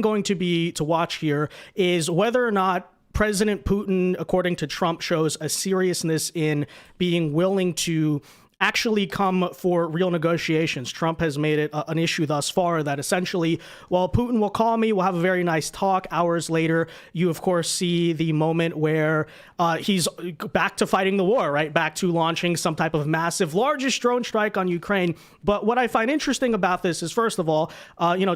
going to be to watch here is whether or not President Putin, according to Trump, shows a seriousness in being willing to actually come for real negotiations. Trump has made it an issue thus far that essentially, well, Putin will call me, we'll have a very nice talk. Hours later, you of course see the moment where he's back to fighting the war, right? Back to launching some type of massive, largest drone strike on Ukraine. But what I find interesting about this is, first of all,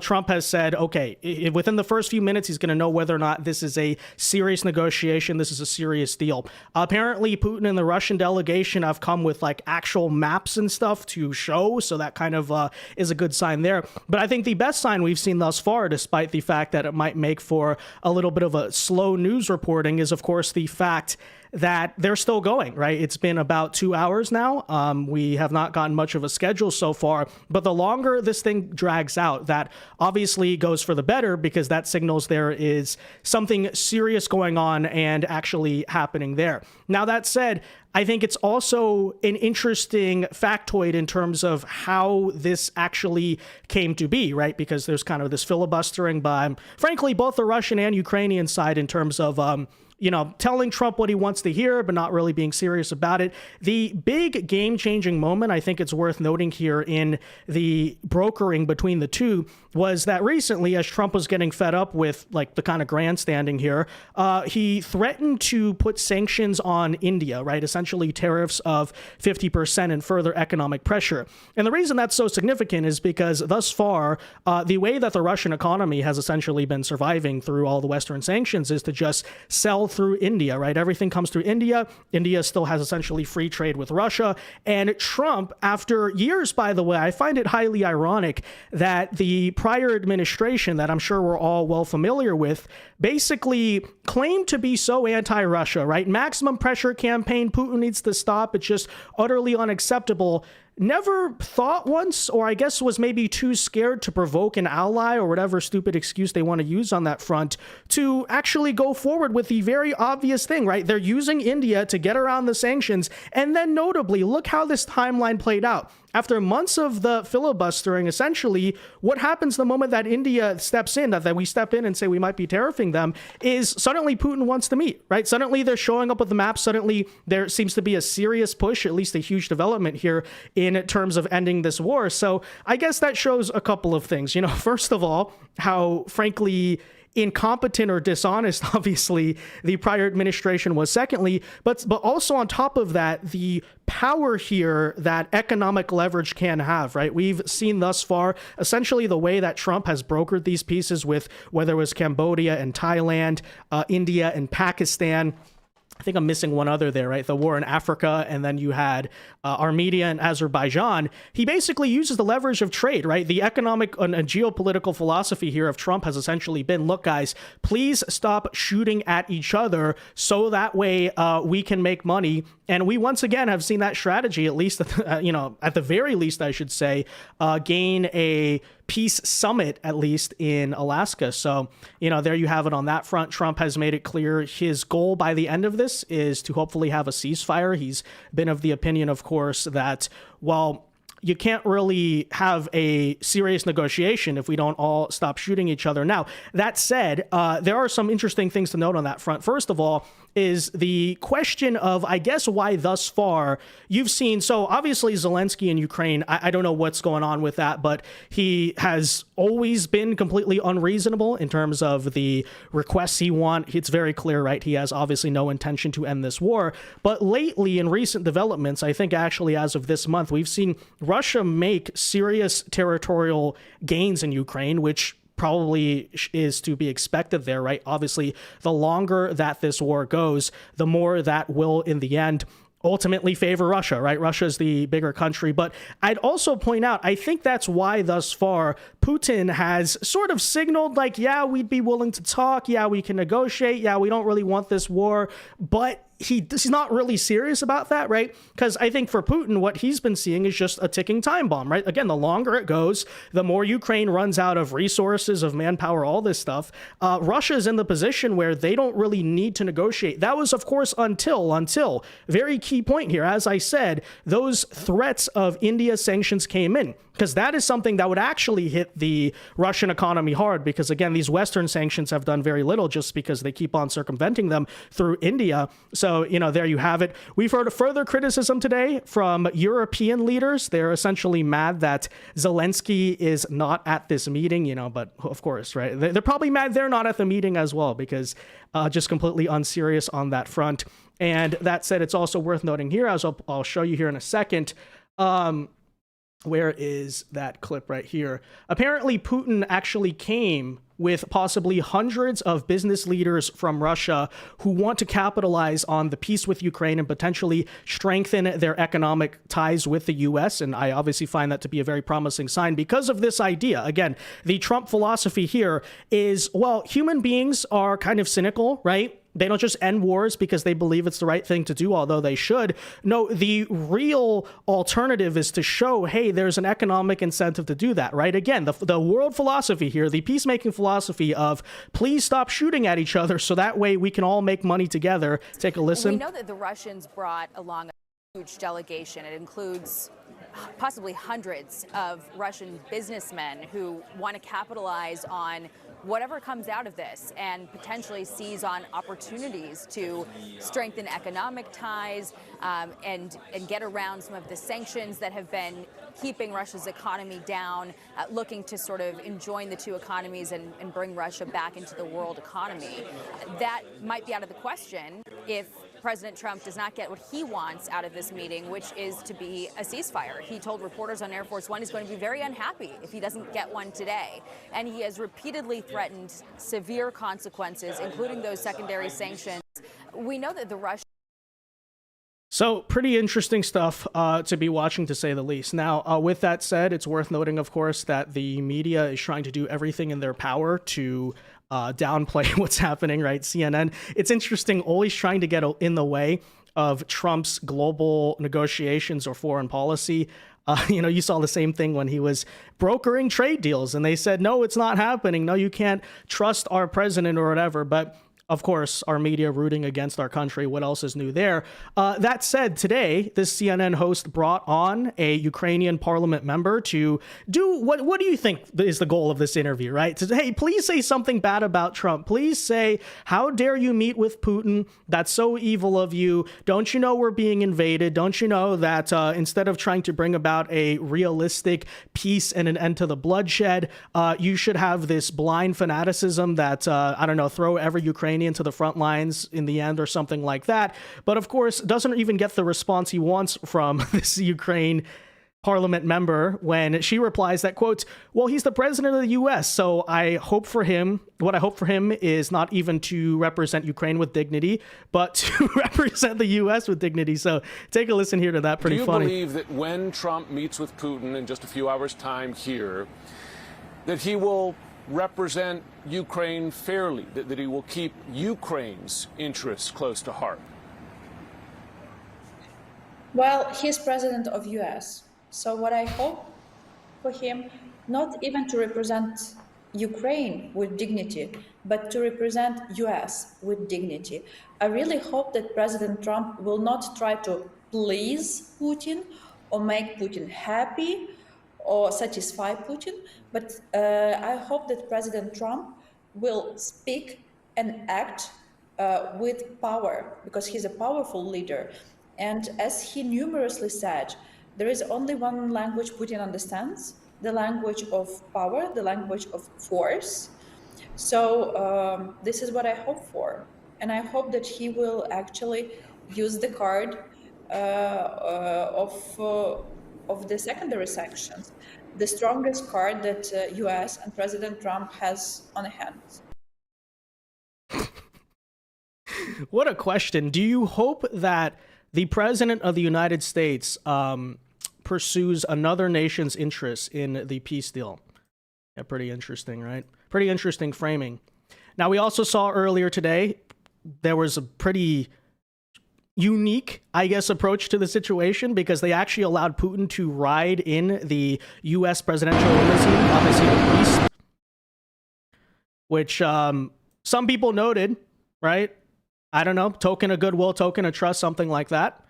Trump has said, okay, within the first few minutes, he's going to know whether or not this is a serious negotiation. This is a serious deal. Apparently, Putin and the Russian delegation have come with like actual maps and stuff to show. So that kind of is a good sign there. But I think the best sign we've seen thus far, despite the fact that it might make for a little bit of a slow news reporting, is, of course, the fact that they're still going, right? It's been about 2 hours now. We have not gotten much of a schedule so far, but the longer this thing drags out, that obviously goes for the better, because that signals there is something serious going on and actually happening there. Now, that said, I think it's also an interesting factoid in terms of how this actually came to be, right? Because there's kind of this filibustering by, frankly, both the Russian and Ukrainian side in terms of, telling Trump what he wants to hear, but not really being serious about it. The big game-changing moment, I think it's worth noting here in the brokering between the two, was that recently, as Trump was getting fed up with like the kind of grandstanding here, he threatened to put sanctions on India, right? Essentially tariffs of 50% and further economic pressure. And the reason that's so significant is because thus far, the way that the Russian economy has essentially been surviving through all the Western sanctions is to just sell through India, right? Everything comes through India. India still has essentially free trade with Russia. And Trump, after years, by the way, I find it highly ironic that the prior administration that I'm sure we're all well familiar with basically claimed to be so anti-Russia, right? Maximum pressure campaign, Putin needs to stop. It's just utterly unacceptable. Never thought once, or I guess was maybe too scared to provoke an ally or whatever stupid excuse they want to use on that front, to actually go forward with the very obvious thing, right? They're using India to get around the sanctions. And then notably, look how this timeline played out. After months of the filibustering, essentially, what happens the moment that India steps in, that we step in and say we might be tariffing them, is suddenly Putin wants to meet, right? Suddenly they're showing up with the map. Suddenly there seems to be a serious push, at least a huge development here in terms of ending this war. So I guess that shows a couple of things. First of all, how frankly incompetent or dishonest, obviously, the prior administration was. Secondly, but also on top of that, the power here that economic leverage can have, right? We've seen thus far, essentially, the way that Trump has brokered these pieces with whether it was Cambodia and Thailand, India and Pakistan. I think I'm missing one other there, right? The war in Africa, and then you had Armenia and Azerbaijan. He basically uses the leverage of trade, right? The economic and geopolitical philosophy here of Trump has essentially been, look, guys, please stop shooting at each other so that way we can make money. And we once again have seen that strategy, at least, at the very least, I should say, gain a peace summit, at least in Alaska. So, there you have it on that front. Trump has made it clear his goal by the end of this is to hopefully have a ceasefire. He's been of the opinion, of course, that, well, you can't really have a serious negotiation if we don't all stop shooting each other. Now, that said, there are some interesting things to note on that front. First of all, is the question of, I guess, why thus far you've seen, so obviously Zelensky in Ukraine, I don't know what's going on with that, but he has always been completely unreasonable in terms of the requests he wants. It's very clear, right? He has obviously no intention to end this war. But lately, in recent developments, I think actually as of this month, we've seen Russia make serious territorial gains in Ukraine, which probably is to be expected there, right? Obviously, the longer that this war goes, the more that will, in the end, ultimately favor Russia, right? Russia is the bigger country. But I'd also point out, I think that's why thus far Putin has sort of signaled like, yeah, we'd be willing to talk. Yeah, we can negotiate. Yeah, we don't really want this war. But he's not really serious about that, right? Because I think for Putin, what he's been seeing is just a ticking time bomb, right? Again, the longer it goes, the more Ukraine runs out of resources, of manpower, all this stuff. Russia is in the position where they don't really need to negotiate. That was, of course, until very key point here. As I said, those threats of India sanctions came in, because that is something that would actually hit the Russian economy hard, because again, these Western sanctions have done very little just because they keep on circumventing them through India. So, there you have it. We've heard a further criticism today from European leaders. They're essentially mad that Zelensky is not at this meeting, but of course, right? They're probably mad they're not at the meeting as well, because just completely unserious on that front. And that said, it's also worth noting here, as I'll show you here in a second, where is that clip right here? Apparently, Putin actually came with possibly hundreds of business leaders from Russia who want to capitalize on the peace with Ukraine and potentially strengthen their economic ties with the US. And I obviously find that to be a very promising sign because of this idea. Again, the Trump philosophy here is, well, human beings are kind of cynical, right? They don't just end wars because they believe it's the right thing to do, although they should. No, the real alternative is to show, hey, there's an economic incentive to do that, right? Again, the world philosophy here, the peacemaking philosophy of please stop shooting at each other so that way we can all make money together. Take a listen. We know that the Russians brought along a huge delegation. It includes possibly hundreds of Russian businessmen who want to capitalize on whatever comes out of this and potentially seize on opportunities to strengthen economic ties and get around some of the sanctions that have been keeping Russia's economy down, looking to sort of enjoin the two economies and bring Russia back into the world economy. That might be out of the question if President Trump does not get what he wants out of this meeting, which is to be a ceasefire. He told reporters on Air Force One he's going to be very unhappy if he doesn't get one today. And he has repeatedly threatened severe consequences, including those secondary sanctions. We know that the Russians... So pretty interesting stuff to be watching, to say the least. Now, with that said, it's worth noting, of course, that the media is trying to do everything in their power to downplay what's happening, right? CNN. It's interesting, always trying to get in the way of Trump's global negotiations or foreign policy. You saw the same thing when he was brokering trade deals and they said, no, it's not happening. No, you can't trust our president or whatever. But of course, our media rooting against our country. What else is new there? That said, today, this CNN host brought on a Ukrainian parliament member to do what do you think is the goal of this interview, right? To, hey, please say something bad about Trump. Please say, how dare you meet with Putin? That's so evil of you. Don't you know we're being invaded? Don't you know that instead of trying to bring about a realistic peace and an end to the bloodshed, you should have this blind fanaticism that, throw every Ukrainian to the front lines in the end or something like that. But of course, doesn't even get the response he wants from this Ukraine parliament member when she replies that, quote, well, he's the president of the US, so what I hope for him is not even to represent Ukraine with dignity, but to represent the US with dignity. So take a listen here to that. Pretty funny. Do you believe that when Trump meets with Putin in just a few hours' time here, that he will represent Ukraine fairly, that he will keep Ukraine's interests close to heart? Well, he's president of US. So what I hope for him, not even to represent Ukraine with dignity, but to represent US with dignity. I really hope that President Trump will not try to please Putin or make Putin happy or satisfy Putin, but I hope that President Trump will speak and act with power, because he's a powerful leader. And as he numerously said, there is only one language Putin understands, the language of power, the language of force. So this is what I hope for. And I hope that he will actually use the card of the secondary sanctions, the strongest card that US and President Trump has on hand. What a question. Do you hope that the president of the United States pursues another nation's interests in the peace deal? Yeah, pretty interesting, right? Pretty interesting framing. Now, we also saw earlier today, there was a pretty unique, I guess, approach to the situation, because they actually allowed Putin to ride in the U.S. presidential limousine, obviously the beast, which some people noted, right? I don't know, token of goodwill, token of trust, something like that.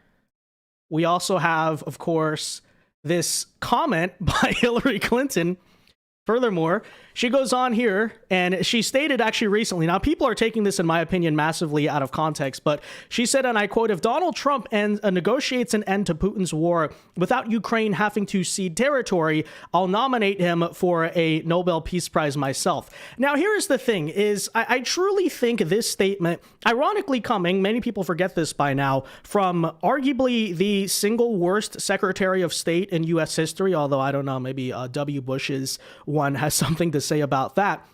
We also have, of course, this comment by Hillary Clinton. Furthermore, she goes on here and she stated actually recently, now people are taking this, in my opinion, massively out of context, but she said, and I quote, "If Donald Trump negotiates an end to Putin's war without Ukraine having to cede territory, I'll nominate him for a Nobel Peace Prize myself." Now, here's the thing is, I truly think this statement, ironically coming, many people forget this by now, from arguably the single worst Secretary of State in U.S. history, although I don't know, maybe W. Bush's one has something to say about that,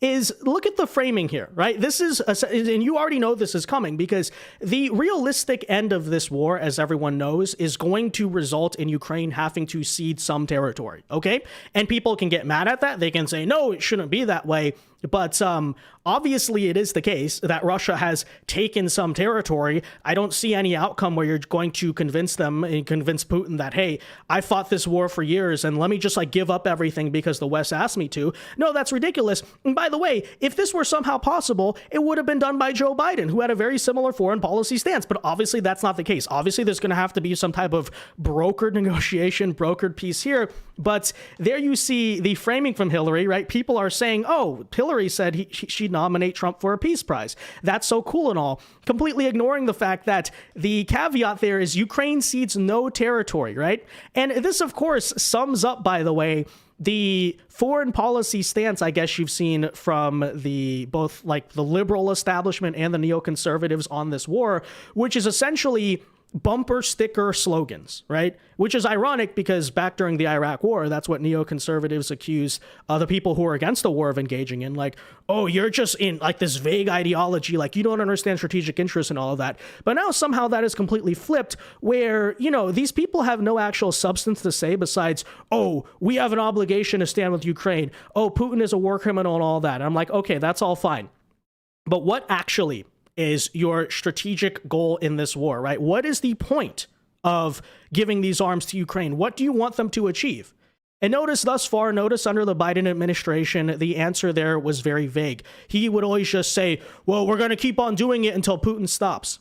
is look at the framing here, right? This is, and you already know this is coming, because the realistic end of this war, as everyone knows, is going to result in Ukraine having to cede some territory, okay? And people can get mad at that. They can say, no, it shouldn't be that way. But obviously it is the case that Russia has taken some territory. I don't see any outcome where you're going to convince them and convince Putin that, hey, I fought this war for years and let me just like give up everything because the West asked me to. No, that's ridiculous. And by the way, if this were somehow possible, it would have been done by Joe Biden, who had a very similar foreign policy stance. But obviously that's not the case. Obviously there's going to have to be some type of brokered negotiation, brokered peace here. But there you see the framing from Hillary, right? People are saying, oh, Hillary said she'd nominate Trump for a peace prize. That's so cool and all. Completely ignoring the fact that the caveat there is Ukraine cedes no territory, right? And this, of course, sums up, by the way, the foreign policy stance, I guess you've seen from the both like the liberal establishment and the neoconservatives on this war, which is essentially bumper sticker slogans, right? Which is ironic because back during the Iraq war, that's what neoconservatives accuse the people who are against the war of engaging in. Like, oh, you're just in like this vague ideology, like you don't understand strategic interests and all of that. But now somehow that is completely flipped where, you know, these people have no actual substance to say besides, oh, we have an obligation to stand with Ukraine. Oh, Putin is a war criminal and all that. And I'm like, okay, that's all fine. But what actually is your strategic goal in this war, right? What is the point of giving these arms to Ukraine? What do you want them to achieve? And notice thus far, notice under the Biden administration, the answer there was very vague. He would always just say, well, we're going to keep on doing it until Putin stops.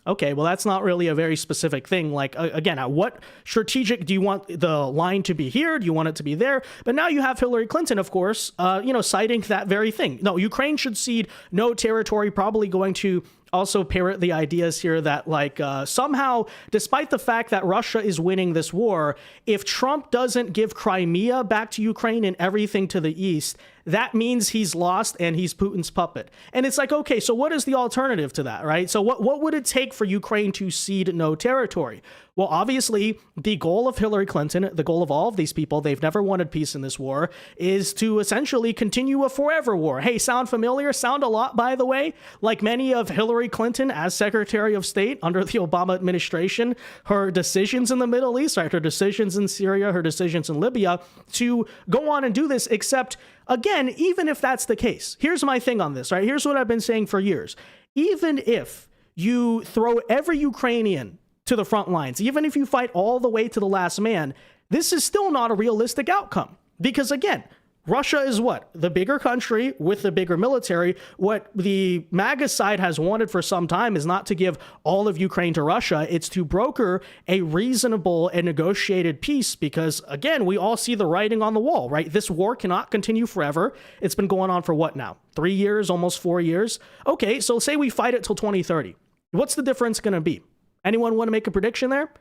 Okay, well, that's not really a very specific thing. Like, again, what strategic do you want the line to be here? Do you want it to be there? But now you have Hillary Clinton, of course, citing that very thing. No, Ukraine should cede no territory, probably going to also parrot the ideas here that like somehow, despite the fact that Russia is winning this war, if Trump doesn't give Crimea back to Ukraine and everything to the east, that means he's lost and he's Putin's puppet. And it's like, okay, so what is the alternative to that, right? So what would it take for Ukraine to cede no territory? Well, obviously, the goal of Hillary Clinton, the goal of all of these people, they've never wanted peace in this war, is to essentially continue a forever war. Hey, sound familiar? Sound a lot, by the way, like many of Hillary Clinton as Secretary of State under the Obama administration, her decisions in the Middle East, right? Her decisions in Syria, her decisions in Libya, to go on and do this, except, again, even if that's the case, here's my thing on this, right? Here's what I've been saying for years. Even if you throw every Ukrainian to the front lines, even if you fight all the way to the last man, this is still not a realistic outcome. Because again, Russia is what? The bigger country with the bigger military. What the MAGA side has wanted for some time is not to give all of Ukraine to Russia. It's to broker a reasonable and negotiated peace because, again, we all see the writing on the wall, right? This war cannot continue forever. It's been going on for what now? 3 years, almost 4 years? Okay, so say we fight it till 2030. What's the difference going to be? Anyone want to make a prediction there?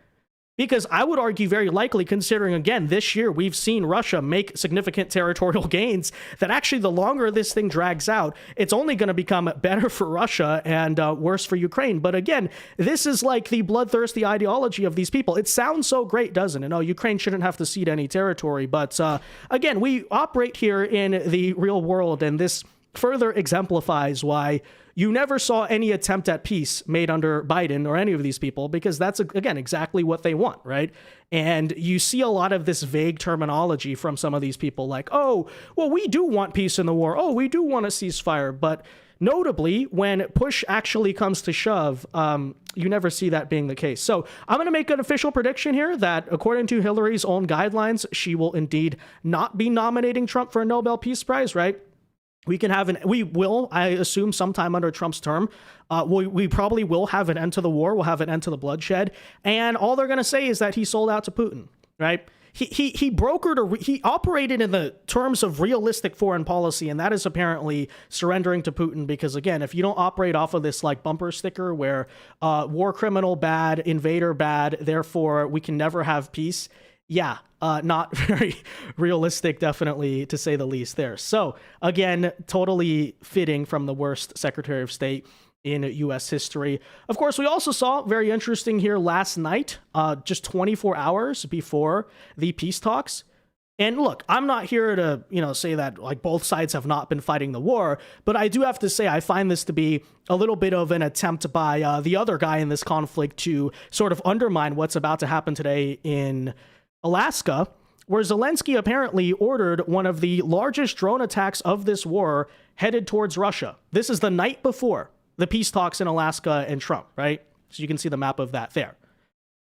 Because I would argue very likely, considering, again, this year we've seen Russia make significant territorial gains, that actually the longer this thing drags out, it's only going to become better for Russia and worse for Ukraine. But again, this is like the bloodthirsty ideology of these people. It sounds so great, doesn't it? No, Ukraine shouldn't have to cede any territory. But again, we operate here in the real world, and this further exemplifies why you never saw any attempt at peace made under Biden or any of these people, because that's, again, exactly what they want, right? And you see a lot of this vague terminology from some of these people like, oh, well, we do want peace in the war. Oh, we do want a ceasefire. But notably, when push actually comes to shove, you never see that being the case. So I'm going to make an official prediction here that according to Hillary's own guidelines, she will indeed not be nominating Trump for a Nobel Peace Prize, right? We will, I assume, sometime under Trump's term, we probably will have an end to the war. We'll have an end to the bloodshed. And all they're going to say is that he sold out to Putin, right? He brokered, he operated in the terms of realistic foreign policy, and that is apparently surrendering to Putin. Because again, if you don't operate off of this like bumper sticker where war criminal bad, invader bad, therefore we can never have peace. Yeah, not very realistic, definitely, to say the least there. So again, totally fitting from the worst Secretary of State in U.S. history. Of course, we also saw, very interesting here last night, just 24 hours before the peace talks. And look, I'm not here to, say that like both sides have not been fighting the war, but I do have to say I find this to be a little bit of an attempt by the other guy in this conflict to sort of undermine what's about to happen today in Alaska, where Zelensky apparently ordered one of the largest drone attacks of this war headed towards Russia. This is the night before the peace talks in Alaska and Trump, right? So you can see the map of that there.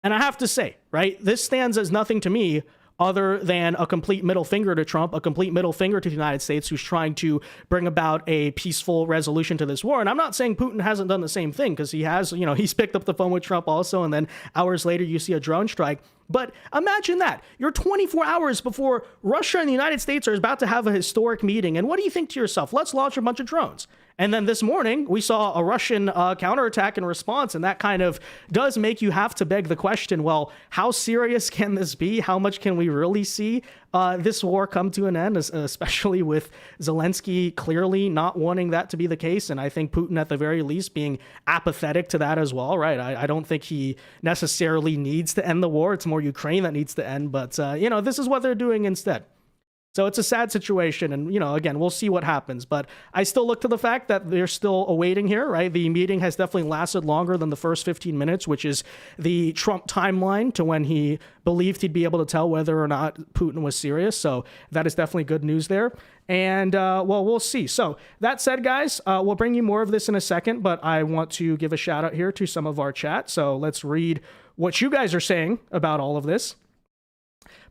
And I have to say, right, this stands as nothing to me other than a complete middle finger to Trump, a complete middle finger to the United States, who's trying to bring about a peaceful resolution to this war. And I'm not saying Putin hasn't done the same thing, because he has, he's picked up the phone with Trump also, and then hours later you see a drone strike. But imagine that. You're 24 hours before Russia and the United States are about to have a historic meeting. And what do you think to yourself? Let's launch a bunch of drones. And then this morning, we saw a Russian counterattack in response, and that kind of does make you have to beg the question, well, how serious can this be? How much can we really see this war come to an end, especially with Zelensky clearly not wanting that to be the case, and I think Putin, at the very least, being apathetic to that as well, right? I don't think he necessarily needs to end the war. It's more Ukraine that needs to end, but, this is what they're doing instead. So it's a sad situation, and, again, we'll see what happens. But I still look to the fact that they're still awaiting here, right? The meeting has definitely lasted longer than the first 15 minutes, which is the Trump timeline to when he believed he'd be able to tell whether or not Putin was serious. So that is definitely good news there. And, we'll see. So that said, guys, we'll bring you more of this in a second, but I want to give a shout out here to some of our chat. So let's read what you guys are saying about all of this.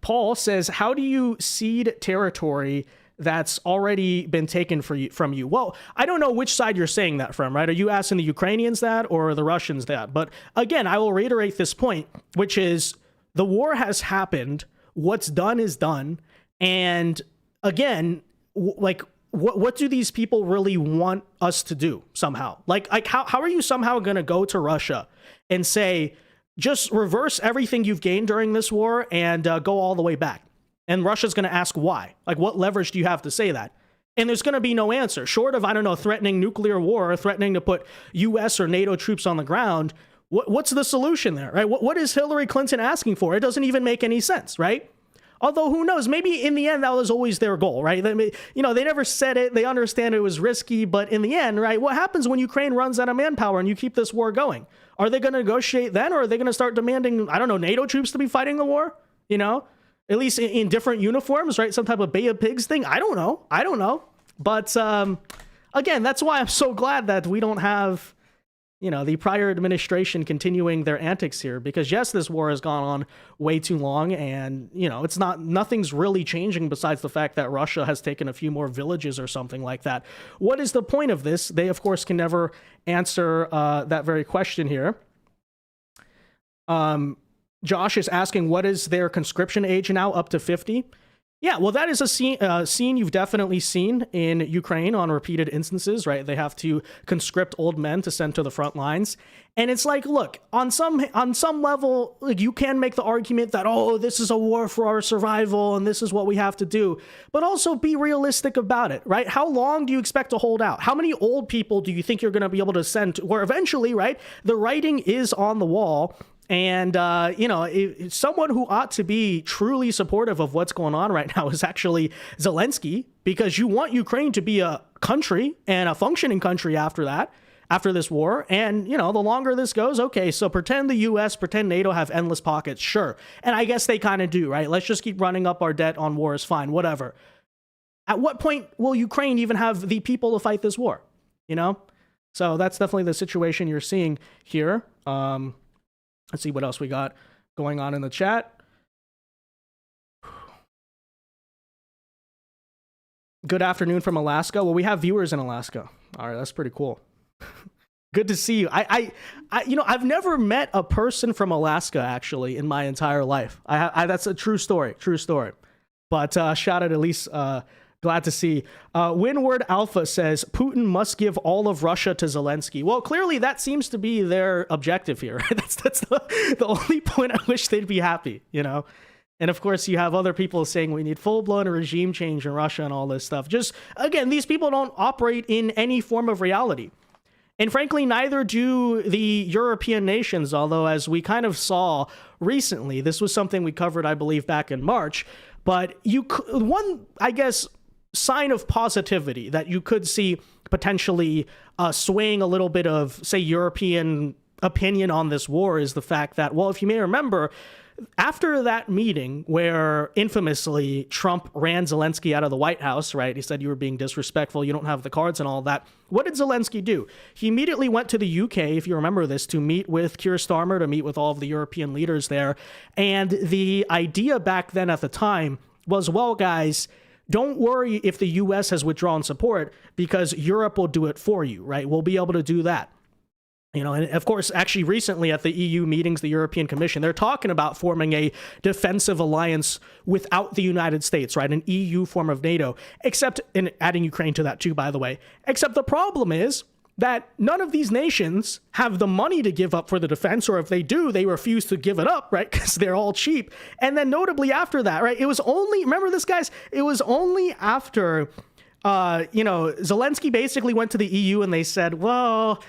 Paul says, how do you cede territory that's already been taken from you? Well, I don't know which side you're saying that from, right? Are you asking the Ukrainians that or the Russians that? But again, I will reiterate this point, which is the war has happened. What's done is done. And again, what do these people really want us to do somehow? Like how are you somehow going to go to Russia and say, just reverse everything you've gained during this war and go all the way back? And Russia's going to ask why. Like, what leverage do you have to say that? And there's going to be no answer. Short of, threatening nuclear war or threatening to put U.S. or NATO troops on the ground, what's the solution there, right? What is Hillary Clinton asking for? It doesn't even make any sense, right? Although, who knows? Maybe in the end, that was always their goal, right? They never said it. They understand it was risky. But in the end, right, what happens when Ukraine runs out of manpower and you keep this war going? Are they going to negotiate then, or are they going to start demanding, NATO troops to be fighting the war? At least in different uniforms, right? Some type of Bay of Pigs thing. I don't know. But again, that's why I'm so glad that we don't have, the prior administration continuing their antics here, because yes, this war has gone on way too long, and, nothing's really changing besides the fact that Russia has taken a few more villages or something like that. What is the point of this? They, of course, can never answer that very question here. Josh is asking, what is their conscription age now, up to 50? Yeah, well, that is a scene you've definitely seen in Ukraine on repeated instances, right? They have to conscript old men to send to the front lines. And it's like, look, on some level, like, you can make the argument that, oh, this is a war for our survival and this is what we have to do. But also be realistic about it, right? How long do you expect to hold out? How many old people do you think you're going to be able to send where eventually, right, the writing is on the wall? And, someone who ought to be truly supportive of what's going on right now is actually Zelensky, because you want Ukraine to be a country and a functioning country after this war. And, the longer this goes, okay, so pretend the US, pretend NATO have endless pockets. Sure. And I guess they kind of do, right? Let's just keep running up our debt on wars. Fine, whatever. At what point will Ukraine even have the people to fight this war? you know? So that's definitely the situation you're seeing here. Let's see what else we got going on in the chat. Good afternoon from Alaska. Well, we have viewers in Alaska. All right, that's pretty cool. Good to see you. I've never met a person from Alaska actually in my entire life. That's a true story. But shout out at least. Glad to see. Windward Alpha says Putin must give all of Russia to Zelensky. Well, clearly that seems to be their objective here. Right? That's the only point at which they'd be happy, you know. And of course, you have other people saying we need full-blown regime change in Russia and all this stuff. Just, again, these people don't operate in any form of reality. And frankly, neither do the European nations, although as we kind of saw recently, this was something we covered, I believe, back in March. But one, I guess, sign of positivity that you could see potentially swaying a little bit of, say, European opinion on this war is the fact that, well, if you may remember, after that meeting where infamously Trump ran Zelensky out of the White House, right? He said you were being disrespectful, you don't have the cards and all that. What did Zelensky do? He immediately went to the UK, if you remember this, to meet with Keir Starmer, to meet with all of the European leaders there. And the idea back then at the time was, well, guys, don't worry if the US has withdrawn support because Europe will do it for you, right? We'll be able to do that. You know, and of course, actually recently at the EU meetings, the European Commission, they're talking about forming a defensive alliance without the United States, right? An EU form of NATO, except, and adding Ukraine to that too, by the way, except the problem is that none of these nations have the money to give up for the defense, or if they do, they refuse to give it up, right? Because they're all cheap. And then notably after that, right, it was only, remember this, guys, it was only after, Zelensky basically went to the EU and they said, well,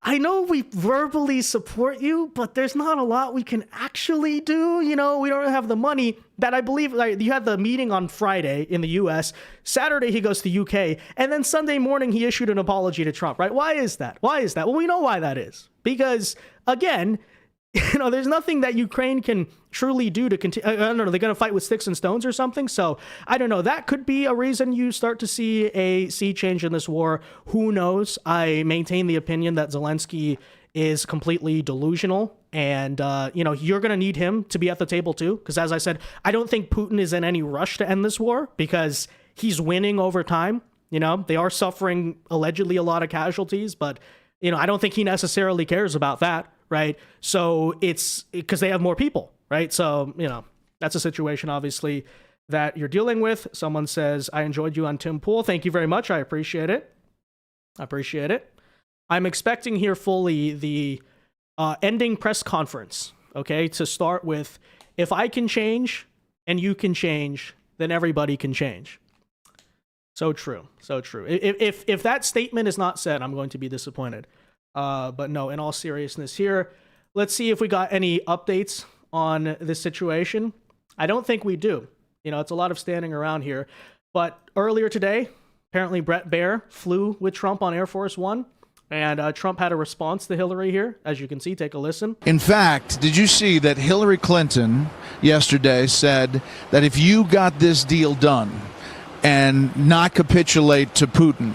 I know we verbally support you, but there's not a lot we can actually do. You know, we don't have the money. That I believe, like, you had the meeting on Friday in the US. Saturday, he goes to the UK. And then Sunday morning, he issued an apology to Trump, right? Why is that? Well, we know why that is. Because, again, there's nothing that Ukraine can truly do to continue. I don't know, they're going to fight with sticks and stones or something. So I don't know. That could be a reason you start to see a sea change in this war. Who knows? I maintain the opinion that Zelensky is completely delusional. And, you're going to need him to be at the table, too. Because as I said, I don't think Putin is in any rush to end this war because he's winning over time. You know, they are suffering allegedly a lot of casualties, but, I don't think he necessarily cares about that. Right. So it's because they have more people. Right. So, that's a situation, obviously, that you're dealing with. Someone says, I enjoyed you on Tim Pool. Thank you very much. I appreciate it. I'm expecting here fully the ending press conference. OK, to start with, if I can change and you can change, then everybody can change. So true. If that statement is not said, I'm going to be disappointed. But no, in all seriousness here, let's see if we got any updates on this situation. I don't think we do. It's a lot of standing around here. But earlier today, apparently Bret Baier flew with Trump on Air Force One. And Trump had a response to Hillary here. As you can see, take a listen. In fact, did you see that Hillary Clinton yesterday said that if you got this deal done and not capitulate to Putin,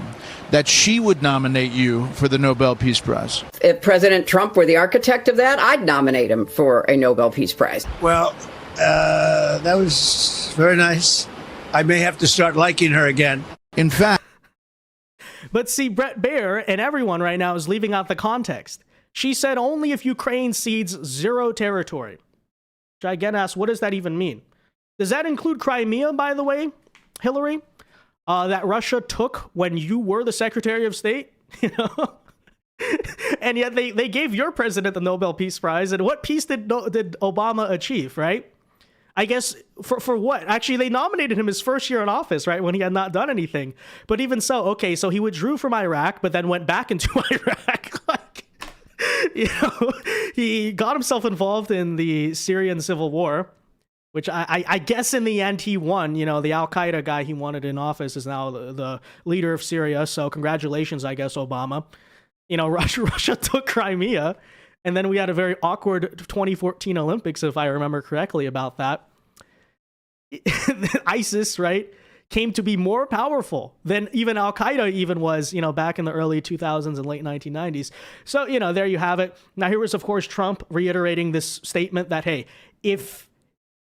that she would nominate you for the Nobel Peace Prize? If President Trump were the architect of that, I'd nominate him for a Nobel Peace Prize. Well, that was very nice. I may have to start liking her again. In fact. But see, Bret Baier and everyone right now is leaving out the context. She said only if Ukraine cedes zero territory. Which I again ask, what does that even mean? Does that include Crimea, by the way, Hillary? That Russia took when you were the Secretary of State, and yet they gave your president the Nobel Peace Prize. And what peace did Obama achieve, right? I guess for what? Actually, they nominated him his first year in office, right, when he had not done anything. But even so, okay, so he withdrew from Iraq, but then went back into Iraq. He got himself involved in the Syrian civil war, which I guess in the end he won. The Al-Qaeda guy he wanted in office is now the leader of Syria. So congratulations, I guess, Obama. Russia took Crimea. And then we had a very awkward 2014 Olympics, if I remember correctly, about that. ISIS, right, came to be more powerful than even Al-Qaeda even was, back in the early 2000s and late 1990s. So, there you have it. Now, here was, of course, Trump reiterating this statement that, hey, if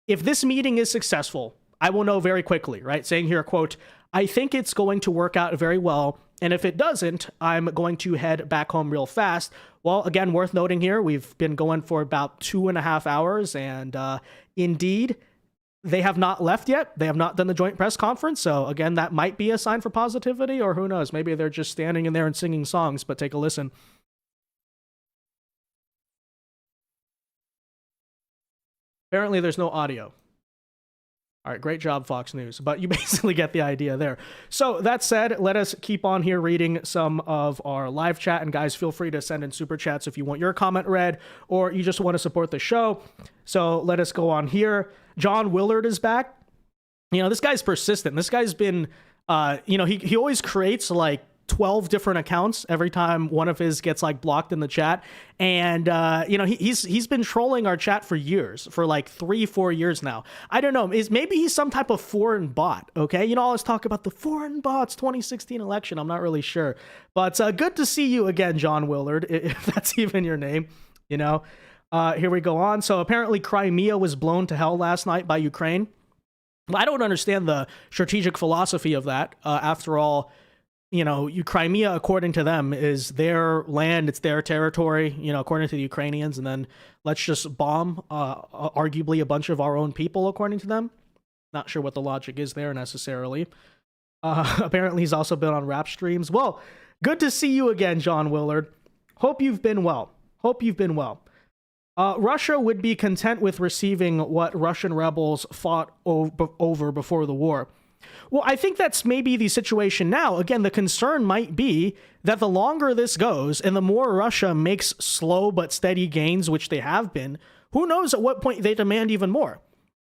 this meeting is successful, I will know very quickly, right? Saying here, quote, I think it's going to work out very well. And if it doesn't, I'm going to head back home real fast. Well, again, worth noting here, we've been going for about 2.5 hours. And indeed, they have not left yet. They have not done the joint press conference. So again, that might be a sign for positivity, or who knows? Maybe they're just standing in there and singing songs, but take a listen. Apparently, there's no audio. All right, great job, Fox News. But you basically get the idea there. So that said, let us keep on here reading some of our live chat. And guys, feel free to send in super chats if you want your comment read or you just want to support the show. So let us go on here. John Willard is back. This guy's persistent. This guy's been, he always creates like 12 different accounts every time one of his gets like blocked in the chat. And, he's been trolling our chat for years, for like 3-4 years now. I don't know. Maybe he's some type of foreign bot. Okay. Always talk about the foreign bots 2016 election. I'm not really sure, but good to see you again, John Willard, if that's even your name, here we go on. So apparently Crimea was blown to hell last night by Ukraine. I don't understand the strategic philosophy of that. After all, Crimea, according to them, is their land, it's their territory, according to the Ukrainians, and then let's just bomb, arguably, a bunch of our own people, according to them. Not sure what the logic is there, necessarily. Apparently, he's also been on rap streams. Well, good to see you again, John Willard. Hope you've been well. Russia would be content with receiving what Russian rebels fought over before the war. Well, I think that's maybe the situation now. Again, the concern might be that the longer this goes and the more Russia makes slow but steady gains, which they have been, who knows at what point they demand even more.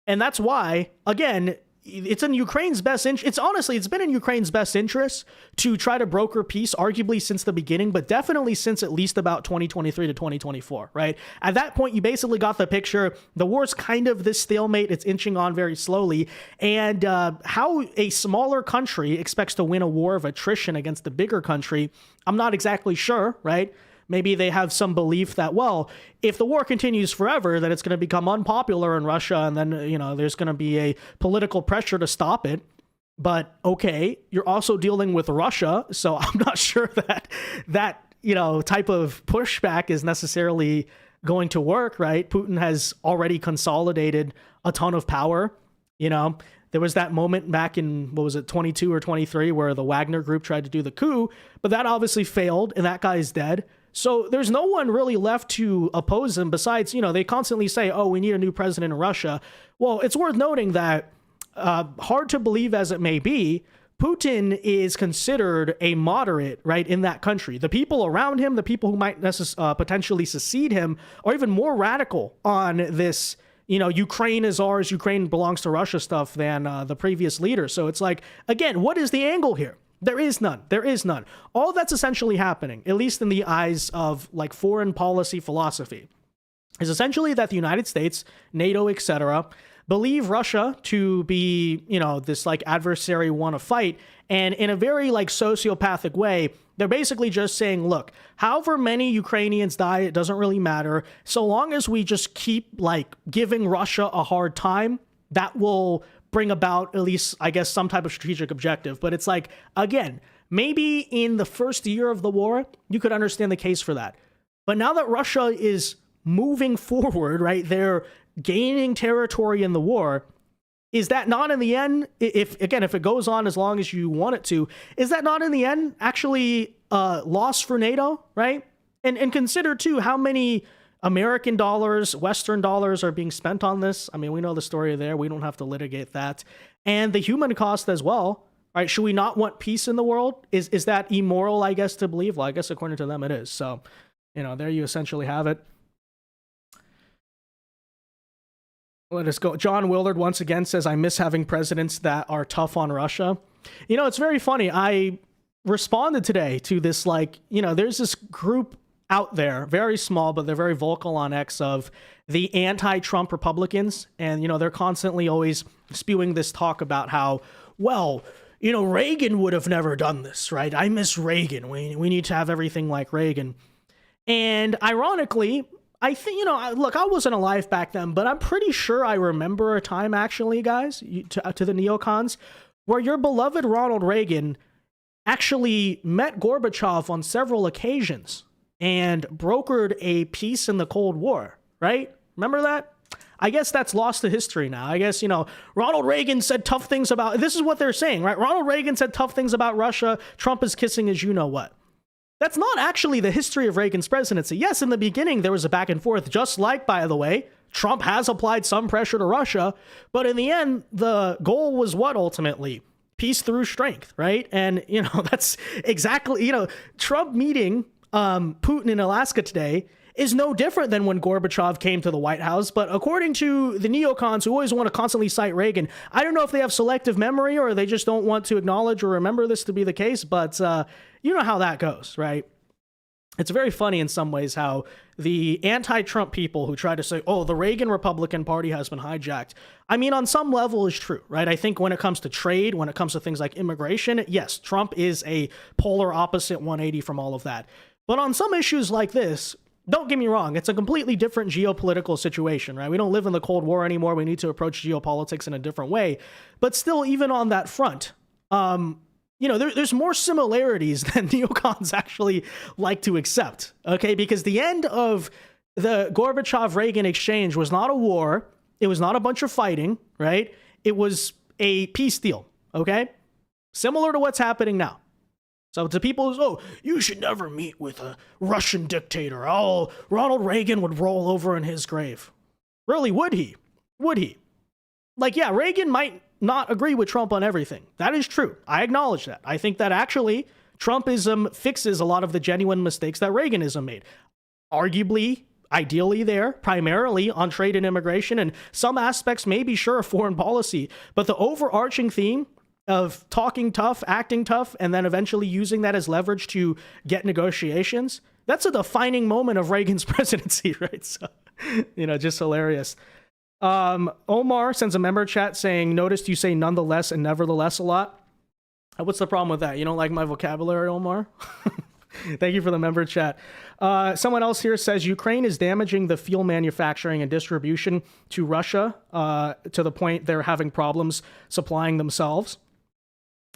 And that's why, again, it's in Ukraine's best interest. It's been in Ukraine's best interest to try to broker peace, arguably since the beginning, but definitely since at least about 2023 to 2024, right? At that point, you basically got the picture. The war's kind of this stalemate. It's inching on very slowly. And how a smaller country expects to win a war of attrition against a bigger country, I'm not exactly sure, right? Maybe they have some belief that, well, if the war continues forever, then it's going to become unpopular in Russia, and then, there's going to be a political pressure to stop it. But, okay, you're also dealing with Russia, so I'm not sure that type of pushback is necessarily going to work, right? Putin has already consolidated a ton of power, There was that moment back in, 22 or 23, where the Wagner group tried to do the coup, but that obviously failed, and that guy's dead. So there's no one really left to oppose him besides, they constantly say, oh, we need a new president in Russia. Well, it's worth noting that, hard to believe as it may be, Putin is considered a moderate, right, in that country. The people around him, the people who might potentially secede him, are even more radical on this, Ukraine is ours, Ukraine belongs to Russia stuff than the previous leader. So it's like, again, what is the angle here? There is none. All that's essentially happening, at least in the eyes of like foreign policy philosophy, is essentially that the United States, NATO, etc., believe Russia to be, this like adversary want to fight. And in a very like sociopathic way, they're basically just saying, look, however many Ukrainians die, it doesn't really matter. So long as we just keep like giving Russia a hard time, that will bring about at least, I guess, some type of strategic objective. But it's like, again, maybe in the first year of the war, you could understand the case for that. But now that Russia is moving forward, right, they're gaining territory in the war, is that not in the end, if it goes on as long as you want it to, is that not in the end actually a loss for NATO, right? And consider too how many American dollars, Western dollars are being spent on this. I mean, we know the story there. We don't have to litigate that. And the human cost as well, right? Should we not want peace in the world? Is that immoral, I guess, to believe? Well, I guess according to them it is. So, there you essentially have it. Let us go. John Willard once again says, I miss having presidents that are tough on Russia. It's very funny. I responded today to this, there's this group out there, very small, but they're very vocal on X, of the anti-Trump Republicans. And, they're constantly always spewing this talk about how well, Reagan would have never done this, right? I miss Reagan. We need to have everything like Reagan. And ironically, I think, look, I wasn't alive back then, but I'm pretty sure I remember a time, actually, guys, to the neocons, where your beloved Ronald Reagan actually met Gorbachev on several occasions and brokered a peace in the Cold War, right? Remember that? I guess that's lost to history now. I guess, Ronald Reagan said tough things about, this is what they're saying, right? Ronald Reagan said tough things about Russia. Trump is kissing his you-know-what. That's not actually the history of Reagan's presidency. Yes, in the beginning, there was a back and forth, just like, by the way, Trump has applied some pressure to Russia. But in the end, the goal was what ultimately? Peace through strength, right? And, that's exactly, Trump meeting Putin in Alaska today is no different than when Gorbachev came to the White House. But according to the neocons who always want to constantly cite Reagan, I don't know if they have selective memory or they just don't want to acknowledge or remember this to be the case, but you know how that goes, right? It's very funny in some ways how the anti-Trump people who try to say, oh, the Reagan Republican Party has been hijacked. I mean, on some level is true, right? I think when it comes to trade, when it comes to things like immigration, yes, Trump is a polar opposite 180 from all of that. But on some issues like this, don't get me wrong, it's a completely different geopolitical situation, right? We don't live in the Cold War anymore. We need to approach geopolitics in a different way. But still, even on that front, there's more similarities than neocons actually like to accept, okay? Because the end of the Gorbachev-Reagan exchange was not a war. It was not a bunch of fighting, right? It was a peace deal, okay? Similar to what's happening now. So to people who, you should never meet with a Russian dictator. Oh, Ronald Reagan would roll over in his grave. Really, would he? Would he? Like, yeah, Reagan might not agree with Trump on everything. That is true. I acknowledge that. I think that actually Trumpism fixes a lot of the genuine mistakes that Reaganism made. Arguably, ideally there, primarily on trade and immigration, and some aspects maybe sure of foreign policy. But the overarching theme of talking tough, acting tough, and then eventually using that as leverage to get negotiations, that's a defining moment of Reagan's presidency, right? So, just hilarious. Omar sends a member chat saying, noticed you say nonetheless and nevertheless a lot. What's the problem with that? You don't like my vocabulary, Omar? Thank you for the member chat. Someone else here says Ukraine is damaging the fuel manufacturing and distribution to Russia to the point they're having problems supplying themselves.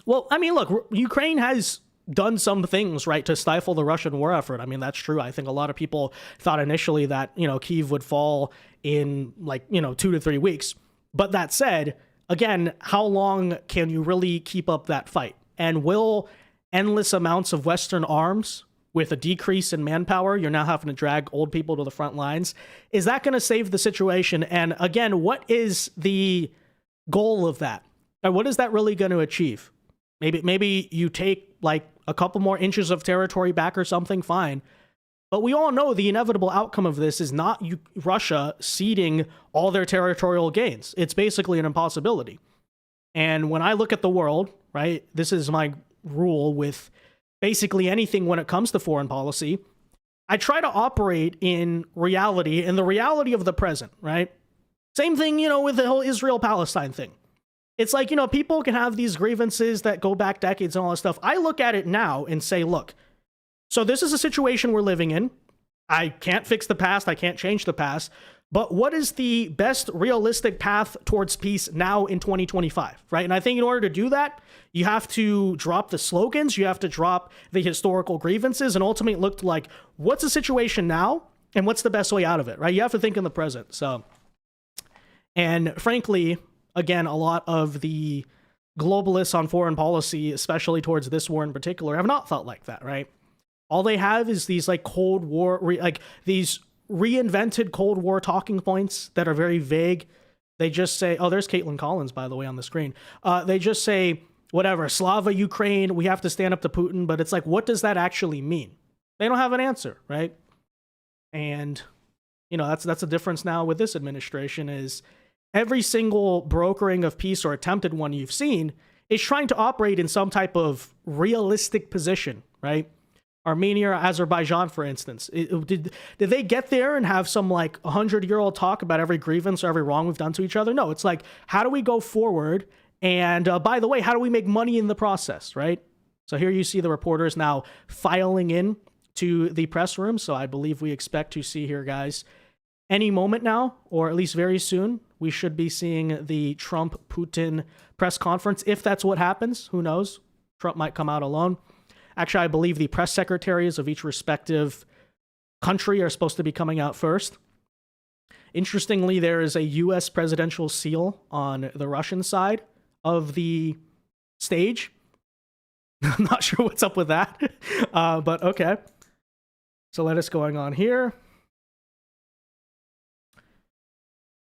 Well, I mean, look, Ukraine has done some things, right, to stifle the Russian war effort. I mean, that's true. I think a lot of people thought initially that, Kyiv would fall in 2 to 3 weeks. But that said, again, how long can you really keep up that fight? And will endless amounts of Western arms with a decrease in manpower, you're now having to drag old people to the front lines, is that going to save the situation? And again, what is the goal of that? Or what is that really going to achieve? Maybe you take a couple more inches of territory back or something, fine. But we all know the inevitable outcome of this is not Russia ceding all their territorial gains. It's basically an impossibility. And when I look at the world, right, this is my rule with basically anything when it comes to foreign policy, I try to operate in reality, in the reality of the present, right? Same thing, with the whole Israel-Palestine thing. It's like, people can have these grievances that go back decades and all this stuff. I look at it now and say, look, so this is a situation we're living in. I can't fix the past. I can't change the past. But what is the best realistic path towards peace now in 2025, right? And I think in order to do that, you have to drop the slogans. You have to drop the historical grievances and ultimately look like what's the situation now and what's the best way out of it, right? You have to think in the present. So, and frankly, again, a lot of the globalists on foreign policy, especially towards this war in particular, have not thought like that, right? All they have is these Cold War, these reinvented Cold War talking points that are very vague. They just say, oh, there's Caitlin Collins, by the way, on the screen. They just say, whatever, Slava Ukraine, we have to stand up to Putin. But it's what does that actually mean? They don't have an answer, right? And, that's the difference now with this administration is every single brokering of peace or attempted one you've seen is trying to operate in some type of realistic position, right? Armenia or Azerbaijan, for instance. Did they get there and have some 100-year-old talk about every grievance or every wrong we've done to each other? No, it's how do we go forward And by the way, how do we make money in the process, right? So here you see the reporters now filing in to the press room. So I believe we expect to see here, guys, any moment now, or at least very soon, we should be seeing the Trump-Putin press conference. If that's what happens, who knows? Trump might come out alone. Actually, I believe the press secretaries of each respective country are supposed to be coming out first. Interestingly, there is a U.S. presidential seal on the Russian side of the stage. I'm not sure what's up with that, but okay. So let us going on here.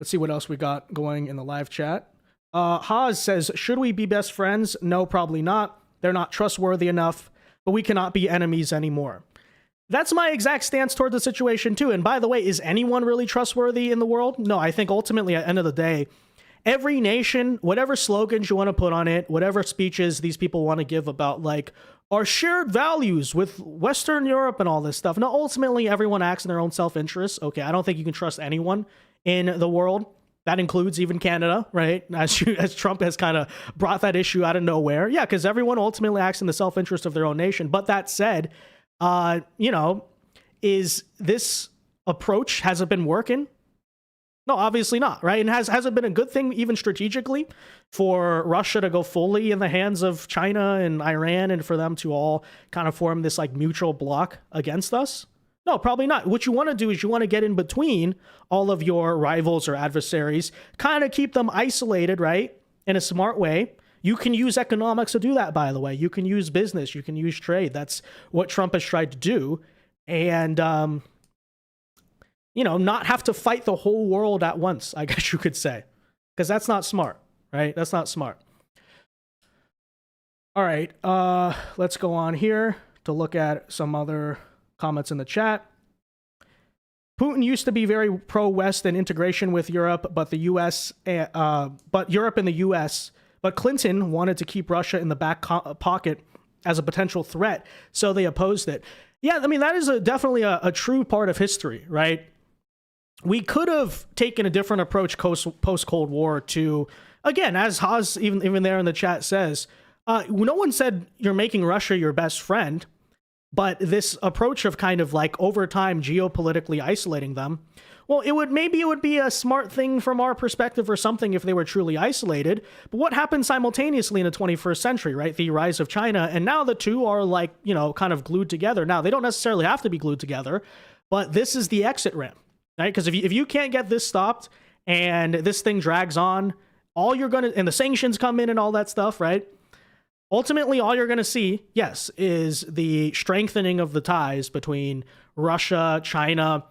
Let's see what else we got going in the live chat. Haas says, should we be best friends? No, probably not. They're not trustworthy enough, but we cannot be enemies anymore. That's my exact stance toward the situation too. And by the way, is anyone really trustworthy in the world? No, I think ultimately at the end of the day, every nation, whatever slogans you want to put on it, whatever speeches these people want to give about like our shared values with Western Europe and all this stuff. No, ultimately everyone acts in their own self-interest. Okay, I don't think you can trust anyone in the world. That includes even Canada, right? As Trump has kind of brought that issue out of nowhere. Yeah, because everyone ultimately acts in the self-interest of their own nation. But that said, is this approach, has it been working? No, obviously not, right? And has it been a good thing even strategically for Russia to go fully in the hands of China and Iran and for them to all kind of form this like mutual bloc against us? No, probably not. What you want to do is you want to get in between all of your rivals or adversaries, kind of keep them isolated, right? In a smart way. You can use economics to do that, by the way. You can use business. You can use trade. That's what Trump has tried to do. And, not have to fight the whole world at once, I guess you could say. Because that's not smart, right? That's not smart. All right, let's go on here to look at some other comments in the chat. Putin used to be very pro-West and integration with Europe, but Europe and the U.S., but Clinton wanted to keep Russia in the back pocket as a potential threat, so they opposed it. Yeah, I mean, that is definitely a true part of history, right? We could have taken a different approach post-Cold War to, again, as Haas even there in the chat says, no one said you're making Russia your best friend, but this approach of kind of like over time geopolitically isolating them, well, it would be a smart thing from our perspective or something if they were truly isolated. But what happened simultaneously in the 21st century, right? The rise of China, and now the two are like, kind of glued together. Now, they don't necessarily have to be glued together, but this is the exit ramp, right? Because if you can't get this stopped and this thing drags on, and the sanctions come in and all that stuff, right? Ultimately, all you're going to see, yes, is the strengthening of the ties between Russia, China.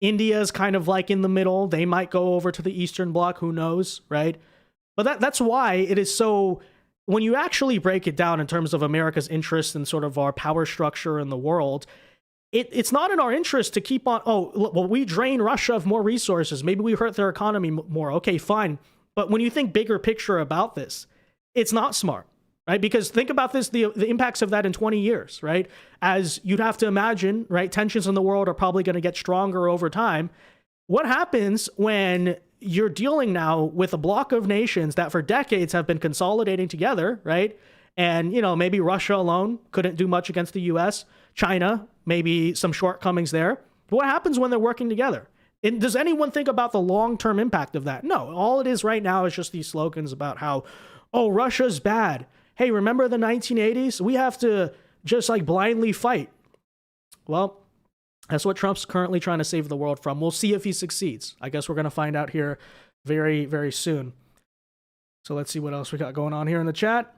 India's kind of like in the middle. They might go over to the Eastern Bloc, who knows, right? But that's why it is so, when you actually break it down in terms of America's interest and sort of our power structure in the world, it's not in our interest to keep on, we drain Russia of more resources. Maybe we hurt their economy more. Okay, fine. But when you think bigger picture about this, it's not smart. Right? Because think about this, the impacts of that in 20 years, right? As you'd have to imagine, right? Tensions in the world are probably going to get stronger over time. What happens when you're dealing now with a block of nations that for decades have been consolidating together, right? And, maybe Russia alone couldn't do much against the US, China, maybe some shortcomings there. But what happens when they're working together? And does anyone think about the long-term impact of that? No, all it is right now is just these slogans about how, Russia's bad. Hey, remember the 1980s? We have to just like blindly fight. Well, that's what Trump's currently trying to save the world from. We'll see if he succeeds. I guess we're going to find out here very, very soon. So let's see what else we got going on here in the chat.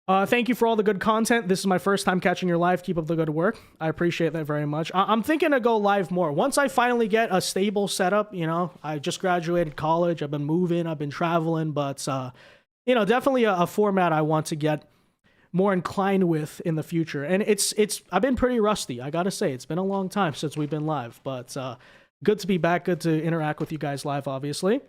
Thank you for all the good content. This is my first time catching your live. Keep up the good work. I appreciate that very much. I'm thinking to go live more. Once I finally get a stable setup, I just graduated college. I've been moving. I've been traveling, but definitely a format I want to get more inclined with in the future. And I've been pretty rusty. I got to say, it's been a long time since we've been live, but good to be back. Good to interact with you guys live, obviously.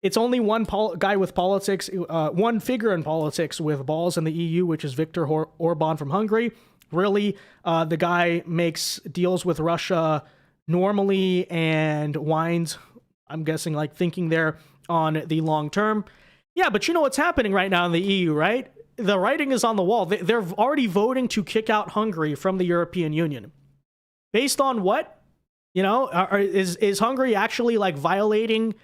It's only one guy with politics, one figure in politics with balls in the EU, which is Viktor Orban from Hungary. Really, the guy makes deals with Russia normally and winds, I'm guessing, like thinking there on the long term. Yeah, but you know what's happening right now in the EU, right? The writing is on the wall. They're already voting to kick out Hungary from the European Union. Based on what? You know, is Hungary actually like violating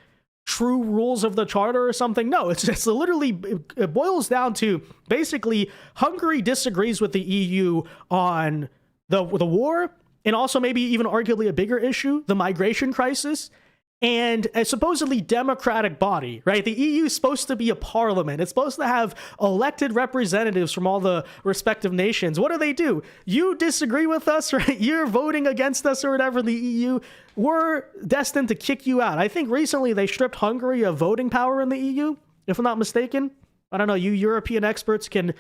true rules of the charter or something? No, it's literally, it boils down to basically Hungary disagrees with the EU on the war, and also maybe even arguably a bigger issue, the migration crisis, and a supposedly democratic body, right? The EU is supposed to be a parliament. It's supposed to have elected representatives from all the respective nations. What do? You disagree with us, right? You're voting against us or whatever, the EU. We're destined to kick you out. I think recently they stripped Hungary of voting power in the EU, if I'm not mistaken. I don't know, you European experts can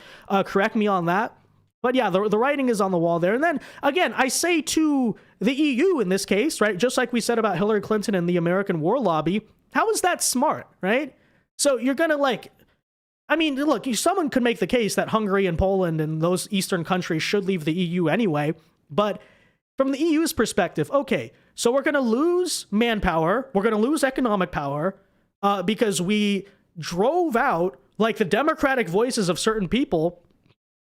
correct me on that. But yeah, the writing is on the wall there. And then, again, I say to the EU in this case, right, just like we said about Hillary Clinton and the American war lobby, how is that smart, right? So you're going to like, I mean, look, someone could make the case that Hungary and Poland and those Eastern countries should leave the EU anyway. But from the EU's perspective, okay, so we're going to lose manpower. We're going to lose economic power because we drove out like the democratic voices of certain people.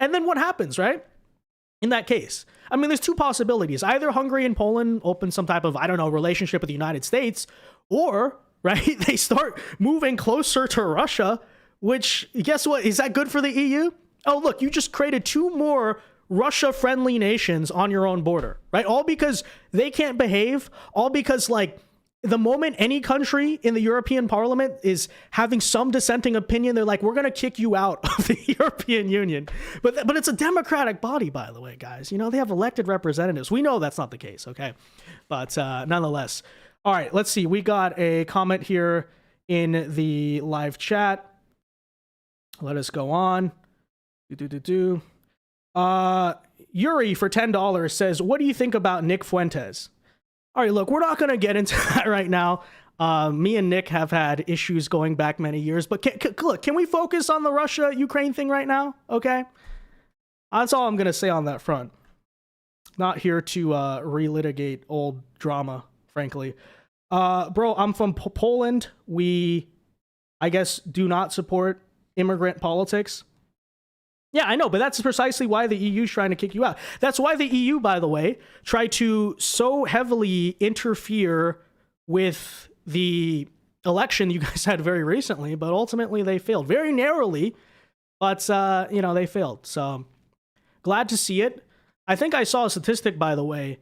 And then what happens, right? In that case, I mean, there's two possibilities. Either Hungary and Poland open some type of, I don't know, relationship with the United States, or, right, they start moving closer to Russia, which, guess what? Is that good for the EU? Oh, look, you just created two more Russia-friendly nations on your own border, right? All because they can't behave, all because, like, the moment any country in the European Parliament is having some dissenting opinion, they're like, we're going to kick you out of the European Union. But it's a democratic body, by the way, guys. You know, they have elected representatives. We know that's not the case, okay? But nonetheless. All right, let's see. We got a comment here in the live chat. Let us go on. Yuri for $10 says, what do you think about Nick Fuentes? All right, look, we're not going to get into that right now. Me and Nick have had issues going back many years, but look, can we focus on the Russia-Ukraine thing right now? Okay? That's all I'm going to say on that front. Not here to relitigate old drama, frankly. Bro, I'm from Poland. We, I guess, do not support immigrant politics. Yeah, I know, but that's precisely why the EU is trying to kick you out. That's why the EU, by the way, tried to so heavily interfere with the election you guys had very recently, but ultimately they failed. Very narrowly, but, you know, they failed. So, glad to see it. I think I saw a statistic, by the way.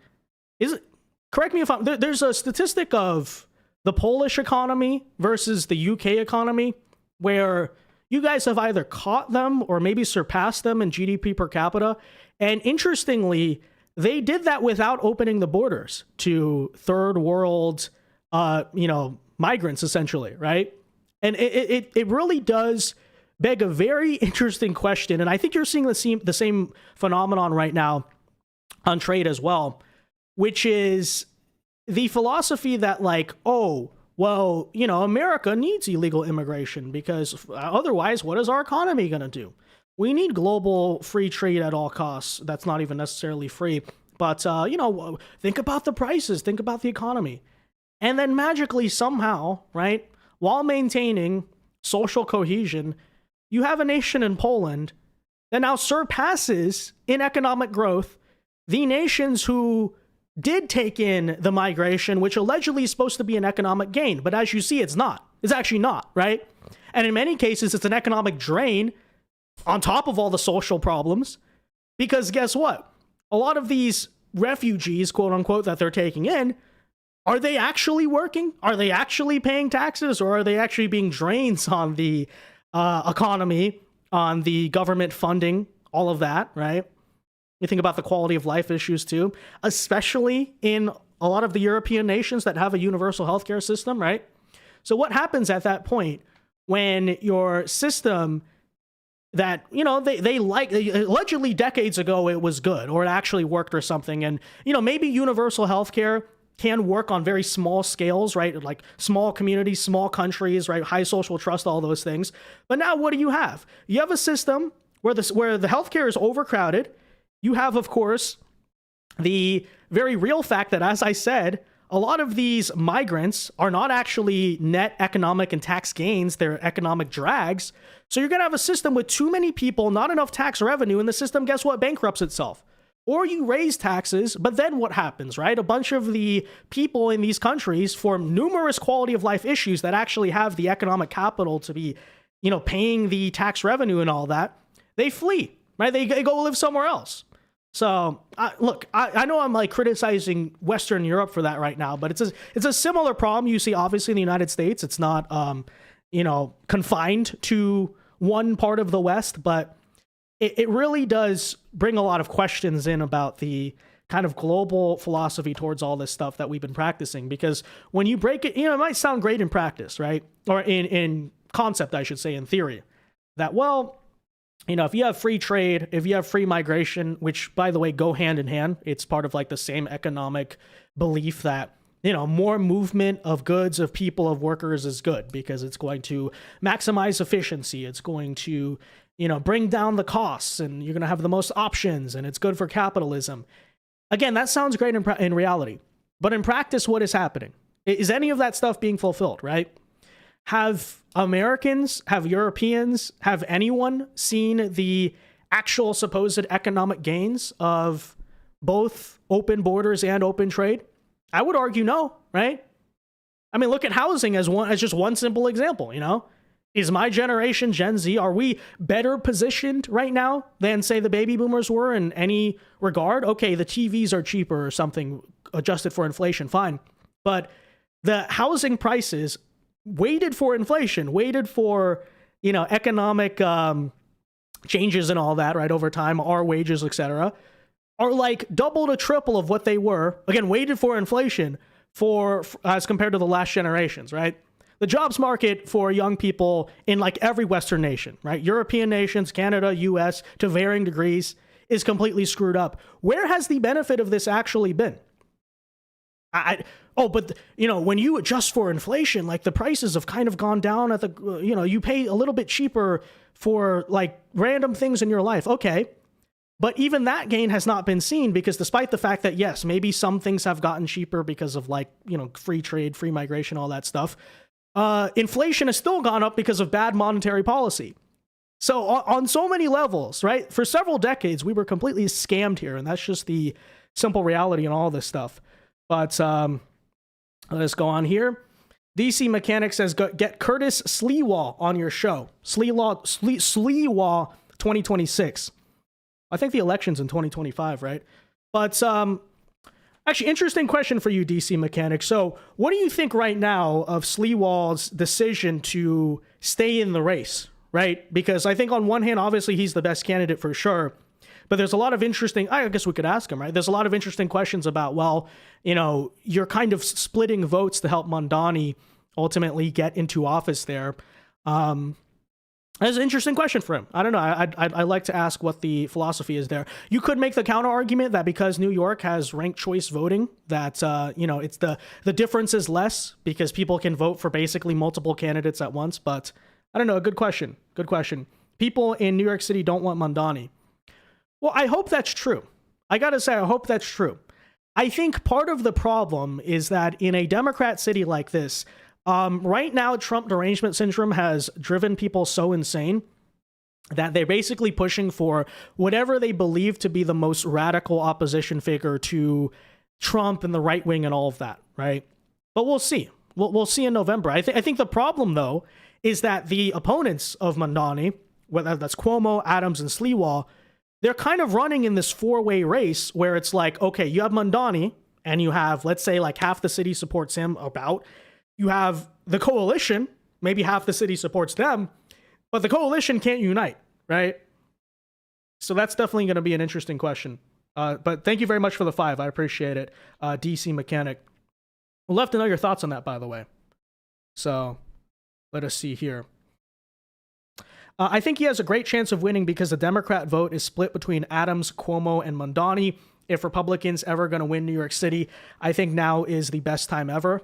Correct me if I'm... There's a statistic of the Polish economy versus the UK economy, where you guys have either caught them or maybe surpassed them in GDP per capita. And interestingly, they did that without opening the borders to third world, you know, migrants, essentially, right? And it really does beg a very interesting question. And I think you're seeing the same phenomenon right now on trade as well, which is the philosophy that, like, oh, well, you know, America needs illegal immigration because otherwise, what is our economy going to do? We need global free trade at all costs. That's not even necessarily free. But, you know, think about the prices. Think about the economy. And then magically, somehow, right, while maintaining social cohesion, you have a nation in Poland that now surpasses in economic growth the nations who did take in the migration, which allegedly is supposed to be an economic gain. But as you see, it's not. It's actually not, right? And in many cases, it's an economic drain on top of all the social problems. Because guess what? A lot of these refugees, quote unquote, that they're taking in, are they actually working? Are they actually paying taxes? Or are they actually being drains on the economy, on the government funding, all of that, right? You think about the quality of life issues too, especially in a lot of the European nations that have a universal healthcare system, right? So what happens at that point when your system that, you know, they like, allegedly decades ago it was good or it actually worked or something, and, you know, maybe universal healthcare can work on very small scales, right? Like small communities, small countries, right? High social trust, all those things. But now what do you have? You have a system where the healthcare is overcrowded. You have, of course, the very real fact that, as I said, a lot of these migrants are not actually net economic and tax gains, they're economic drags. So you're going to have a system with too many people, not enough tax revenue, and the system, guess what, bankrupts itself. Or you raise taxes, but then what happens, right? A bunch of the people in these countries form numerous quality of life issues that actually have the economic capital to be, paying the tax revenue and all that. They flee, right? They go live somewhere else. So I know I'm like criticizing Western Europe for that right now, but it's a similar problem you see obviously in the United States. It's not, confined to one part of the West, but it really does bring a lot of questions in about the kind of global philosophy towards all this stuff that we've been practicing. Because when you break it, it might sound great in practice, right? Or in concept, I should say, in theory, that, well, if you have free trade, if you have free migration, which, by the way, go hand in hand, it's part of like the same economic belief that, more movement of goods, of people, of workers is good because it's going to maximize efficiency. It's going to, bring down the costs, and you're going to have the most options, and it's good for capitalism. Again, that sounds great in reality, but in practice, what is happening? Is any of that stuff being fulfilled, right? Have Americans, have Europeans, have anyone seen the actual supposed economic gains of both open borders and open trade? I would argue no, right? I mean, look at housing as just one simple example, Is my generation, Gen Z, are we better positioned right now than, say, the baby boomers were in any regard? Okay, the TVs are cheaper or something adjusted for inflation, fine. But the housing prices waited for inflation, waited for, economic changes and all that, right, over time, our wages, etc., are like double to triple of what they were, again, waited for inflation for as compared to the last generations, right? The jobs market for young people in like every Western nation, right? European nations, Canada, US, to varying degrees, is completely screwed up. Where has the benefit of this actually been? When you adjust for inflation, like the prices have kind of gone down at the, you pay a little bit cheaper for like random things in your life. Okay. But even that gain has not been seen because despite the fact that, yes, maybe some things have gotten cheaper because of like, free trade, free migration, all that stuff, inflation has still gone up because of bad monetary policy. So on so many levels, right? For several decades, we were completely scammed here. And that's just the simple reality in all this stuff. But let's go on here. DC Mechanic says, get Curtis Sliwa on your show. Sliwa 2026. I think the election's in 2025, right? But actually, interesting question for you, DC Mechanic. So what do you think right now of Sliwal's decision to stay in the race, right? Because I think on one hand, obviously, he's the best candidate for sure. But there's a lot of interesting, I guess we could ask him, right? There's a lot of interesting questions about, well, you're kind of splitting votes to help Mondani ultimately get into office there. That's an interesting question for him. I don't know. I'd like to ask what the philosophy is there. You could make the counter argument that because New York has ranked choice voting, that, it's the difference is less because people can vote for basically multiple candidates at once. But I don't know. Good question. Good question. People in New York City don't want Mondani. Well, I hope that's true. I got to say, I hope that's true. I think part of the problem is that in a Democrat city like this, right now, Trump derangement syndrome has driven people so insane that they're basically pushing for whatever they believe to be the most radical opposition figure to Trump and the right wing and all of that, right? But we'll see. We'll see in November. I think the problem, though, is that the opponents of Mondani, whether that's Cuomo, Adams, and Sliwa, they're kind of running in this four-way race where it's like, okay, you have Mondani, and you have, let's say, like half the city supports him about. You have the coalition, maybe half the city supports them, but the coalition can't unite, right? So that's definitely going to be an interesting question. But thank you very much for the 5. I appreciate it. DC Mechanic. We'd love to know your thoughts on that, by the way. So let us see here. I think he has a great chance of winning because the Democrat vote is split between Adams, Cuomo, and Mondani. If Republicans ever going to win New York City, I think now is the best time ever.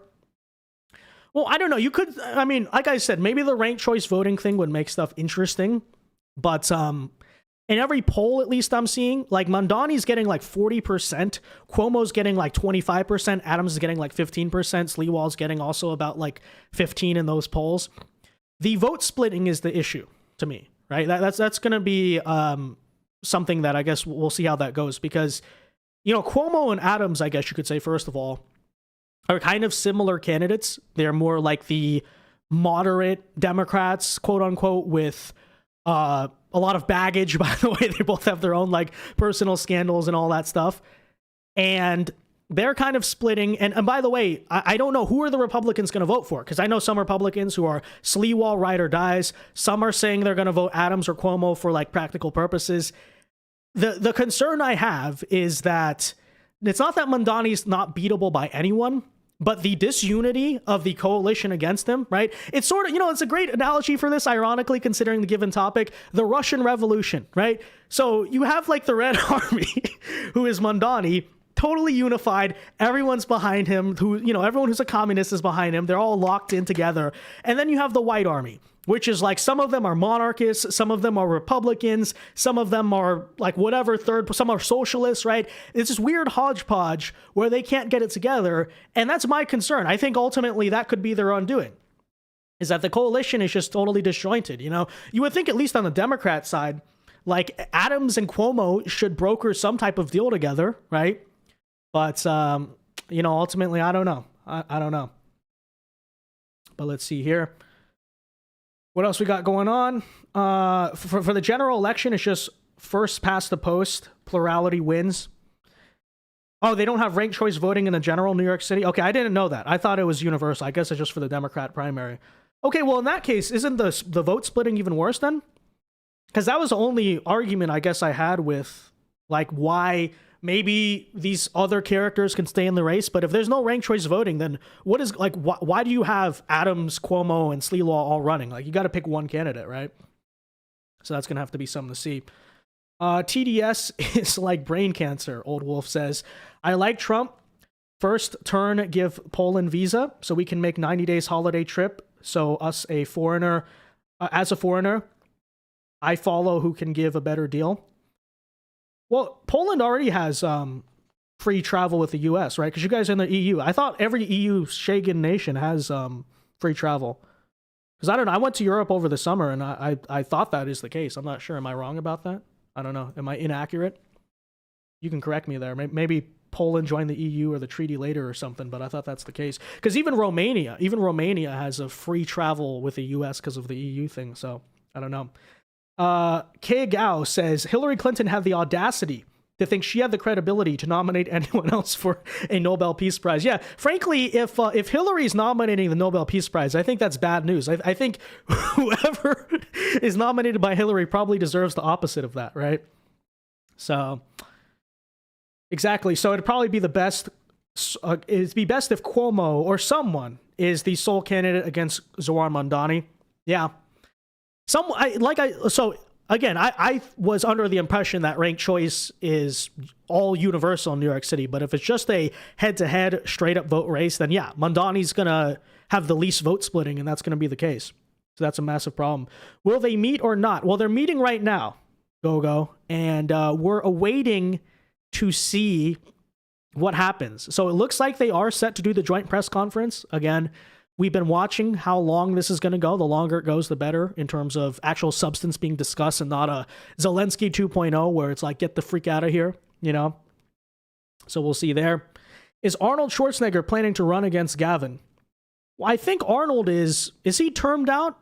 Well, I don't know. You could, like I said, maybe the ranked choice voting thing would make stuff interesting. But in every poll, at least I'm seeing, like Mondani's getting like 40%, Cuomo's getting like 25%, Adams is getting like 15%, Sliwal's getting also about like 15 in those polls. The vote splitting is the issue to me, right? That's going to be something that I guess we'll see how that goes, because, you know, Cuomo and Adams, I guess you could say, first of all, are kind of similar candidates. They're more like the moderate Democrats, quote unquote, with a lot of baggage, by the way. They both have their own like personal scandals and all that stuff. And they're kind of splitting. And by the way, I don't know who are the Republicans going to vote for, because I know some Republicans who are Sliwal ride or dies. Some are saying they're going to vote Adams or Cuomo for like practical purposes. The concern I have is that it's not that Mondani's not beatable by anyone, but the disunity of the coalition against him, right? It's sort of, you know, it's a great analogy for this, ironically, considering the given topic, the Russian Revolution, right? So you have like the Red Army, who is Mondani, totally unified. Everyone's behind him, who, you know, everyone who's a communist is behind him. They're all locked in together. And then you have the White Army, which is like, some of them are monarchists, some of them are Republicans, some of them are like whatever some are socialists, right? It's this weird hodgepodge where they can't get it together. And that's my concern. I think ultimately that could be their undoing, is that the coalition is just totally disjointed. You know, you would think, at least on the Democrat side, like Adams and Cuomo should broker some type of deal together, right? But, you know, ultimately, I don't know. I don't know. But let's see here. What else we got going on? For the general election, it's just first past the post, plurality wins. Oh, they don't have ranked choice voting in the general New York City? Okay, I didn't know that. I thought it was universal. I guess it's just for the Democrat primary. Okay, well, in that case, isn't the vote splitting even worse then? Because that was the only argument I guess I had with, like, why maybe these other characters can stay in the race. But if there's no ranked choice voting, then what is, like, why do you have Adams, Cuomo, and Sliwal all running? Like, you got to pick one candidate, right? So that's going to have to be something to see. TDS is like brain cancer, Old Wolf says. I like Trump. First turn, give Poland visa so we can make 90 days holiday trip. So us, a foreigner, as a foreigner, I follow who can give a better deal. Well, Poland already has free travel with the U.S., right? Because you guys are in the EU. I thought every EU Schengen nation has free travel. Because I don't know. I went to Europe over the summer, and I thought that is the case. I'm not sure. Am I wrong about that? I don't know. Am I inaccurate? You can correct me there. Maybe Poland joined the EU or the treaty later or something, but I thought that's the case. Because even Romania has a free travel with the U.S. because of the EU thing. So I don't know. Kay Gao says Hillary Clinton had the audacity to think she had the credibility to nominate anyone else for a Nobel Peace Prize. Yeah, frankly, if Hillary's nominating the Nobel Peace Prize, I think that's bad news. I think whoever is nominated by Hillary probably deserves the opposite of that, right? So, exactly. So it'd probably be the best. It'd be best if Cuomo or someone is the sole candidate against Zoran Mondani. Yeah. I was under the impression that ranked choice is all universal in New York City, but if it's just a head-to-head, straight-up vote race, then yeah, Mondani's going to have the least vote splitting, and that's going to be the case. So that's a massive problem. Will they meet or not? Well, they're meeting right now, Gogo, and we're awaiting to see what happens. So it looks like they are set to do the joint press conference. Again, we've been watching how long this is going to go. The longer it goes, the better in terms of actual substance being discussed and not a Zelensky 2.0 where it's like, get the freak out of here, you know? So we'll see there. Is Arnold Schwarzenegger planning to run against Gavin? Well, I think Arnold is he termed out?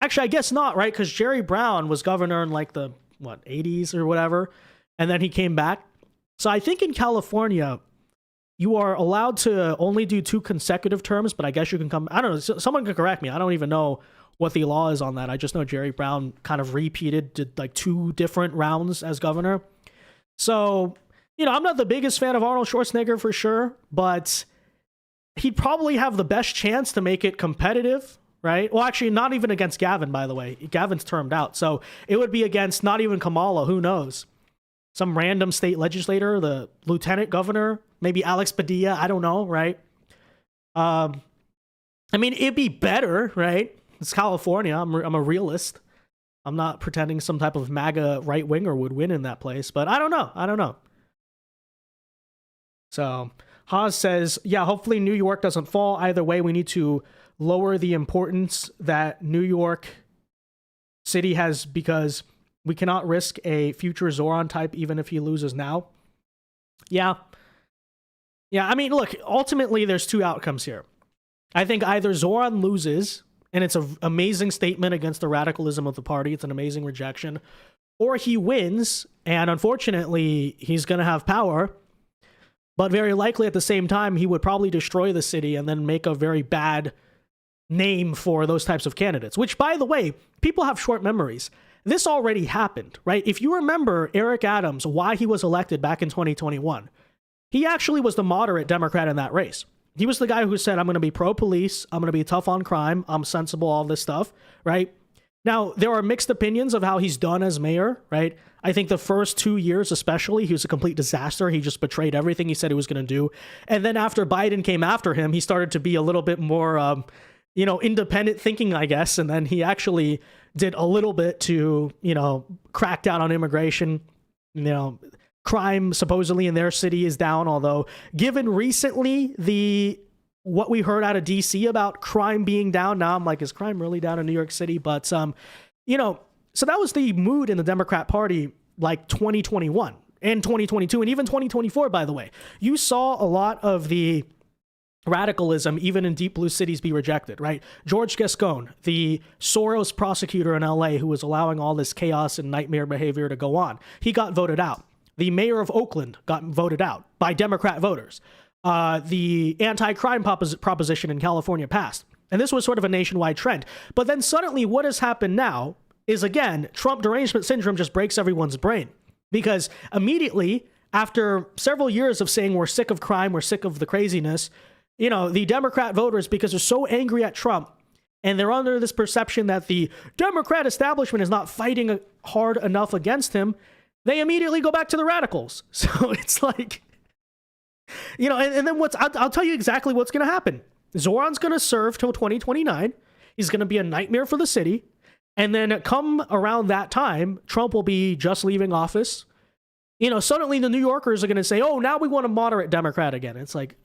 Actually, I guess not, right? Because Jerry Brown was governor in like the, 80s or whatever. And then he came back. So I think in California, you are allowed to only do 2 consecutive terms, but I guess you can come. I don't know. Someone could correct me. I don't even know what the law is on that. I just know Jerry Brown kind of did like 2 different rounds as governor. So, you know, I'm not the biggest fan of Arnold Schwarzenegger for sure, but he'd probably have the best chance to make it competitive, right? Well, actually, not even against Gavin, by the way. Gavin's termed out. So it would be against not even Kamala. Who knows? Some random state legislator, the lieutenant governor, maybe Alex Padilla. I don't know, right? I mean, it'd be better, right? It's California. I'm a realist. I'm not pretending some type of MAGA right winger would win in that place, but I don't know. So Haas says, yeah, hopefully New York doesn't fall. Either way, we need to lower the importance that New York City has, because we cannot risk a future Zoran type even if he loses now. Yeah. I mean, look, ultimately there's two outcomes here. I think either Zoran loses, and it's an amazing statement against the radicalism of the party. It's an amazing rejection. Or he wins, and unfortunately, he's going to have power. But very likely at the same time, he would probably destroy the city and then make a very bad name for those types of candidates. Which, by the way, people have short memories. This already happened, right? If you remember Eric Adams, why he was elected back in 2021, he actually was the moderate Democrat in that race. He was the guy who said, I'm going to be pro-police, I'm going to be tough on crime, I'm sensible, all this stuff, right? Now, there are mixed opinions of how he's done as mayor, right? I think the first 2 years especially, he was a complete disaster. He just betrayed everything he said he was going to do. And then after Biden came after him, he started to be a little bit more, independent thinking, I guess. And then he actually did a little bit to, crack down on immigration. Crime supposedly in their city is down, although given recently what we heard out of DC about crime being down, now I'm like, is crime really down in New York City? But so that was the mood in the Democrat Party like 2021 and 2022 and even 2024, by the way. You saw a lot of the radicalism, even in deep blue cities, be rejected, right? George Gascon, the Soros prosecutor in LA who was allowing all this chaos and nightmare behavior to go on, he got voted out. The mayor of Oakland got voted out by Democrat voters. The anti-crime proposition in California passed. And this was sort of a nationwide trend. But then suddenly what has happened now is, again, Trump derangement syndrome just breaks everyone's brain. Because immediately, after several years of saying we're sick of crime, we're sick of the craziness, the Democrat voters, because they're so angry at Trump, and they're under this perception that the Democrat establishment is not fighting hard enough against him, they immediately go back to the radicals. So it's like, and then I'll tell you exactly what's going to happen. Zoran's going to serve till 2029. He's going to be a nightmare for the city. And then come around that time, Trump will be just leaving office. Suddenly the New Yorkers are going to say, oh, now we want a moderate Democrat again. It's like,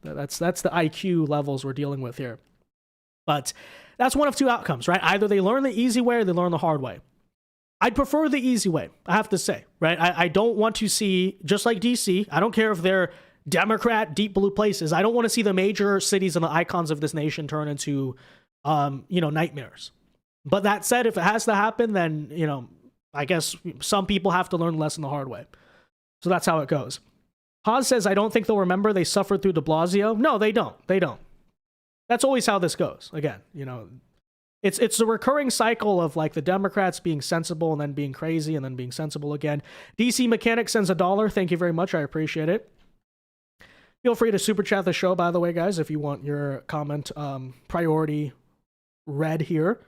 that's the IQ levels we're dealing with here. But that's one of two outcomes, right? Either they learn the easy way or they learn the hard way. I'd prefer the easy way, I have to say, right? I don't want to see, just like DC, I don't care if they're Democrat, deep blue places. I don't want to see the major cities and the icons of this nation turn into, nightmares. But that said, if it has to happen, then, I guess some people have to learn the lesson the hard way. So that's how it goes. Haas says, I don't think they'll remember they suffered through de Blasio. No, they don't. That's always how this goes. Again, it's a recurring cycle of like the Democrats being sensible and then being crazy and then being sensible again. DC Mechanic sends $1. Thank you very much. I appreciate it. Feel free to super chat the show, by the way, guys, if you want your comment priority read here.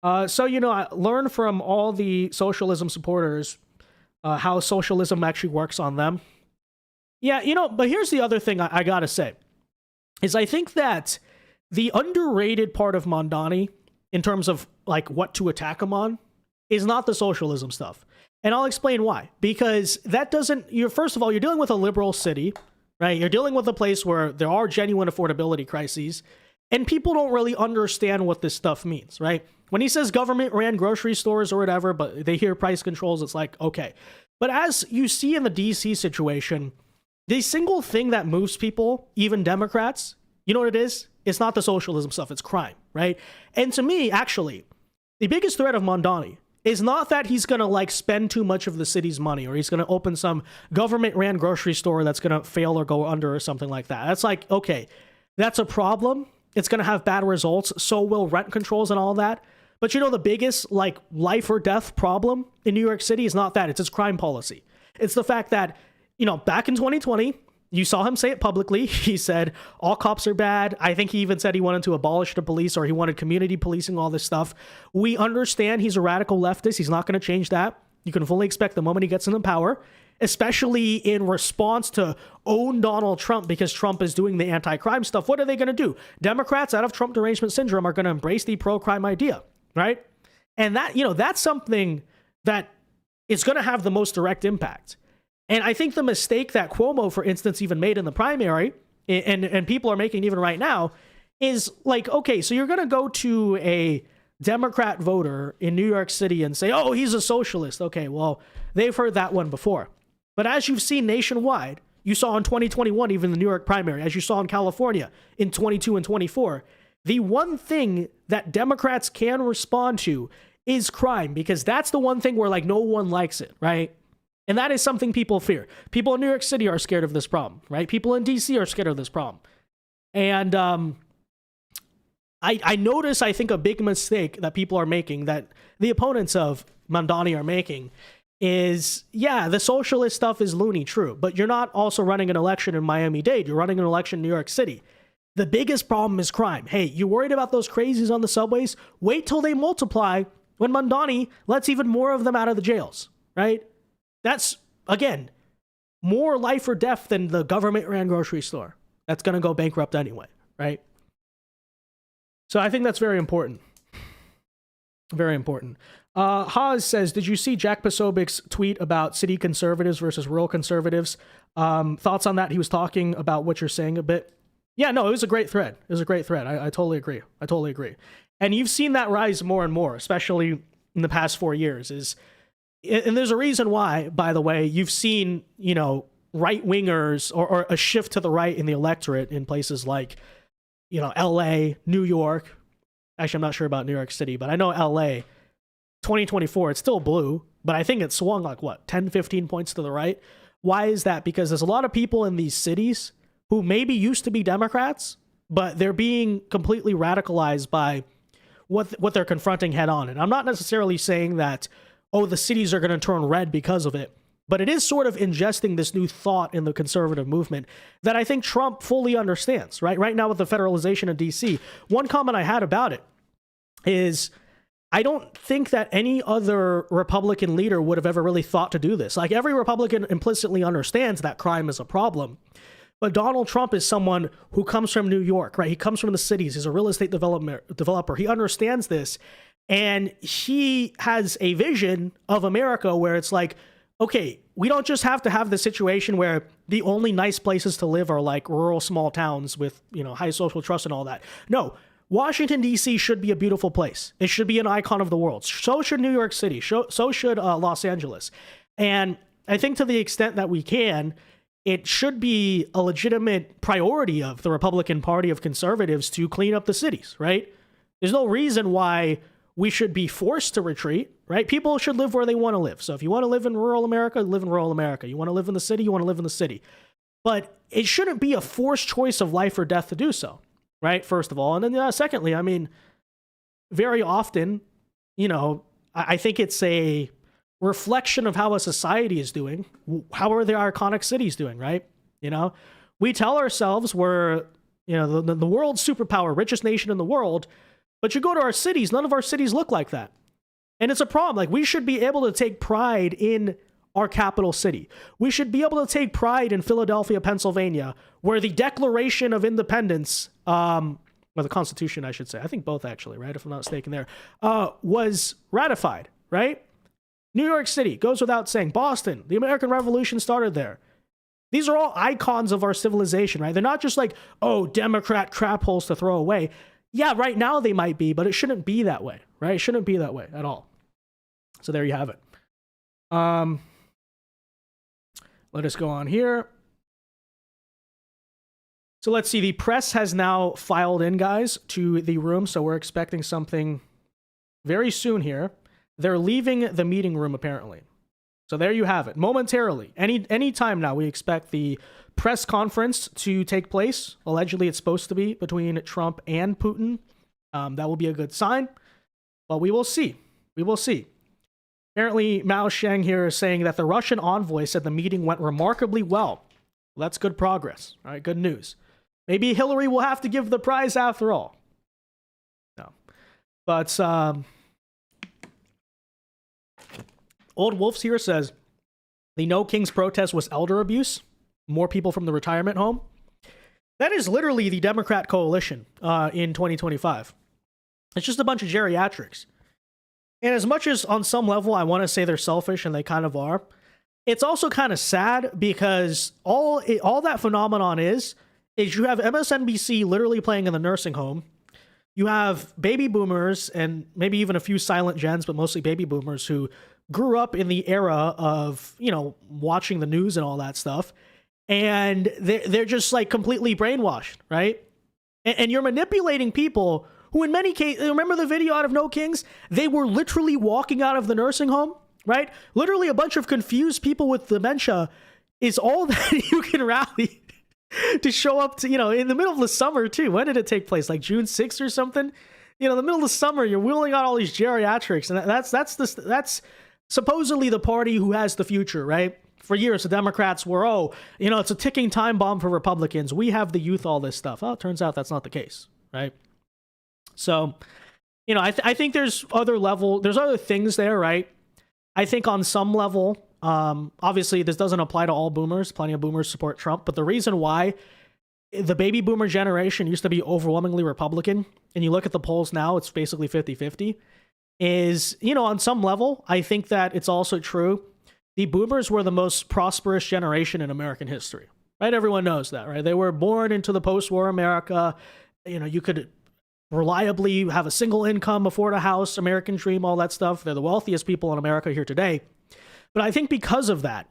I learn from all the socialism supporters how socialism actually works on them. Yeah, but here's the other thing I gotta say, is I think that the underrated part of Mondani, in terms of like what to attack him on, is not the socialism stuff. And I'll explain why. Because that doesn't, first of all, you're dealing with a liberal city, right? You're dealing with a place where there are genuine affordability crises, and people don't really understand what this stuff means, right? When he says government ran grocery stores or whatever, but they hear price controls, it's like, okay. But as you see in the DC situation, the single thing that moves people, even Democrats, you know what it is? It's not the socialism stuff, it's crime, right? And to me, actually, the biggest threat of Mondani is not that he's going to like spend too much of the city's money, or he's going to open some government ran grocery store that's going to fail or go under or something like that. That's like, okay, that's a problem. It's going to have bad results. So will rent controls and all that. But the biggest like life or death problem in New York City is not that. It's its crime policy. It's the fact that, back in 2020, you saw him say it publicly. He said all cops are bad. I think he even said he wanted to abolish the police, or he wanted community policing, all this stuff. We understand he's a radical leftist. He's not going to change that. You can fully expect the moment he gets into power, especially in response to own Donald Trump, because Trump is doing the anti-crime stuff. What are they going to do? Democrats out of Trump derangement syndrome are going to embrace the pro-crime idea, right? And that, that's something that is going to have the most direct impact. And I think the mistake that Cuomo, for instance, even made in the primary, and people are making even right now, is like, okay, so you're going to go to a Democrat voter in New York City and say, oh, he's a socialist. Okay, well, they've heard that one before. But as you've seen nationwide, you saw in 2021, even the New York primary, as you saw in California in 22 and 24, the one thing that Democrats can respond to is crime, because that's the one thing where like no one likes it, right? And that is something people fear. People in New York City are scared of this problem, right? People in DC are scared of this problem. And I notice, I think, a big mistake that people are making, that the opponents of Mamdani are making, is, yeah, the socialist stuff is loony, true, but you're not also running an election in Miami-Dade. You're running an election in New York City. The biggest problem is crime. Hey, you worried about those crazies on the subways? Wait till they multiply when Mamdani lets even more of them out of the jails, right? That's, again, more life or death than the government-ran grocery store that's going to go bankrupt anyway, right? So I think that's very important. Very important. Haas says, did you see Jack Posobiec's tweet about city conservatives versus rural conservatives? Thoughts on that? He was talking about what you're saying a bit. Yeah, no, it was a great thread. It was a great thread. I totally agree. I totally agree. And you've seen that rise more and more, especially in the past 4 years. And there's a reason why, by the way, you've seen, right-wingers or a shift to the right in the electorate in places like, LA, New York. Actually, I'm not sure about New York City, but I know LA, 2024, it's still blue, but I think it swung like, 10, 15 points to the right. Why is that? Because there's a lot of people in these cities who maybe used to be Democrats, but they're being completely radicalized by what they're confronting head on. And I'm not necessarily saying that, oh, the cities are going to turn red because of it, but it is sort of ingesting this new thought in the conservative movement that I think Trump fully understands, right? Right now with the federalization of DC, one comment I had about it is I don't think that any other Republican leader would have ever really thought to do this. Like, every Republican implicitly understands that crime is a problem. But Donald Trump is someone who comes from New York, right? He comes from the cities. He's a real estate developer. He understands this. And he has a vision of America where it's like, okay, we don't just have to have the situation where the only nice places to live are like rural small towns with, high social trust and all that. No, Washington, D.C. should be a beautiful place. It should be an icon of the world. So should New York City. So should Los Angeles. And I think to the extent that we can, it should be a legitimate priority of the Republican Party of conservatives to clean up the cities, right? There's no reason why we should be forced to retreat, right? People should live where they want to live. So if you want to live in rural America, live in rural America. You want to live in the city, you want to live in the city. But it shouldn't be a forced choice of life or death to do so, right? First of all. And then secondly, I mean, very often, I think it's a reflection of how a society is doing. How are the iconic cities doing, right? We tell ourselves we're, the world's superpower, richest nation in the world, but you go to our cities, none of our cities look like that. And it's a problem. Like, we should be able to take pride in our capital city. We should be able to take pride in Philadelphia, Pennsylvania, where the Declaration of Independence, or the Constitution, I should say, I think both actually, right? If I'm not mistaken there, was ratified, right? New York City, goes without saying. Boston, the American Revolution started there. These are all icons of our civilization, right? They're not just like, oh, Democrat crap holes to throw away. Yeah, right now they might be, but it shouldn't be that way, right? It shouldn't be that way at all. So there you have it. Let us go on here. So let's see. The press has now filed in, guys, to the room. So we're expecting something very soon here. They're leaving the meeting room, apparently. So there you have it. Momentarily. Any time now, we expect the press conference to take place. Allegedly, it's supposed to be between Trump and Putin. That will be a good sign. But we will see. We will see. Apparently, Mao Sheng here is saying that the Russian envoy said the meeting went remarkably well. Well, that's good progress. All right, good news. Maybe Hillary will have to give the prize after all. No. But Old Wolves here says, the No Kings protest was elder abuse. More people from the retirement home. That is literally the Democrat coalition in 2025. It's just a bunch of geriatrics. And as much as on some level I want to say they're selfish, and they kind of are, it's also kind of sad because all that phenomenon is you have MSNBC literally playing in the nursing home. You have baby boomers and maybe even a few silent gens, but mostly baby boomers who grew up in the era of, watching the news and all that stuff. And they're just like completely brainwashed, right? And you're manipulating people who in many cases, remember the video out of No Kings? They were literally walking out of the nursing home, right? Literally a bunch of confused people with dementia is all that you can rally to show up to, in the middle of the summer too. When did it take place? Like June 6th or something? The middle of the summer, you're wheeling out all these geriatrics. And that's supposedly the party who has the future, right? For years, the Democrats were, it's a ticking time bomb for Republicans. We have the youth, all this stuff. Well, it turns out that's not the case, right? So, I think there's other things there, right? I think on some level, obviously this doesn't apply to all boomers. Plenty of boomers support Trump. But the reason why the baby boomer generation used to be overwhelmingly Republican, and you look at the polls now, it's basically 50-50, is, on some level, I think that it's also true. The boomers were the most prosperous generation in American history, right? Everyone knows that, right? They were born into the post-war America. You could reliably have a single income, afford a house, American dream, all that stuff. They're the wealthiest people in America here today. But I think because of that,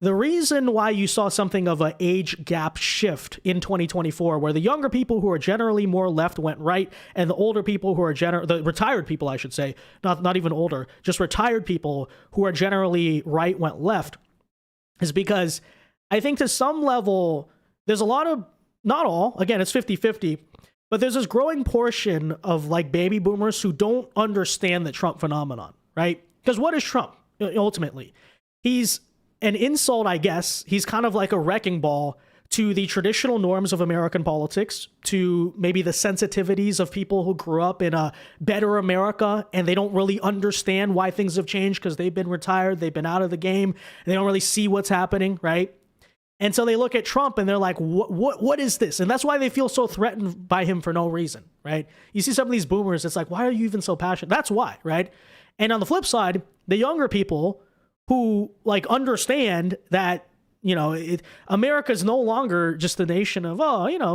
the reason why you saw something of an age gap shift in 2024, where the younger people who are generally more left went right, and the older people who are the retired people, I should say, not even older, just retired people who are generally right went left, is because I think to some level, there's a lot of, not all, again, it's 50-50, but there's this growing portion of like baby boomers who don't understand the Trump phenomenon, right? Because what is Trump, ultimately? He's an insult, I guess. He's kind of like a wrecking ball to the traditional norms of American politics, to maybe the sensitivities of people who grew up in a better America, and they don't really understand why things have changed because they've been retired, they've been out of the game, and they don't really see what's happening, right? And so they look at Trump and they're like, what is this? And that's why they feel so threatened by him for no reason, right? You see some of these boomers, it's like, why are you even so passionate? That's why, right? And on the flip side, the younger people who like understand that, America's no longer just a nation of,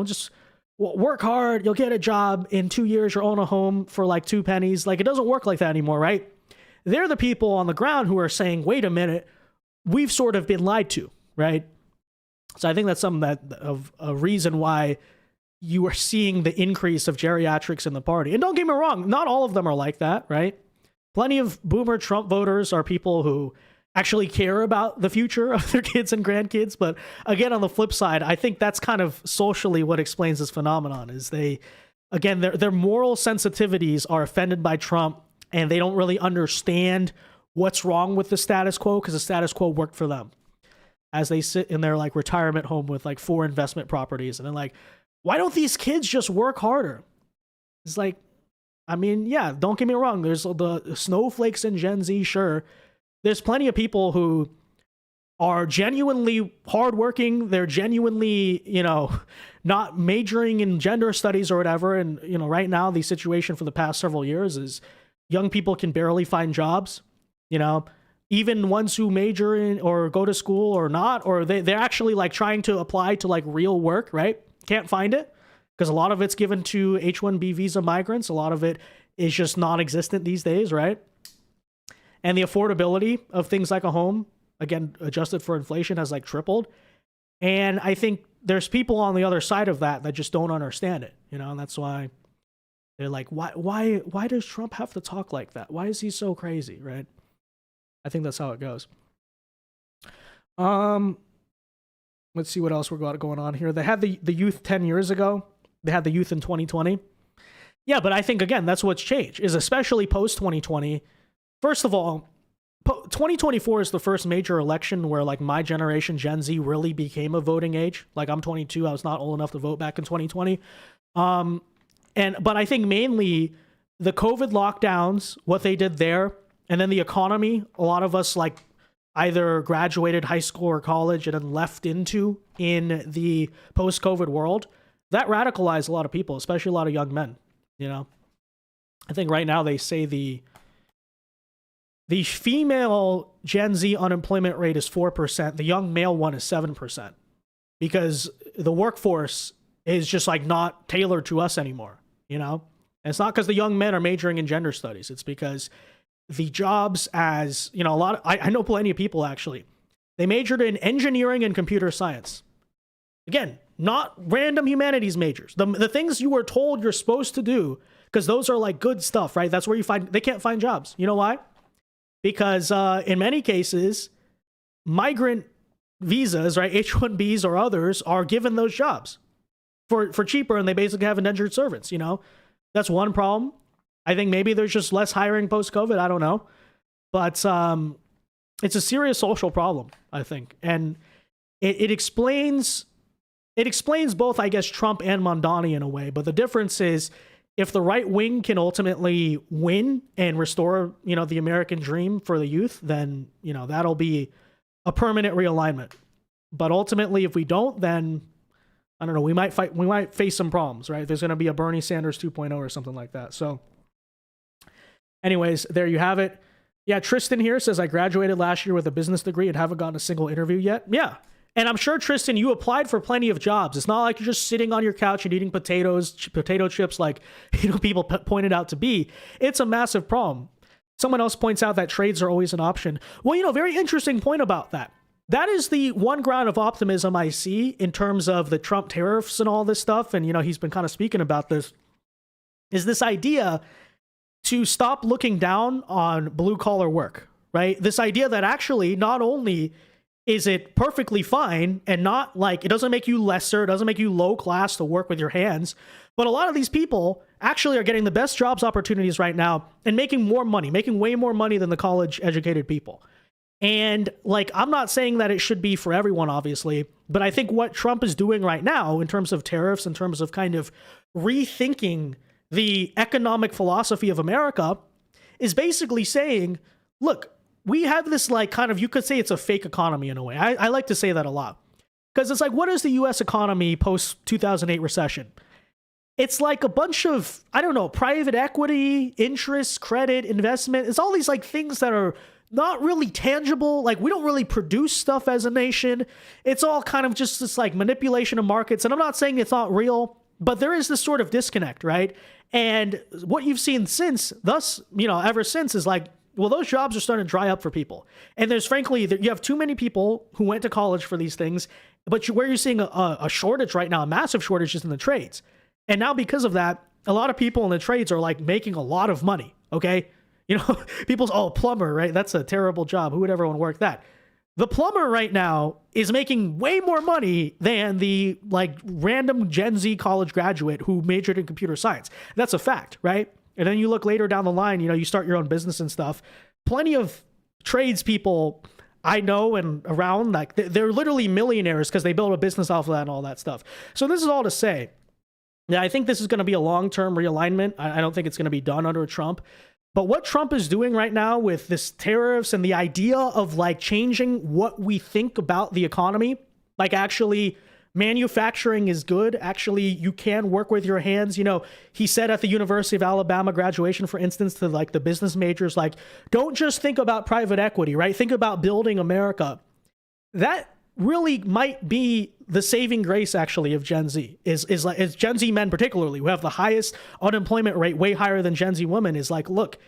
just work hard, you'll get a job, in 2 years you'll own a home for like 2 pennies. Like, it doesn't work like that anymore, right? They're the people on the ground who are saying, wait a minute, we've sort of been lied to, right? So I think that's of a reason why you are seeing the increase of geriatrics in the party. And don't get me wrong, not all of them are like that, right? Plenty of boomer Trump voters are people who actually care about the future of their kids and grandkids. But again, on the flip side, I think that's kind of socially what explains this phenomenon is their moral sensitivities are offended by Trump, and they don't really understand what's wrong with the status quo because the status quo worked for them. As they sit in their like retirement home with like 4 investment properties, and they're like, why don't these kids just work harder? It's like, I mean, yeah, don't get me wrong. There's the snowflakes in Gen Z, sure. There's plenty of people who are genuinely hardworking. They're genuinely, not majoring in gender studies or whatever. And, right now, the situation for the past several years is young people can barely find jobs, even ones who major in or go to school or not, or they're actually like trying to apply to like real work, right? Can't find it because a lot of it's given to H-1B visa migrants. A lot of it is just non-existent these days, right? And the affordability of things like a home, again, adjusted for inflation, has like tripled. And I think there's people on the other side of that just don't understand it, and that's why they're like, why does Trump have to talk like that? Why is he so crazy, right? I think that's how it goes. Let's see what else we got going on here. They had the youth 10 years ago. They had the youth in 2020. Yeah, but I think, again, that's what's changed, is especially post-2020. First of all, 2024 is the first major election where like my generation, Gen Z, really became a voting age. Like I'm 22. I was not old enough to vote back in 2020. But I think mainly the COVID lockdowns, what they did there, and then the economy, a lot of us like either graduated high school or college and then left into in the post-COVID world, that radicalized a lot of people, especially a lot of young men, I think right now they say the The female Gen Z unemployment rate is 4%. The young male one is 7%, because the workforce is just like not tailored to us anymore, you know? And it's not because the young men are majoring in gender studies. It's because the jobs, as, you know, I know plenty of people actually, they majored in engineering and computer science. Again, not random humanities majors. The things you were told you're supposed to do, because those are like good stuff, right? That's where they can't find jobs. You know why? Because in many cases, migrant visas, right, H-1Bs or others, are given those jobs for cheaper, and they basically have indentured servants, you know? That's one problem. I think maybe there's just less hiring post-COVID. I don't know. But it's a serious social problem, I think. And it explains both, I guess, Trump and Mondani in a way. But the difference is, if the right wing can ultimately win and restore, you know, the American dream for the youth, then, you know, that'll be a permanent realignment. But ultimately, if we don't, then I don't know, we might face some problems, right? There's going to be a Bernie Sanders 2.0 or something like that. So anyways, there you have it. Yeah, Tristan here says, I graduated last year with a business degree and haven't gotten a single interview yet. Yeah. And I'm sure, Tristan, you applied for plenty of jobs. It's not like you're just sitting on your couch and eating potato chips like, you know, people pointed out to be. It's a massive problem. Someone else points out that trades are always an option. Well, you know, very interesting point about that. That is the one ground of optimism I see in terms of the Trump tariffs and all this stuff. And, you know, he's been kind of speaking about this, is this idea to stop looking down on blue collar work, right? This idea that actually not only is it perfectly fine and not like, it doesn't make you lesser, it doesn't make you low class to work with your hands, but a lot of these people actually are getting the best jobs opportunities right now and making more money, making way more money than the college educated people. And like, I'm not saying that it should be for everyone, obviously, but I think what Trump is doing right now in terms of tariffs, in terms of kind of rethinking the economic philosophy of America, is basically saying, look, we have this like kind of, you could say it's a fake economy in a way. I like to say that a lot, because it's like, what is the US economy post 2008 recession? It's like a bunch of, I don't know, private equity, interest, credit, investment. It's all these like things that are not really tangible. Like, we don't really produce stuff as a nation. It's all kind of just this like manipulation of markets. And I'm not saying it's not real, but there is this sort of disconnect, right? And what you've seen since, ever since, is like, well, those jobs are starting to dry up for people. And there's frankly, you have too many people who went to college for these things, but where you're seeing a shortage right now, a massive shortage, is in the trades. And now because of that, a lot of people in the trades are like making a lot of money, okay? You know, people's, plumber, right? That's a terrible job. Who would ever want to work that? The plumber right now is making way more money than the like random Gen Z college graduate who majored in computer science. That's a fact, right? And then you look later down the line, you know, you start your own business and stuff. Plenty of tradespeople I know and around, like, they're literally millionaires because they build a business off of that and all that stuff. So this is all to say, yeah, I think this is going to be a long-term realignment. I don't think it's going to be done under Trump. But what Trump is doing right now with this tariffs and the idea of like changing what we think about the economy, like actually manufacturing is good. Actually, you can work with your hands. You know, he said at the University of Alabama graduation, for instance, to like the business majors, like, don't just think about private equity, right? Think about building America. That really might be the saving grace, actually, of Gen Z. Is Gen Z men particularly, who have the highest unemployment rate, way higher than Gen Z women, is like, look,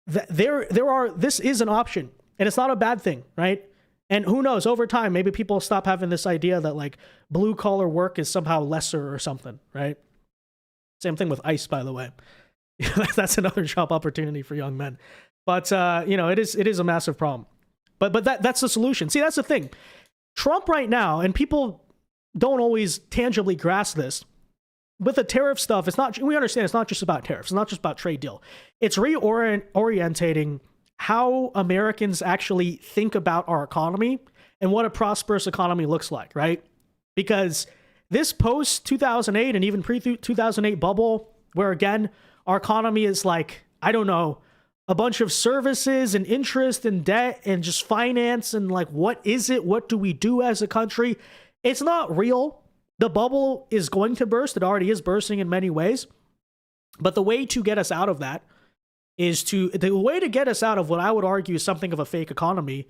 this is an option, and it's not a bad thing, right? And who knows, over time, maybe people stop having this idea that like blue collar work is somehow lesser or something, right? Same thing with ICE, by the way. That's another job opportunity for young men. But it is a massive problem. But that's the solution. See, that's the thing. Trump right now, and people don't always tangibly grasp this, with the tariff stuff, we understand it's not just about tariffs. It's not just about trade deal. It's reorientating how Americans actually think about our economy and what a prosperous economy looks like, right? Because this post-2008 and even pre-2008 bubble, where again, our economy is like, I don't know, a bunch of services and interest and debt and just finance and like, what is it? What do we do as a country? It's not real. The bubble is going to burst. It already is bursting in many ways. But the way to get us out of that is the way to get us out of what I would argue is something of a fake economy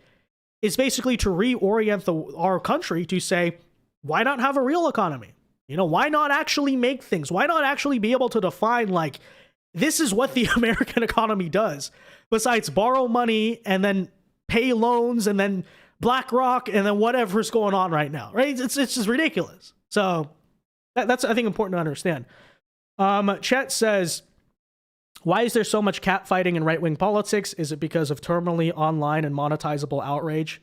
is basically to reorient our country to say, why not have a real economy? Why not actually make things? Why not actually be able to define, like, this is what the American economy does, besides borrow money and then pay loans and then BlackRock and then whatever's going on right now, right? It's just ridiculous. So that's, I think, important to understand. Chet says, why is there so much catfighting in right-wing politics? Is it because of terminally online and monetizable outrage?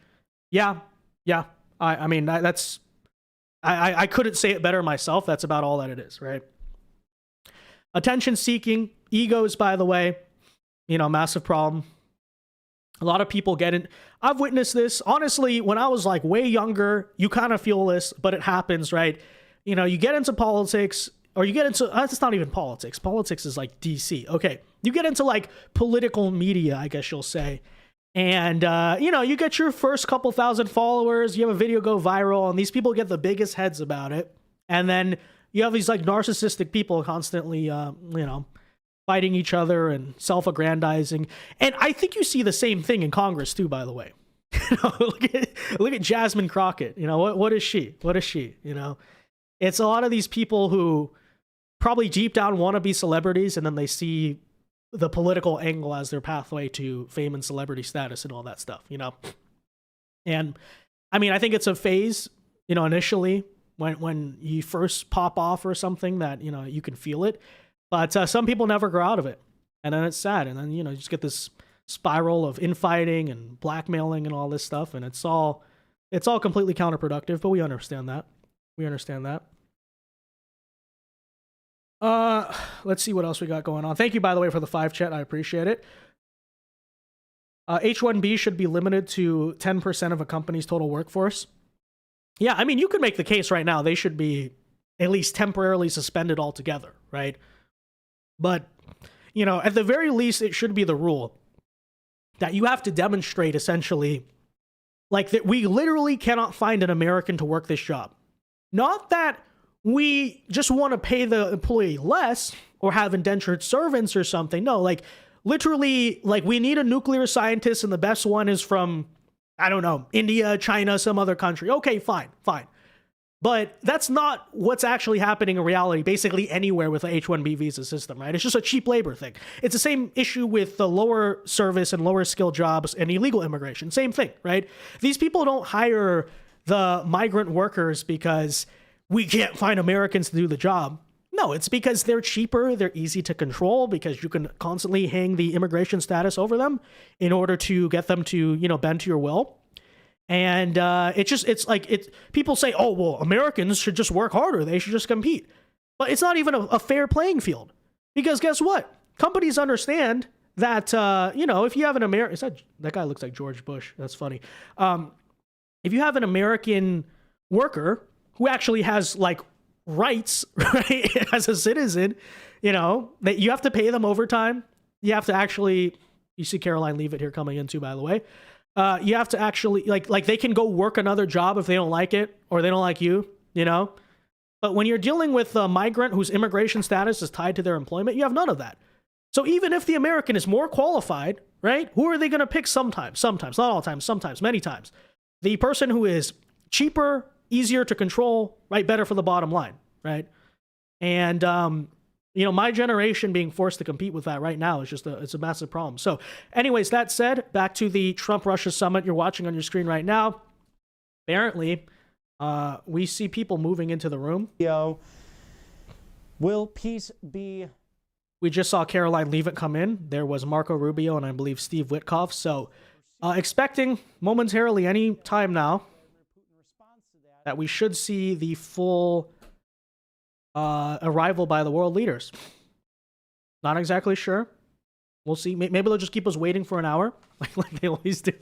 Yeah. I mean, that's... I couldn't say it better myself. That's about all that it is, right? Attention-seeking, egos, by the way, massive problem. A lot of people get in. I've witnessed this. Honestly, when I was like way younger, you kind of feel this, but it happens, right? You get into politics, or you get into, it's not even politics. Politics is like DC. Okay. You get into like political media, I guess you'll say. And, you get your first couple thousand followers, you have a video go viral, and these people get the biggest heads about it. And then you have these like narcissistic people constantly, fighting each other and self-aggrandizing. And I think you see the same thing in Congress too, by the way. Look at Jasmine Crockett. What is she? What is she? It's a lot of these people who probably deep down want to be celebrities, and then they see the political angle as their pathway to fame and celebrity status and all that stuff, And I mean, I think it's a phase, initially when you first pop off or something that, you can feel it, but some people never grow out of it. And then it's sad. And then, you just get this spiral of infighting and blackmailing and all this stuff. And it's all completely counterproductive, but we understand that. Let's see what else we got going on. Thank you, by the way, for the 5 chat. I appreciate it. H-1B should be limited to 10% of a company's total workforce. Yeah, I mean, you could make the case right now they should be at least temporarily suspended altogether, right? But, at the very least, it should be the rule that you have to demonstrate, essentially, like that we literally cannot find an American to work this job. Not that we just want to pay the employee less or have indentured servants or something. No, like literally, like we need a nuclear scientist and the best one is from, I don't know, India, China, some other country. Okay, fine. But that's not what's actually happening in reality, basically anywhere with the H-1B visa system, right? It's just a cheap labor thing. It's the same issue with the lower service and lower skill jobs and illegal immigration. Same thing, right? These people don't hire the migrant workers because we can't find Americans to do the job. No, it's because they're cheaper, they're easy to control, because you can constantly hang the immigration status over them in order to get them to, bend to your will. And people say, oh, well, Americans should just work harder, they should just compete. But it's not even a fair playing field. Because guess what? Companies understand that, if you have an American, that guy looks like George Bush, that's funny. If you have an American worker who actually has like rights, right, as a citizen, that you have to pay them overtime. You have to actually, you see Caroline Leavitt here coming in too, by the way. You have to actually like they can go work another job if they don't like it or they don't like you, But when you're dealing with a migrant whose immigration status is tied to their employment, you have none of that. So even if the American is more qualified, right, who are they going to pick sometimes? Sometimes, not all the time, sometimes, many times. The person who is cheaper, easier to control, right? Better for the bottom line, right? And, my generation being forced to compete with that right now is just it's a massive problem. So anyways, that said, back to the Trump-Russia summit you're watching on your screen right now. Apparently, we see people moving into the room. Will peace be... We just saw Caroline Leavitt come in. There was Marco Rubio and I believe Steve Witkoff. So expecting momentarily any time now that we should see the full arrival by the world leaders. Not exactly sure. We'll see. Maybe they'll just keep us waiting for an hour, like they always do.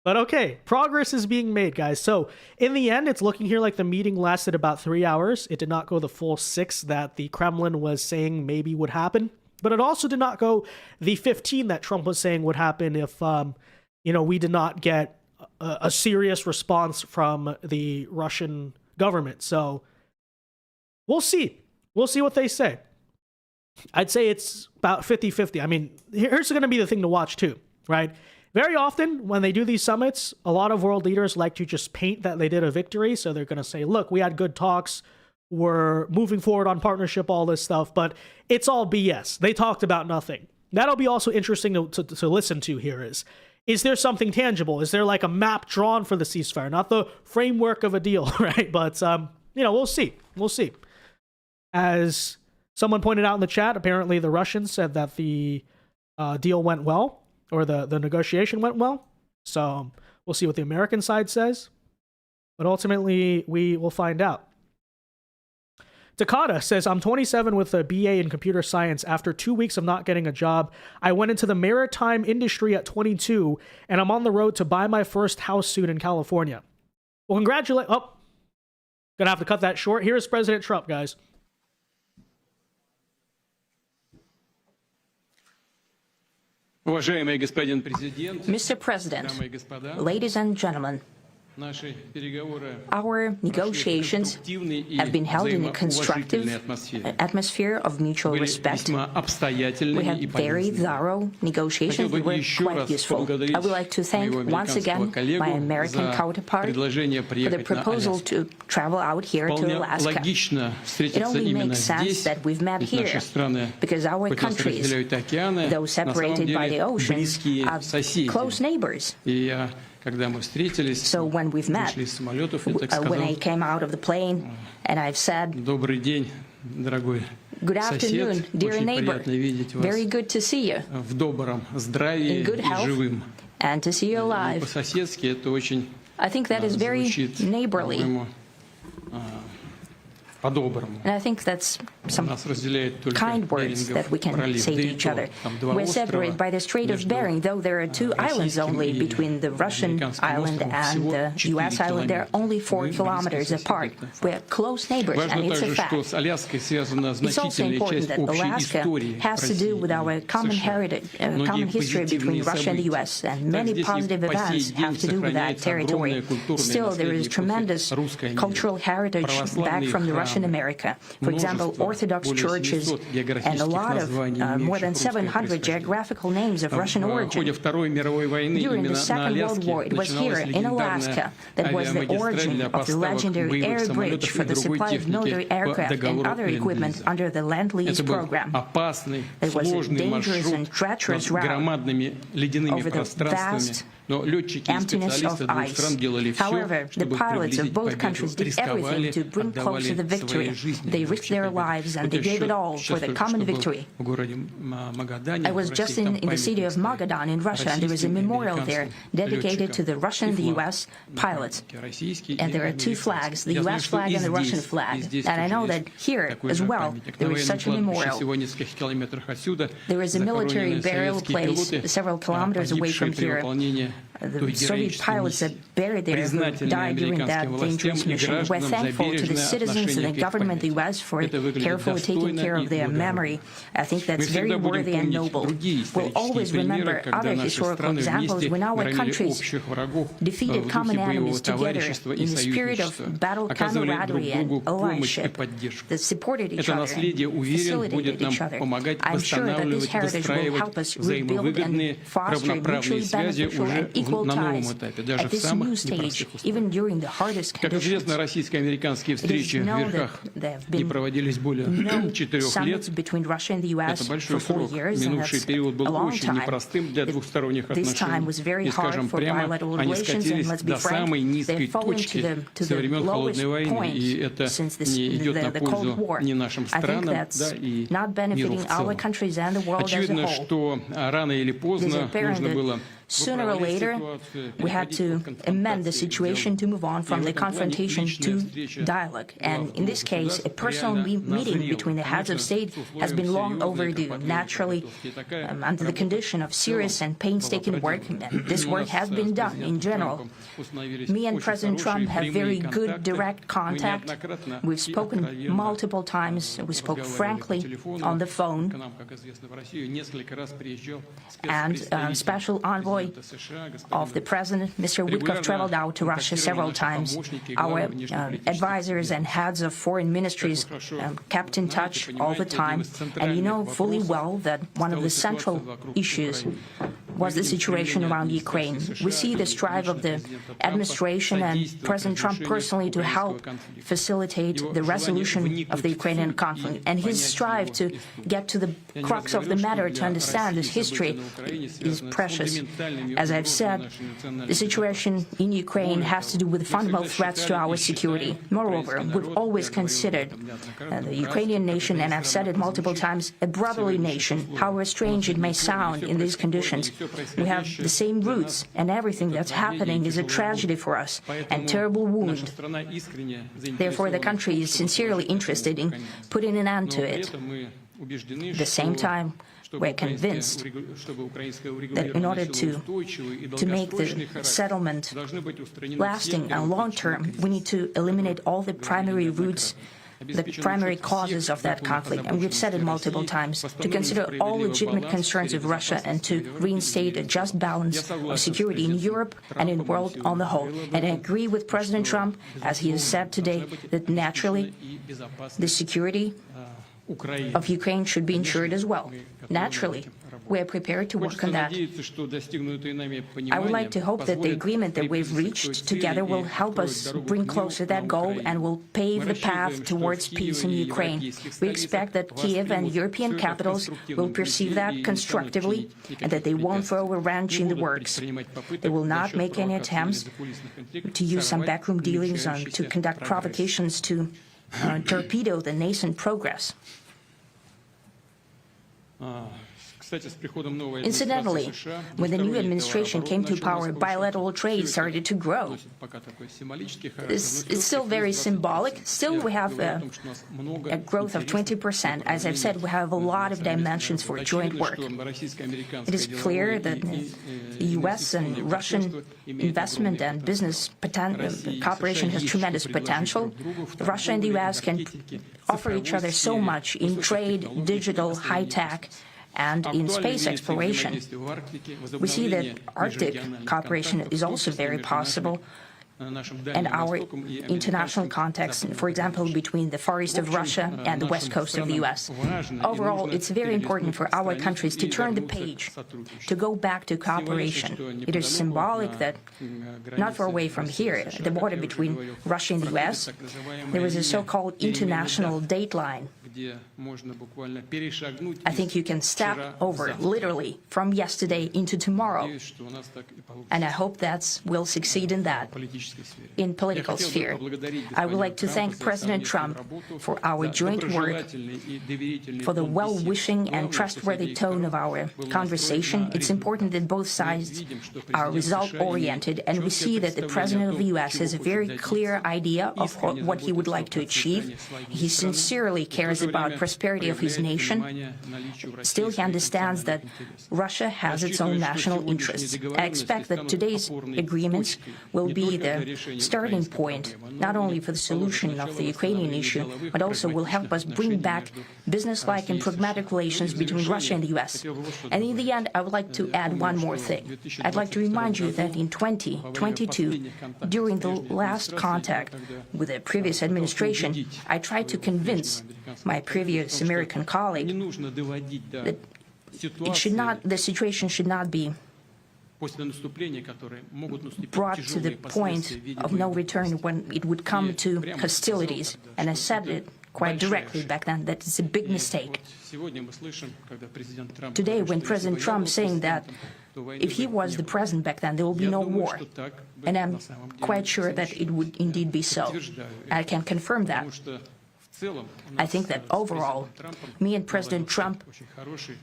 But okay, progress is being made, guys. So in the end, it's looking here like the meeting lasted about 3 hours. It did not go the full 6 that the Kremlin was saying maybe would happen. But it also did not go the 15 that Trump was saying would happen if, we did not get a serious response from the Russian government. So we'll see. We'll see what they say. I'd say it's about 50-50. I mean, here's going to be the thing to watch too, right? Very often when they do these summits, a lot of world leaders like to just paint that they did a victory. So they're going to say, look, we had good talks. We're moving forward on partnership, all this stuff. But it's all BS. They talked about nothing. That'll be also interesting to listen to here is there something tangible? Is there like a map drawn for the ceasefire? Not the framework of a deal, right? But, we'll see. We'll see. As someone pointed out in the chat, apparently the Russians said that the deal went well, or the negotiation went well. So we'll see what the American side says. But ultimately, we will find out. Takata says, I'm 27 with a BA in computer science. After 2 weeks of not getting a job, I went into the maritime industry at 22, and I'm on the road to buy my first house soon in California. Well, congratulations. Oh, gonna have to cut that short. Here's President Trump, guys. Mr. President, ladies and gentlemen, our negotiations have been held in a constructive atmosphere of mutual respect. We had very thorough negotiations that were quite useful. I would like to thank once again my American counterpart for the proposal to travel out here to Alaska. It only makes sense that we've met here because our countries, though separated by the oceans, are close neighbors. So when we've met, when I came out of the plane and I've said, good afternoon, dear neighbor, very good to see you, in good health, and to see you alive. I think that is very neighborly. And I think that's some kind words that we can say to each other. We're separated by the Strait of Bering, though there are 2 islands only between the Russian island and the U.S. island. They're only 4 kilometers apart. We're close neighbors, and it's a fact. It's also important that Alaska has to do with our common heritage, common history between Russia and the U.S., and many positive events have to do with that territory. Still, there is tremendous cultural heritage back from the Russian America. For example, Orthodox churches and a lot of more than 700 geographical names of Russian origin. During the Second World War, it was here in Alaska that was the origin of the legendary air bridge for the supply of military aircraft and other equipment under the Lend-Lease program. It was a dangerous and treacherous route over the vast emptiness of ice. However, the pilots of both countries did everything to bring closer the victory. They risked their lives and they gave it all for the common victory. I was just in the city of Magadan in Russia, and there is a memorial there dedicated to the Russian and the U.S. pilots. And there are 2 flags, the U.S. flag and the Russian flag. And I know that here as well there is such a memorial. There is a military burial place several kilometers away from here. The Soviet pilots that buried there who died during that dangerous mission. We're thankful to the citizens and the government of the U.S. for carefully taking care of their memory. I think that's very worthy and noble. We'll always remember other historical examples when our countries defeated common enemies together in the spirit of battle camaraderie and allyship that supported each other and facilitated each other. I'm sure that this heritage will help us rebuild and foster mutually beneficial and equal ties at this new stage, even during the hardest conditions. It is known that there have been no summits between Russia and the U.S. for 4 years, and that's a long time. This time was very hard for bilateral relations, and let's be frank, they've fallen to the lowest point since the Cold War. I think that's not benefiting our countries and the world as a whole. It is apparent that sooner or later, we had to amend the situation to move on from the confrontation to dialogue. And in this case, a personal meeting between the heads of state has been long overdue, naturally under the condition of serious and painstaking work. And this work has been done in general. Me and President Trump have very good direct contact. We've spoken multiple times. We spoke frankly on the phone. And Special Envoy family of the president. Mr. Witkoff traveled out to Russia several times. Our advisors and heads of foreign ministries kept in touch all the time. And you know fully well that one of the central issues was the situation around Ukraine. We see the strive of the administration and President Trump personally to help facilitate the resolution of the Ukrainian conflict. And his strive to get to the crux of the matter, to understand this history, is precious. As I've said, the situation in Ukraine has to do with fundamental threats to our security. Moreover, we've always considered the Ukrainian nation, and I've said it multiple times, a brotherly nation, however strange it may sound in these conditions. We have the same roots, and everything that's happening is a tragedy for us and terrible wound. Therefore, the country is sincerely interested in putting an end to it. At the same time, we're convinced that in order to make the settlement lasting and long-term, we need to eliminate all the primary roots, the primary causes of that conflict, and we've said it multiple times, to consider all legitimate concerns of Russia and to reinstate a just balance of security in Europe and in the world on the whole. And I agree with President Trump, as he has said today, that naturally the security of Ukraine should be ensured as well. Naturally, we are prepared to work on that. I would like to hope that the agreement that we've reached together will help us bring closer that goal and will pave the path towards peace in Ukraine. We expect that Kiev and European capitals will perceive that constructively and that they won't throw a wrench in the works. They will not make any attempts to use some backroom dealings to conduct provocations to torpedo the nascent progress. Incidentally, when the new administration came to power, bilateral trade started to grow. It's still very symbolic. Still, we have a growth of 20%. As I've said, we have a lot of dimensions for joint work. It is clear that the U.S. and Russian investment and business cooperation has tremendous potential. Russia and the U.S. can offer each other so much in trade, digital, high-tech, and in space exploration. We see that Arctic cooperation is also very possible, and our international context, for example, between the Far East of Russia and the West Coast of the U.S. Overall, it's very important for our countries to turn the page, to go back to cooperation. It is symbolic that not far away from here, at the border between Russia and the U.S., there is a so-called international date line. I think you can step over, literally, from yesterday into tomorrow. And I hope that we'll succeed in that, in political sphere. I would like to thank President Trump for our joint work, for the well-wishing and trustworthy tone of our conversation. It's important that both sides are result-oriented, and we see that the President of the U.S. has a very clear idea of what he would like to achieve. He sincerely cares about prosperity of his nation. Still, he understands that Russia has its own national interests. I expect that today's agreements will be the starting point, not only for the solution of the Ukrainian issue, but also will help us bring back business-like and pragmatic relations between Russia and the U.S. And in the end, I would like to add one more thing. I'd like to remind you that in 2022, during the last contact with the previous administration, I tried to convince my previous American colleague that the situation should not be brought to the point of no return when it would come to hostilities. And I said it quite directly back then that it's a big mistake. Today, when President Trump saying that if he was the president back then, there will be no war. And I'm quite sure that it would indeed be so. I can confirm that. I think that overall, me and President Trump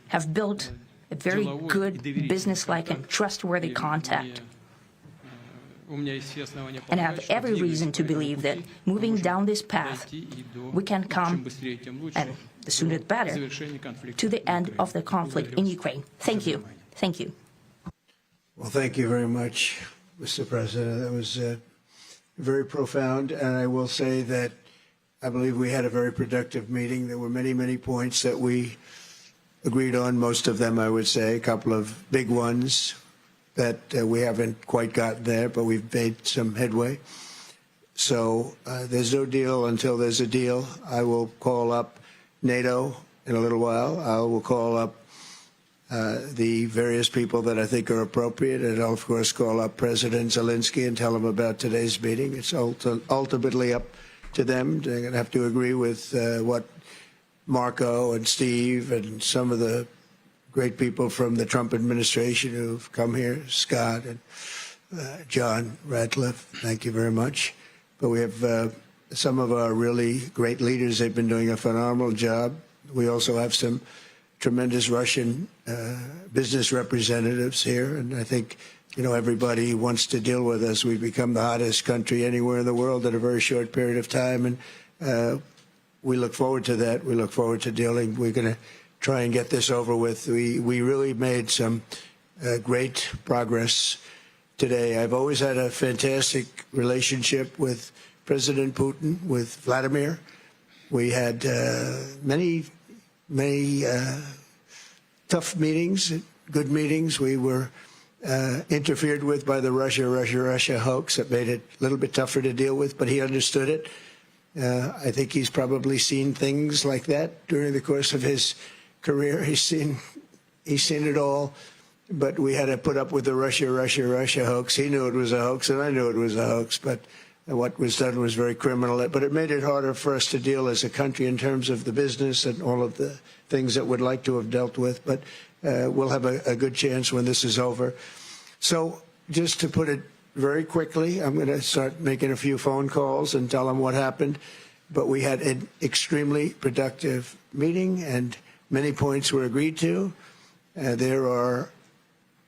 have built a very good business-like and trustworthy contact. And I have every reason to believe that moving down this path, we can come, and the sooner the better, to the end of the conflict in Ukraine. Thank you. Thank you. Well, thank you very much, Mr. President. That was very profound, and I will say that I believe we had a very productive meeting. There were many, many points that we agreed on, most of them, I would say, a couple of big ones that we haven't quite gotten there, but we've made some headway. So there's no deal until there's a deal. I will call up NATO in a little while. I will call up the various people that I think are appropriate, and I'll, of course, call up President Zelensky and tell him about today's meeting. It's ultimately up to them. They're going to have to agree with what Marco and Steve and some of the great people from the Trump administration who've come here, Scott and John Radcliffe. Thank you very much. But we have some of our really great leaders. They've been doing a phenomenal job. We also have some tremendous Russian business representatives here, and I think, you know, everybody wants to deal with us. We've become the hottest country anywhere in the world in a very short period of time, and we look forward to that. We look forward to dealing. We're going to try and get this over with. We really made some great progress today. I've always had a fantastic relationship with President Putin, with Vladimir. We had many tough meetings, good meetings. We were interfered with by the Russia hoax that made it a little bit tougher to deal with, but he understood it. I think he's probably seen things like that during the course of his career. He's seen it all, but we had to put up with the Russia hoax. He knew it was a hoax, and I knew it was a hoax, but what was done was very criminal. But it made it harder for us to deal as a country in terms of the business and all of the things that we'd like to have dealt with. But we'll have a good chance when this is over. So just to put it very quickly, I'm going to start making a few phone calls and tell them what happened. But we had an extremely productive meeting, and many points were agreed to. There are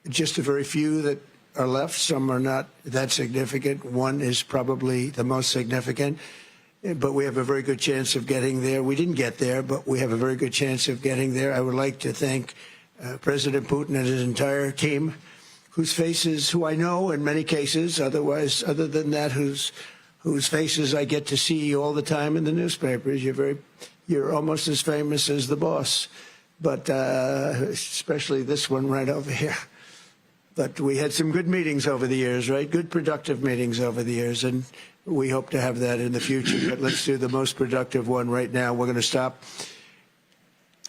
just a very few that are left. Some are not that significant. One is probably the most significant, but we have a very good chance of getting there. We didn't get there, but we have a very good chance of getting there. I would like to thank President Putin and his entire team, whose faces, who I know in many cases, other than that, whose faces I get to see all the time in the newspapers. You're almost as famous as the boss, but especially this one right over here. But we had some good meetings over the years, right? Good, productive meetings over the years, and we hope to have that in the future. But let's do the most productive one right now. We're going to stop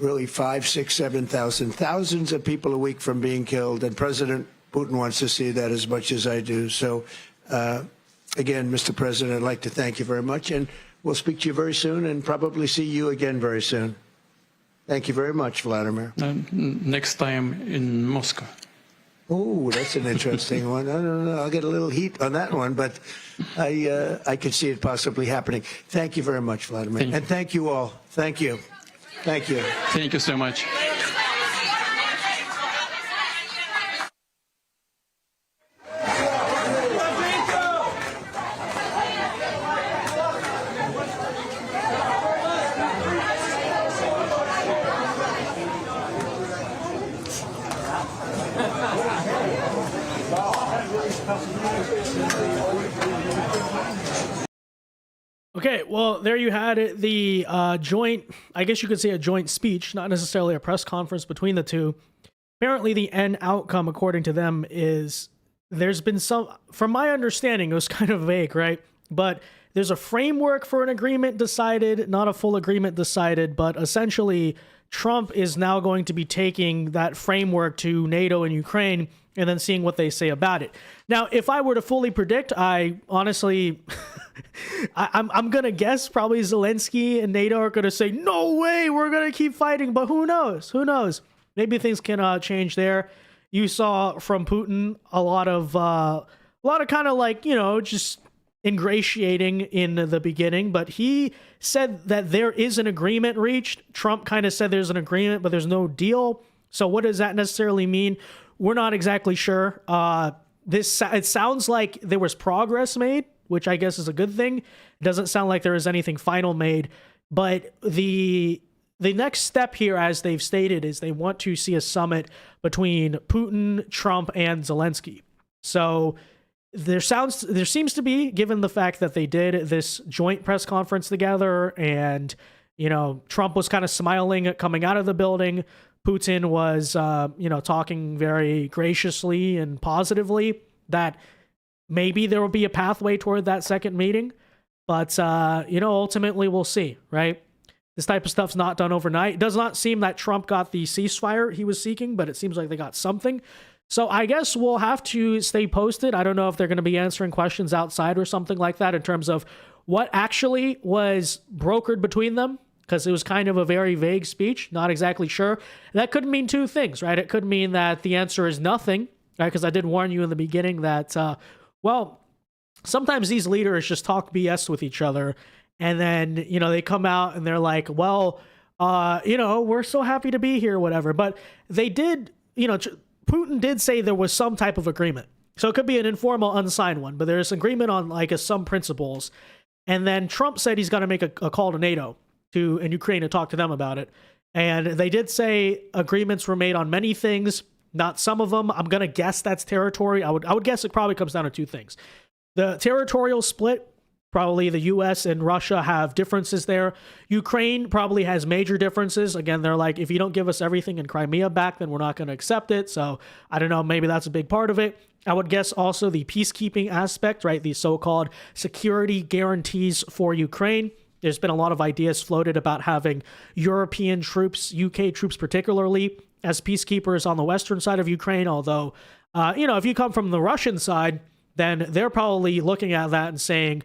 really 5, 6, 7,000, thousands of people a week from being killed, and President Putin wants to see that as much as I do. So, again, Mr. President, I'd like to thank you very much, and we'll speak to you very soon and probably see you again very soon. Thank you very much, Vladimir. Next time in Moscow. Oh, that's an interesting one. I don't know. I'll get a little heat on that one, but I could see it possibly happening. Thank you very much, Vladimir. And thank you all. Thank you. Thank you. Thank you so much. Okay, well, there you had it. The joint, I guess you could say a joint speech, not necessarily a press conference between the two. Apparently, the end outcome, according to them, is there's been some, from my understanding, it was kind of vague, right? But there's a framework for an agreement decided, not a full agreement decided, but essentially Trump is now going to be taking that framework to NATO and Ukraine and then seeing what they say about it. Now, if I were to fully predict, I honestly, I'm going to guess probably Zelensky and NATO are going to say, no way, we're going to keep fighting. But who knows? Who knows? Maybe things can change there. You saw from Putin a lot of kind of like, you know, just ingratiating in the beginning. But he said that there is an agreement reached. Trump kind of said there's an agreement, but there's no deal. So what does that necessarily mean? We're not exactly sure. It sounds like there was progress made, which I guess is a good thing. It doesn't sound like there is anything final made. But the next step here, as they've stated, is they want to see a summit between Putin, Trump, and Zelensky. So there seems to be, given the fact that they did this joint press conference together, and you know, Trump was kind of smiling coming out of the building. Putin was, talking very graciously and positively that maybe there will be a pathway toward that second meeting. But, ultimately we'll see, right? This type of stuff's not done overnight. It does not seem that Trump got the ceasefire he was seeking, but it seems like they got something. So I guess we'll have to stay posted. I don't know if they're going to be answering questions outside or something like that in terms of what actually was brokered between them, because it was kind of a very vague speech. Not exactly sure. That could mean two things, right? It could mean that the answer is nothing, right? Because I did warn you in the beginning that, sometimes these leaders just talk BS with each other. And then, they come out and they're like, we're so happy to be here, whatever. But they did, Putin did say there was some type of agreement. So it could be an informal, unsigned one, but there's agreement on some principles. And then Trump said he's going to make a call to NATO and Ukraine to talk to them about it. And they did say agreements were made on many things, not some of them. I'm going to guess that's territory. I would guess it probably comes down to two things. The territorial split, probably the US and Russia have differences there. Ukraine probably has major differences. Again, they're like, if you don't give us everything in Crimea back, then we're not going to accept it. So I don't know, maybe that's a big part of it. I would guess also the peacekeeping aspect, right? The so-called security guarantees for Ukraine. There's been a lot of ideas floated about having European troops, UK troops particularly, as peacekeepers on the western side of Ukraine. Although, if you come from the Russian side, then they're probably looking at that and saying,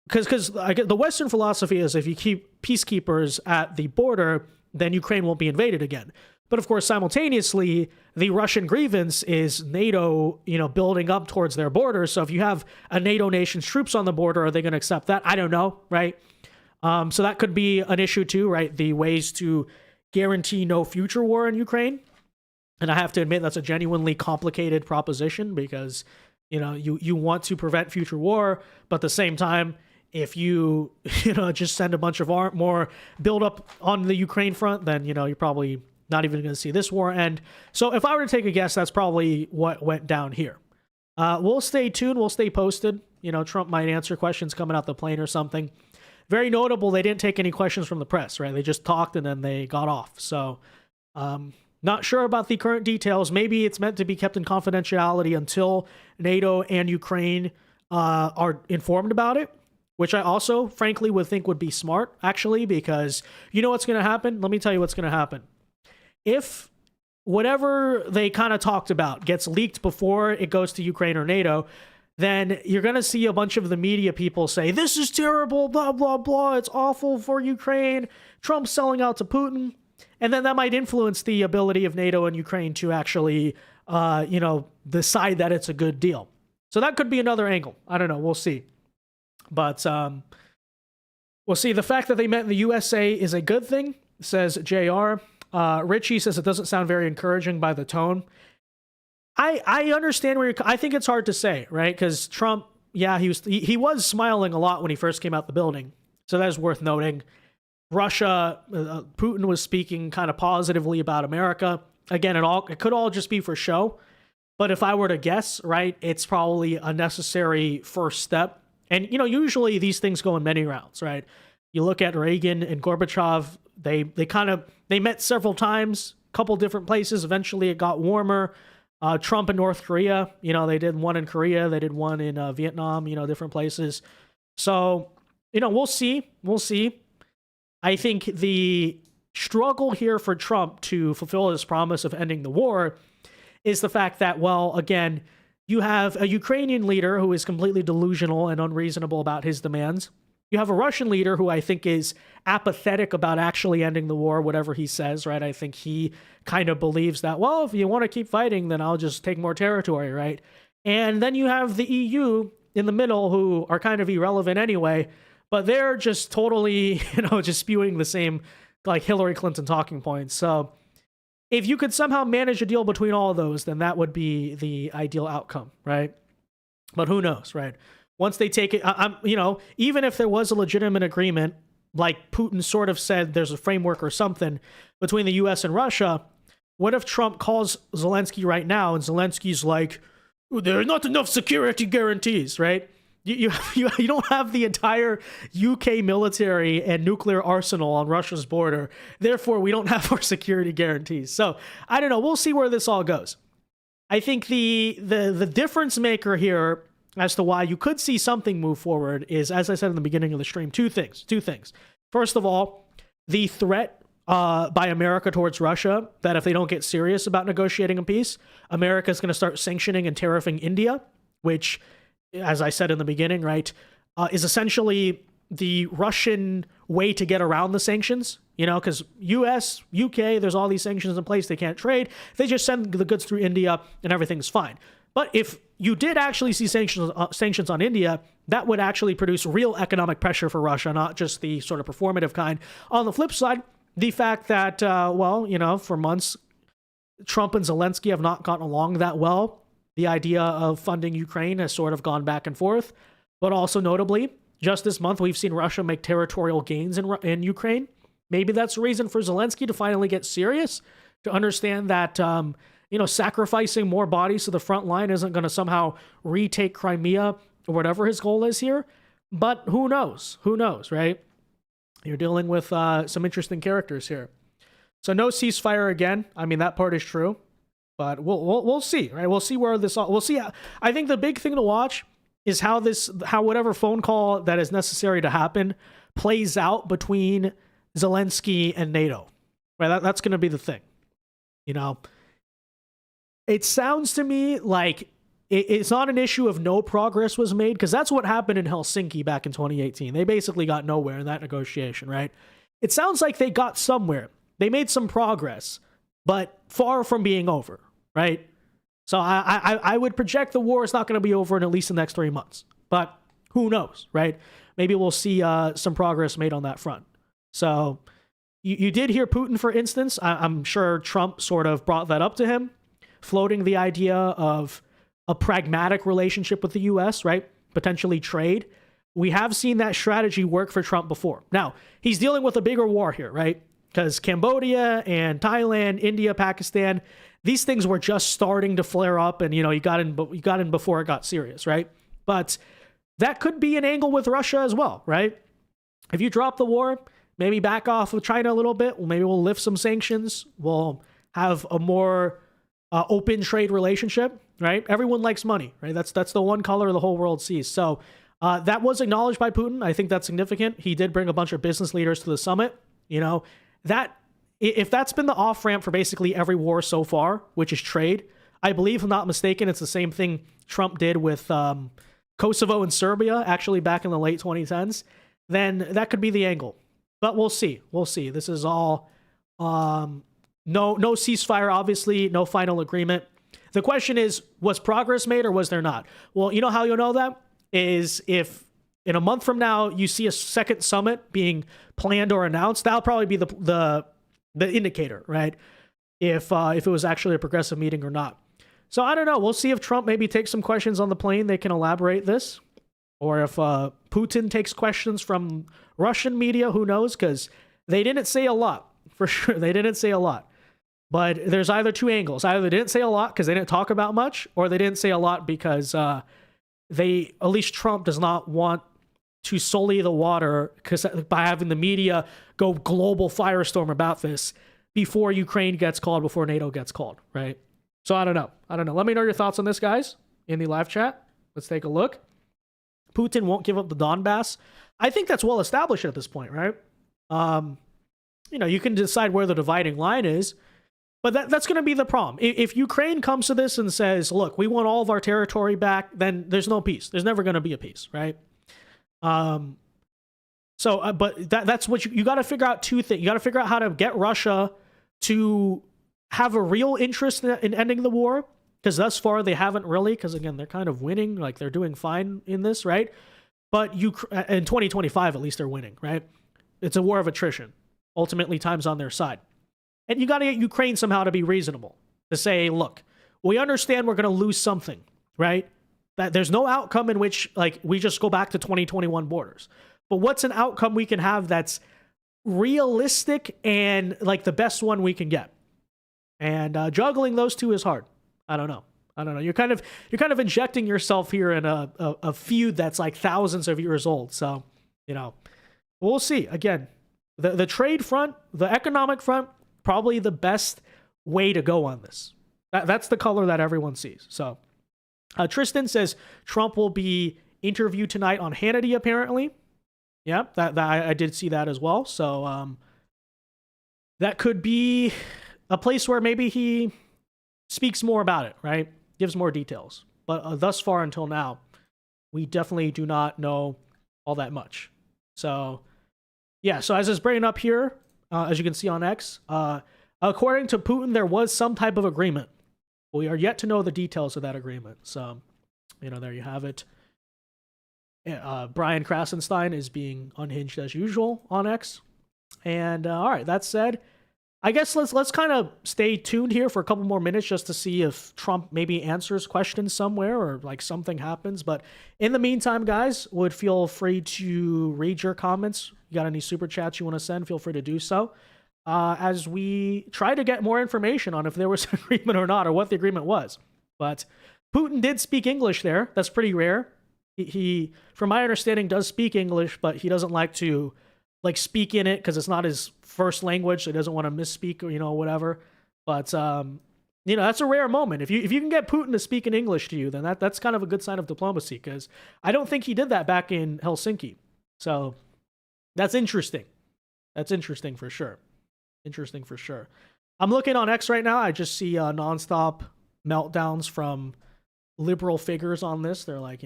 because the Western philosophy is if you keep peacekeepers at the border, then Ukraine won't be invaded again. But of course, simultaneously, the Russian grievance is NATO, building up towards their border. So if you have a NATO nation's troops on the border, are they going to accept that? I don't know, right? So that could be an issue too, right? The ways to guarantee no future war in Ukraine. And I have to admit, that's a genuinely complicated proposition because, you want to prevent future war, but at the same time, if you, just send a bunch of more build up on the Ukraine front, then, you're probably not even going to see this war end. So if I were to take a guess, that's probably what went down here. We'll stay tuned. We'll stay posted. Trump might answer questions coming out the plane or something. Very notable, they didn't take any questions from the press, right? They just talked and then they got off. So, not sure about the current details. Maybe it's meant to be kept in confidentiality until NATO and Ukraine are informed about it, which I also, frankly, would think would be smart, actually, because you know what's going to happen? Let me tell you what's going to happen. If whatever they kind of talked about gets leaked before it goes to Ukraine or NATO, then you're going to see a bunch of the media people say, this is terrible, blah, blah, blah, it's awful for Ukraine, Trump's selling out to Putin. And then that might influence the ability of NATO and Ukraine to actually, decide that it's a good deal. So that could be another angle. I don't know. We'll see. But we'll see. The fact that they met in the USA is a good thing, says JR. Richie says it doesn't sound very encouraging by the tone. I understand where I think it's hard to say, right? Because Trump, he was smiling a lot when he first came out the building. So that is worth noting. Russia, Putin was speaking kind of positively about America. Again, it could all just be for show. But if I were to guess, right, it's probably a necessary first step. And, usually these things go in many rounds, right? You look at Reagan and Gorbachev, they met several times, a couple different places. Eventually it got warmer. Trump and North Korea, they did one in Korea, they did one in Vietnam, different places. So, we'll see. We'll see. I think the struggle here for Trump to fulfill his promise of ending the war is the fact that, again, you have a Ukrainian leader who is completely delusional and unreasonable about his demands. You have a Russian leader who I think is apathetic about actually ending the war, whatever he says, right? I think he kind of believes that, if you want to keep fighting, then I'll just take more territory, right? And then you have the EU in the middle who are kind of irrelevant anyway, but they're just totally, just spewing the same, like Hillary Clinton talking points. So if you could somehow manage a deal between all of those, then that would be the ideal outcome, right? But who knows, right? Once they take it, even if there was a legitimate agreement, like Putin sort of said there's a framework or something between the US and Russia, what if Trump calls Zelensky right now and Zelensky's like, there are not enough security guarantees, right? You don't have the entire UK military and nuclear arsenal on Russia's border. Therefore, we don't have our security guarantees. So I don't know. We'll see where this all goes. I think the difference maker here as to why you could see something move forward is, as I said in the beginning of the stream, two things. First of all, the threat by America towards Russia, that if they don't get serious about negotiating a peace, America is going to start sanctioning and tariffing India, which, as I said in the beginning, right, is essentially the Russian way to get around the sanctions, because US, UK, there's all these sanctions in place. They can't trade. They just send the goods through India and everything's fine. But if you did actually see sanctions on India, that would actually produce real economic pressure for Russia, not just the sort of performative kind. On the flip side, the fact that, for months, Trump and Zelensky have not gotten along that well. The idea of funding Ukraine has sort of gone back and forth. But also notably, just this month, we've seen Russia make territorial gains in Ukraine. Maybe that's a reason for Zelensky to finally get serious, to understand that, sacrificing more bodies to the front line isn't going to somehow retake Crimea or whatever his goal is here. But who knows? Who knows, right? You're dealing with some interesting characters here. So no ceasefire again. I mean, that part is true. But we'll see, right? We'll see where this all. We'll see. I think the big thing to watch is how whatever phone call that is necessary to happen plays out between Zelensky and NATO. Right? That's going to be the thing. It sounds to me like it's not an issue of no progress was made, because that's what happened in Helsinki back in 2018. They basically got nowhere in that negotiation, right? It sounds like they got somewhere. They made some progress, but far from being over, right? So I would project the war is not going to be over in at least the next 3 months. But who knows, right? Maybe we'll see some progress made on that front. So you did hear Putin, for instance. I'm sure Trump sort of brought that up to him, floating the idea of a pragmatic relationship with the U.S., right? Potentially trade. We have seen that strategy work for Trump before. Now, he's dealing with a bigger war here, right? Because Cambodia and Thailand, India, Pakistan, these things were just starting to flare up, and you got in before it got serious, right? But that could be an angle with Russia as well, right? If you drop the war, maybe back off of China a little bit, maybe we'll lift some sanctions, we'll have a more open trade relationship, right? Everyone likes money, right? That's the one color the whole world sees. So that was acknowledged by Putin. I think that's significant. He did bring a bunch of business leaders to the summit. That if that's been the off-ramp for basically every war so far, which is trade, I believe, if I'm not mistaken, it's the same thing Trump did with Kosovo and Serbia, actually back in the late 2010s, then that could be the angle. But we'll see. We'll see. This is all no ceasefire, obviously, no final agreement. The question is, was progress made or was there not? Well, you know how you'll know that is if in a month from now you see a second summit being planned or announced. That'll probably be the indicator, right? If it was actually a progressive meeting or not. So I don't know. We'll see if Trump maybe takes some questions on the plane. They can elaborate this, or if Putin takes questions from Russian media. Who knows? Because they didn't say a lot, for sure. They didn't say a lot. But there's either two angles. Either they didn't say a lot because they didn't talk about much, or they didn't say a lot because at least Trump does not want to sully the water by having the media go global firestorm about this before Ukraine gets called, before NATO gets called, right? So I don't know. Let me know your thoughts on this, guys, in the live chat. Let's take a look. Putin won't give up the Donbass. I think that's well established at this point, right? You can decide where the dividing line is, but that's going to be the problem. If Ukraine comes to this and says, look, we want all of our territory back, then there's no peace. There's never going to be a peace, right? But that's what you got to figure out. Two things. You got to figure out how to get Russia to have a real interest in ending the war, because thus far they haven't really, because again, they're kind of winning, like they're doing fine in this, right? But in 2025, at least they're winning, right? It's a war of attrition. Ultimately, time's on their side. And you got to get Ukraine somehow to be reasonable, to say, look, we understand we're going to lose something, right? That there's no outcome in which we just go back to 2021 borders. But what's an outcome we can have that's realistic and the best one we can get? And juggling those two is hard. I don't know. I don't know. You're kind of injecting yourself here in a feud that's like thousands of years old. So, we'll see. Again, the trade front, the economic front, probably the best way to go on this. That's the color that everyone sees. So, Tristan says Trump will be interviewed tonight on Hannity, apparently. Yeah, that I did see that as well. So, that could be a place where maybe he speaks more about it, right? Gives more details. But thus far until now, we definitely do not know all that much. So, yeah, so as it's bringing up here, as you can see on X, according to Putin, there was some type of agreement. We are yet to know the details of that agreement. So, there you have it. Brian Krasenstein is being unhinged as usual on X. And all right, that said, I guess let's kind of stay tuned here for a couple more minutes just to see if Trump maybe answers questions somewhere or like something happens. But in the meantime, guys, would feel free to read your comments. You got any super chats you want to send, feel free to do so. As we try to get more information on if there was an agreement or not, or what the agreement was. But Putin did speak English there. That's pretty rare. He, from my understanding, does speak English, but he doesn't like to speak in it because it's not his first language, so he doesn't want to misspeak or whatever. But that's a rare moment. If you can get Putin to speak in English to you, then that's kind of a good sign of diplomacy, because I don't think he did that back in Helsinki. So that's interesting. That's interesting for sure. Interesting for sure. I'm looking on X right now. I just see nonstop meltdowns from liberal figures on this. They're like,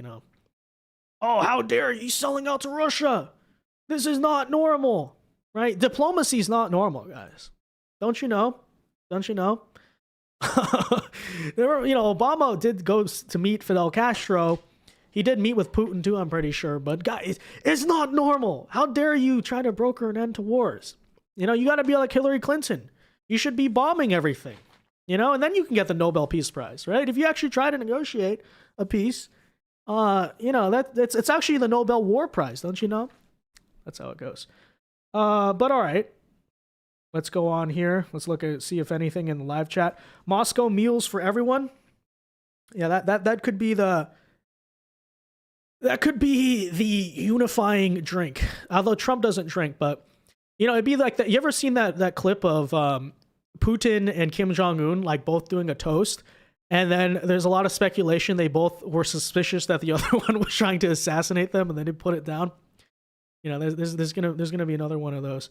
oh, how dare you selling out to Russia? This is not normal, right? Diplomacy is not normal, guys. Don't you know? Don't you know? Obama did go to meet Fidel Castro. He did meet with Putin too, I'm pretty sure. But guys, it's not normal. How dare you try to broker an end to wars? You got to be like Hillary Clinton. You should be bombing everything, and then you can get the Nobel Peace Prize, right? If you actually try to negotiate a peace, it's actually the Nobel War Prize, don't you know? That's how it goes. But all right, let's go on here. Let's see if anything in the live chat. Moscow meals for everyone. Yeah, that could be the unifying drink. Although Trump doesn't drink, but it'd be like that. You ever seen that clip of Putin and Kim Jong-un both doing a toast? And then there's a lot of speculation they both were suspicious that the other one was trying to assassinate them, and then they put it down. There's gonna be another one of those.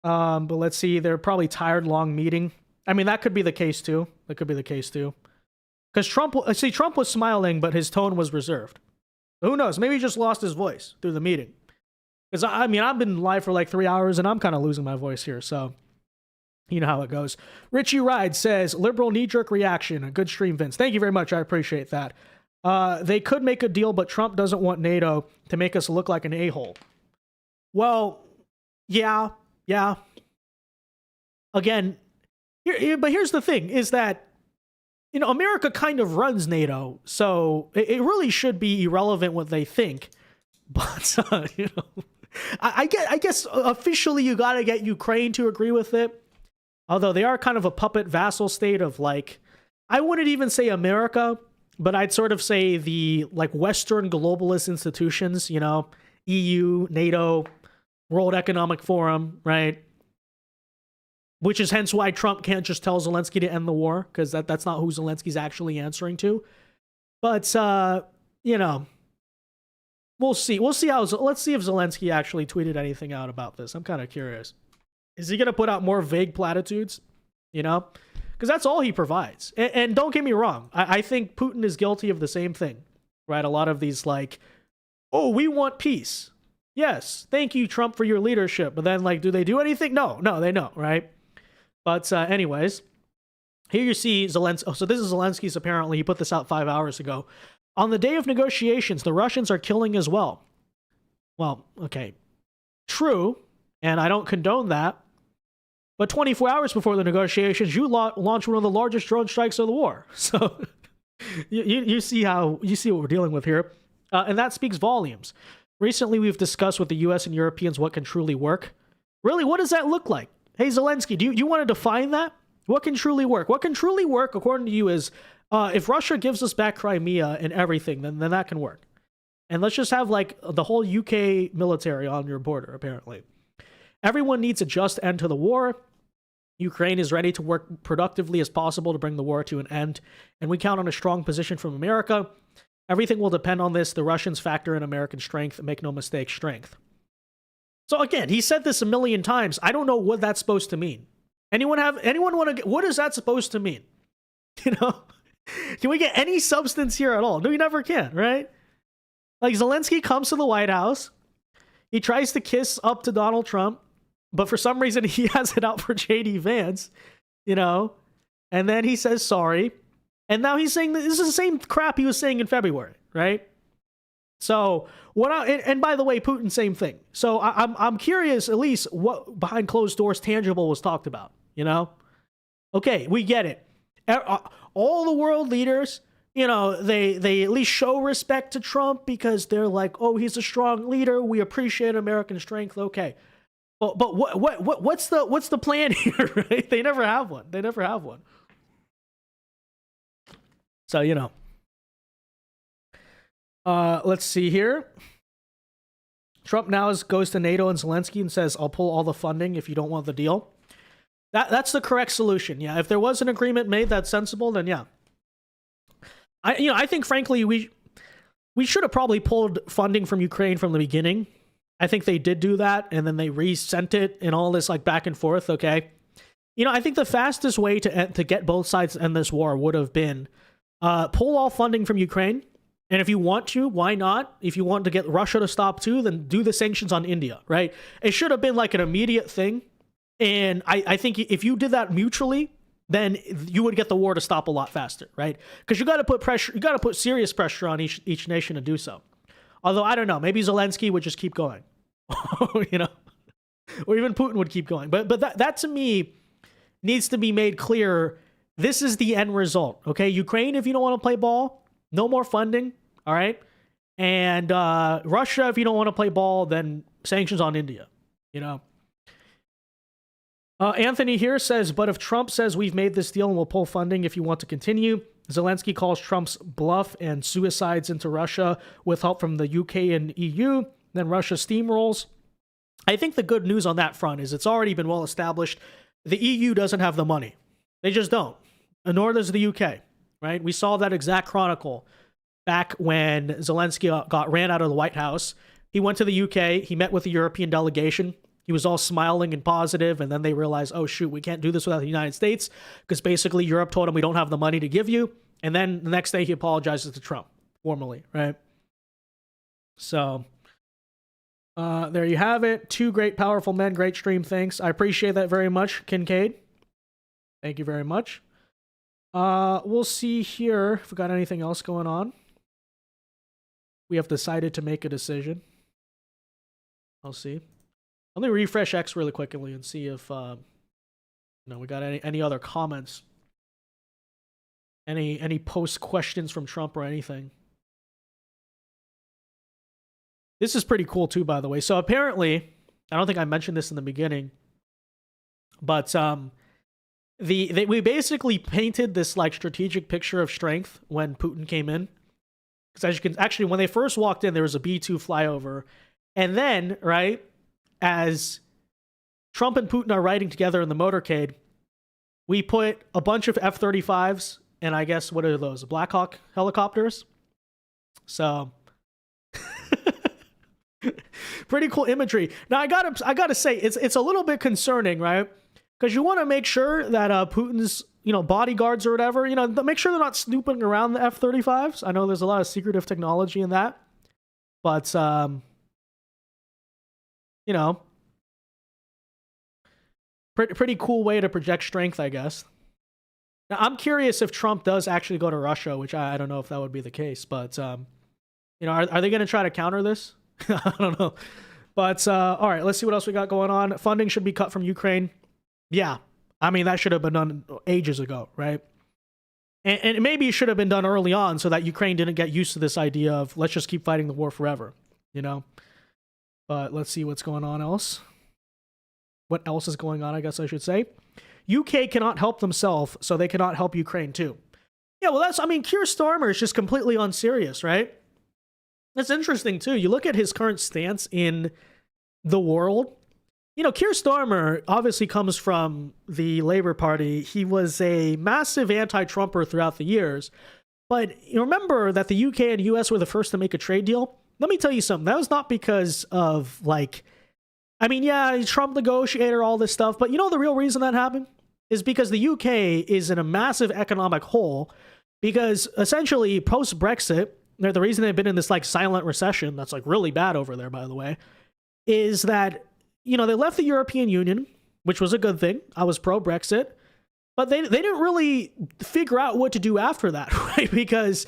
But let's see. They're probably tired, long meeting. I mean, that could be the case too. Because Trump was smiling, but his tone was reserved. Who knows? Maybe he just lost his voice through the meeting. Because I've been live for 3 hours and I'm kind of losing my voice here. So you know how it goes. Richie Ride says, liberal knee-jerk reaction. A good stream, Vince. Thank you very much. I appreciate that. They could make a deal, but Trump doesn't want NATO to make us look like an a-hole. Well, yeah. Again, but here's the thing, is that, America kind of runs NATO, so it really should be irrelevant what they think. But, I guess officially you got to get Ukraine to agree with it. Although they are kind of a puppet vassal state of I wouldn't even say America, but I'd sort of say the Western globalist institutions, EU, NATO, World Economic Forum, right? Which is hence why Trump can't just tell Zelensky to end the war, because that's not who Zelensky's actually answering to. But, we'll see. Let's see if Zelensky actually tweeted anything out about this. I'm kind of curious. Is he going to put out more vague platitudes? Because that's all he provides. And don't get me wrong. I think Putin is guilty of the same thing, right? A lot of these oh, we want peace. Yes, thank you, Trump, for your leadership. But then, do they do anything? No, they don't, right? But anyways, here you see Zelensky. Oh, so this is Zelensky's apparently. He put this out 5 hours ago. On the day of negotiations, the Russians are killing as well. Well, okay. True, and I don't condone that. But 24 hours before the negotiations, you launched one of the largest drone strikes of the war. So you see what we're dealing with here. And that speaks volumes. Recently, we've discussed with the US and Europeans what can truly work. Really, what does that look like? Hey, Zelensky, do you want to define that? What can truly work? What can truly work, according to you, is if Russia gives us back Crimea and everything, then that can work. And let's just have like the whole UK military on your border, apparently. Everyone needs a just end to the war. Ukraine is ready to work productively as possible to bring the war to an end, and we count on a strong position from America. Everything will depend on this. The Russians factor in American strength. Make no mistake, strength. So again, he said this a million times. I don't know what that's supposed to mean. Anyone want to, what is that supposed to mean? You know, can we get any substance here at all? No, you never can, right? Like Zelensky comes to the White House. He tries to kiss up to Donald Trump, but for some reason he has it out for JD Vance, you know, and then he says sorry. And now he's saying that this is the same crap he was saying in February, right? So and by the way, Putin, same thing. So I'm curious, at least what behind closed doors tangible was talked about, you know? Okay, we get it. All the world leaders, you know, they at least show respect to Trump because they're like, oh, he's a strong leader. We appreciate American strength. Okay. But what's the plan here, right? They never have one. They never have one. So, you know. Let's see here. Trump now goes to NATO and Zelensky and says, I'll pull all the funding if you don't want the deal. That's the correct solution. Yeah, if there was an agreement made that's sensible, then yeah. I think frankly we should have probably pulled funding from Ukraine from the beginning. I think they did do that, and then they resent it and all this like back and forth. Okay, you know, I think the fastest way to get both sides to end this war would have been pull all funding from Ukraine, and if you want to, why not? If you want to get Russia to stop too, then do the sanctions on India. Right? It should have been like an immediate thing, and I think if you did that mutually, then you would get the war to stop a lot faster. Right? Because you got to put pressure, you got to put serious pressure on each nation to do so. Although, I don't know, maybe Zelensky would just keep going, you know, or even Putin would keep going. But that to me needs to be made clear. This is the end result, okay? Ukraine, if you don't want to play ball, no more funding, all right? And Russia, if you don't want to play ball, then sanctions on India, you know? Anthony here says, but if Trump says we've made this deal and we'll pull funding if you want to continue, Zelensky calls Trump's bluff and suicides into Russia with help from the UK and EU. Then Russia steamrolls. I think the good news on that front is it's already been well established. The EU doesn't have the money. They just don't. Nor does the UK, right? We saw that exact chronicle back when Zelensky got ran out of the White House. He went to the UK. He met with the European delegation. He was all smiling and positive, and then they realized, oh, shoot, we can't do this without the United States, because basically Europe told him we don't have the money to give you, and then the next day he apologizes to Trump, formally, right? So, there you have it. Two great, powerful men, great stream, thanks. I appreciate that very much, Kincaid. Thank you very much. We'll see here if we got anything else going on. We have decided to make a decision. I'll see. Let me refresh X really quickly and see if we got any other comments, any post questions from Trump or anything. This is pretty cool too, by the way. So apparently, I don't think I mentioned this in the beginning, but we basically painted this like strategic picture of strength when Putin came in, because as you can actually, when they first walked in, there was a B-2 flyover, and then right. As Trump and Putin are riding together in the motorcade, we put a bunch of F-35s and I guess, what are those, Black Hawk helicopters? So, pretty cool imagery. Now, I gotta say, it's a little bit concerning, right? Because you want to make sure that Putin's, bodyguards or whatever, make sure they're not snooping around the F-35s. I know there's a lot of secretive technology in that, but pretty cool way to project strength, I guess. Now, I'm curious if Trump does actually go to Russia, which I don't know if that would be the case, but, are they going to try to counter this? I don't know. But, all right, let's see what else we got going on. Funding should be cut from Ukraine. Yeah. I mean, that should have been done ages ago, right? And maybe it should have been done early on so that Ukraine didn't get used to this idea of let's just keep fighting the war forever, But let's see what's going on else. What else is going on, I guess I should say. UK cannot help themselves, so they cannot help Ukraine too. Yeah, well, I mean, Keir Starmer is just completely unserious, right? That's interesting, too. You look at his current stance in the world. You know, Keir Starmer obviously comes from the Labour Party. He was a massive anti-Trumper throughout the years. But you remember that the UK and US were the first to make a trade deal? Let me tell you something. That was not because of, like, I mean, yeah, Trump negotiator, all this stuff. But you know the real reason that happened? Is because the UK is in a massive economic hole. Because essentially, post-Brexit, the reason they've been in this, like, silent recession, that's, like, really bad over there, by the way, is that, you know, they left the European Union, which was a good thing. I was pro-Brexit. But they didn't really figure out what to do after that, right? Because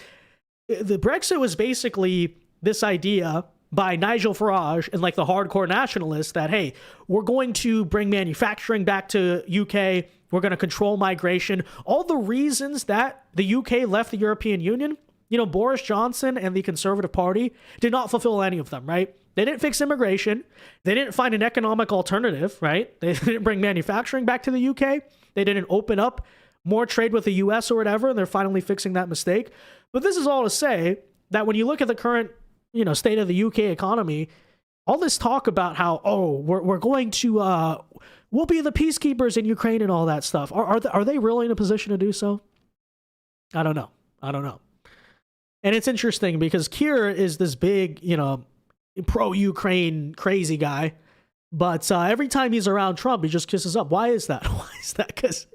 the Brexit was basically this idea by Nigel Farage and like the hardcore nationalists that, hey, we're going to bring manufacturing back to UK. We're going to control migration. All the reasons that the UK left the European Union, you know, Boris Johnson and the Conservative Party did not fulfill any of them, right? They didn't fix immigration. They didn't find an economic alternative, right? They didn't bring manufacturing back to the UK. They didn't open up more trade with the US or whatever, and they're finally fixing that mistake. But this is all to say that when you look at the current, you know, state of the UK economy, all this talk about how, oh, we're going to, we'll be the peacekeepers in Ukraine and all that stuff. Are they really in a position to do so? I don't know. And it's interesting because Keir is this big, you know, pro-Ukraine crazy guy. But every time he's around Trump, he just kisses up. Why is that? Why is that? Because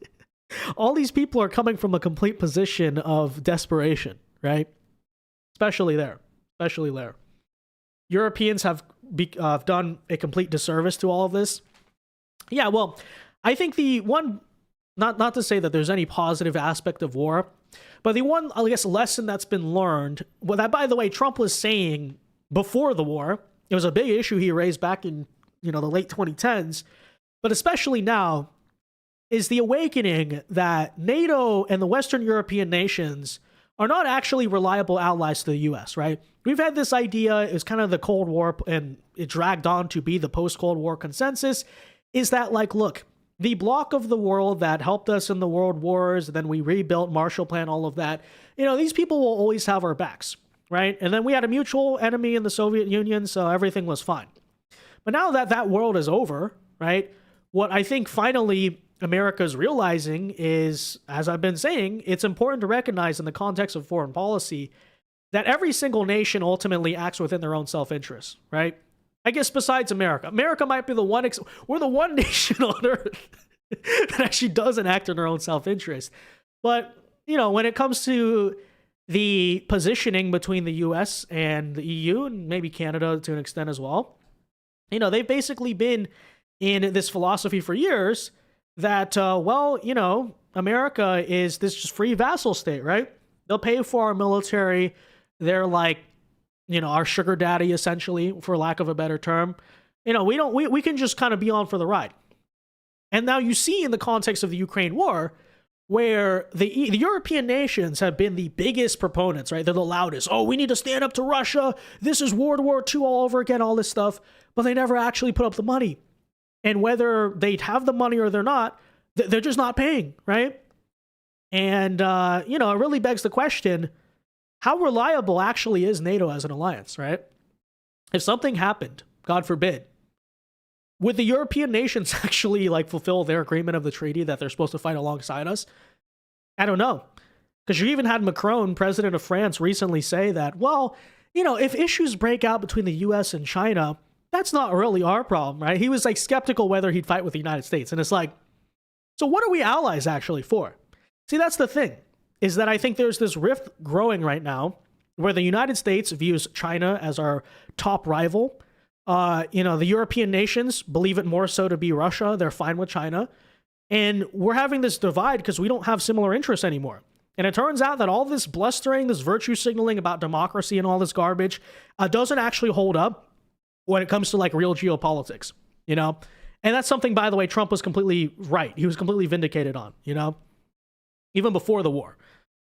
all these people are coming from a complete position of desperation, right? Especially there. Europeans have done a complete disservice to all of this. Yeah, well, I think the one, not to say that there's any positive aspect of war, but the one, I guess, lesson that's been learned, well, that, by the way, Trump was saying before the war, it was a big issue he raised back in, you know, the late 2010s, but especially now, is the awakening that NATO and the Western European nations are not actually reliable allies to the US, right? We've had this idea, it was kind of the Cold War, and it dragged on to be the post-Cold War consensus, is that, like, look, the bloc of the world that helped us in the world wars, then we rebuilt Marshall Plan, all of that, you know, these people will always have our backs, right? And then we had a mutual enemy in the Soviet Union, so everything was fine. But now that that world is over, right, what I think finally America's realizing is, as I've been saying, it's important to recognize in the context of foreign policy that every single nation ultimately acts within their own self-interest, right? I guess besides America. America might be the one, we're the one nation on earth that actually doesn't act in their own self-interest. But, you know, when it comes to the positioning between the US and the EU, and maybe Canada to an extent as well, you know, they've basically been in this philosophy for years that, well, you know, America is this just free vassal state, right? They'll pay for our military. They're like, you know, our sugar daddy, essentially, for lack of a better term. You know, we can just kind of be on for the ride. And now you see in the context of the Ukraine war, where the European nations have been the biggest proponents, right? They're the loudest. Oh, we need to stand up to Russia. This is World War II all over again, all this stuff. But they never actually put up the money. And whether they have the money or they're not, they're just not paying, right? And, you know, it really begs the question, how reliable actually is NATO as an alliance, right? If something happened, God forbid, would the European nations actually, like, fulfill their agreement of the treaty that they're supposed to fight alongside us? I don't know. Because you even had Macron, president of France, recently say that, well, you know, if issues break out between the US and China, that's not really our problem, right? He was, like, skeptical whether he'd fight with the United States. And it's like, so what are we allies actually for? See, that's the thing, is that I think there's this rift growing right now where the United States views China as our top rival. You know, the European nations believe it more so to be Russia. They're fine with China. And we're having this divide because we don't have similar interests anymore. And it turns out that all this blustering, this virtue signaling about democracy and all this garbage doesn't actually hold up when it comes to, like, real geopolitics, you know? And that's something, by the way, Trump was completely right. He was completely vindicated on, you know? Even before the war.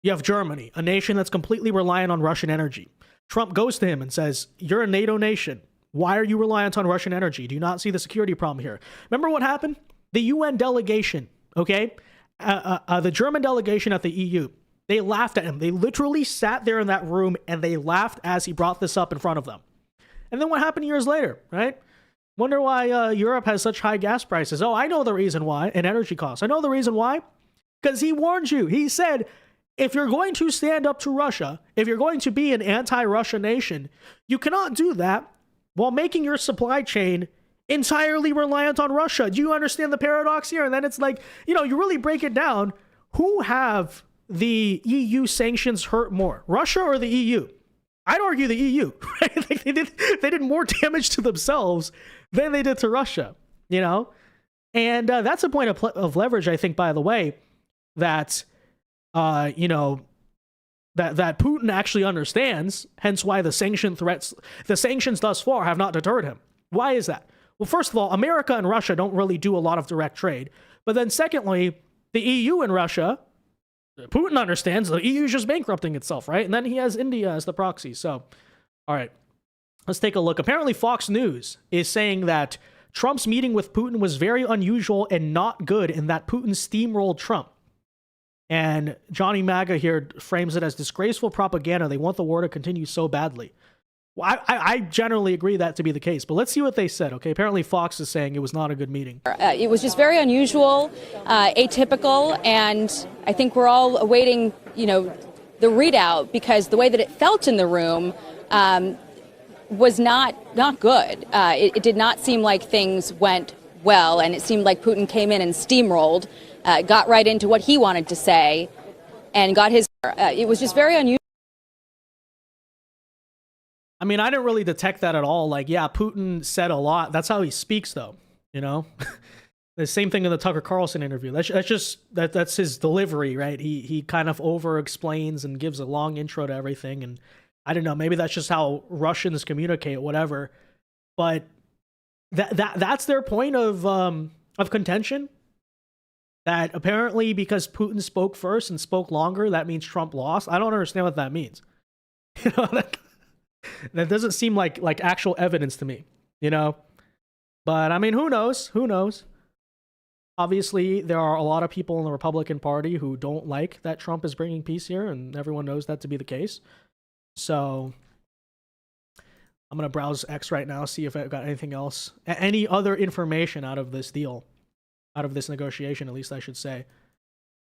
You have Germany, a nation that's completely reliant on Russian energy. Trump goes to him and says, you're a NATO nation. Why are you reliant on Russian energy? Do you not see the security problem here? Remember what happened? The UN delegation, okay? The German delegation at the EU, They laughed at him. They literally sat there in that room and they laughed as he brought this up in front of them. And then what happened years later, right? Wonder why Europe has such high gas prices. Oh, I know the reason why, and energy costs. I know the reason why. Because he warned you. He said, if you're going to stand up to Russia, if you're going to be an anti-Russia nation, you cannot do that while making your supply chain entirely reliant on Russia. Do you understand the paradox here? And then it's like, you know, you really break it down. Who have the EU sanctions hurt more, Russia or the EU? I'd argue the EU, right? Like they did more damage to themselves than they did to Russia, you know? And that's a point of leverage, I think, by the way, that, you know, that Putin actually understands, hence why the sanctions thus far have not deterred him. Why is that? Well, first of all, America and Russia don't really do a lot of direct trade. But then secondly, the EU and Russia, Putin understands the EU is just bankrupting itself, right? And then he has India as the proxy. So, all right, let's take a look. Apparently, Fox News is saying that Trump's meeting with Putin was very unusual and not good, and that Putin steamrolled Trump. And Johnny MAGA here frames it as disgraceful propaganda. They want the war to continue so badly. Well, I generally agree that to be the case, but let's see what they said, okay? Apparently Fox is saying it was not a good meeting. It was just very unusual, atypical, and I think we're all awaiting, you know, the readout, because the way that it felt in the room was not good. It did not seem like things went well, and it seemed like Putin came in and steamrolled, got right into what he wanted to say, and got his... it was just very unusual. I mean, I didn't really detect that at all. Like, yeah, Putin said a lot. That's how he speaks, though, you know? The same thing in the Tucker Carlson interview. That's his delivery, right? He kind of over-explains and gives a long intro to everything, and I don't know, maybe that's just how Russians communicate, whatever. But that's their point of contention. That apparently because Putin spoke first and spoke longer, that means Trump lost. I don't understand what that means. You know, that doesn't seem like actual evidence to me, you know? But I mean, who knows? Who knows? Obviously, there are a lot of people in the Republican Party who don't like that Trump is bringing peace here, and everyone knows that to be the case. So I'm going to browse X right now, see if I've got anything else, any other information out of this deal, out of this negotiation, at least I should say.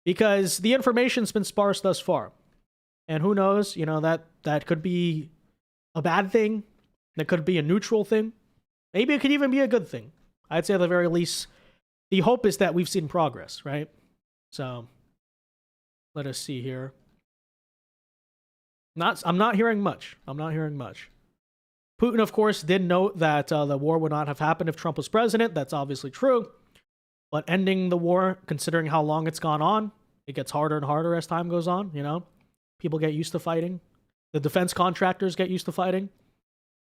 Because the information's been sparse thus far. And who knows, you know, that could be a bad thing. That could be a neutral thing. Maybe it could even be a good thing. I'd say at the very least, the hope is that we've seen progress, right? So, let us see here. I'm not hearing much. I'm not hearing much. Putin, of course, did note that the war would not have happened if Trump was president. That's obviously true. But ending the war, considering how long it's gone on, it gets harder and harder as time goes on, you know? People get used to fighting. The defense contractors get used to fighting.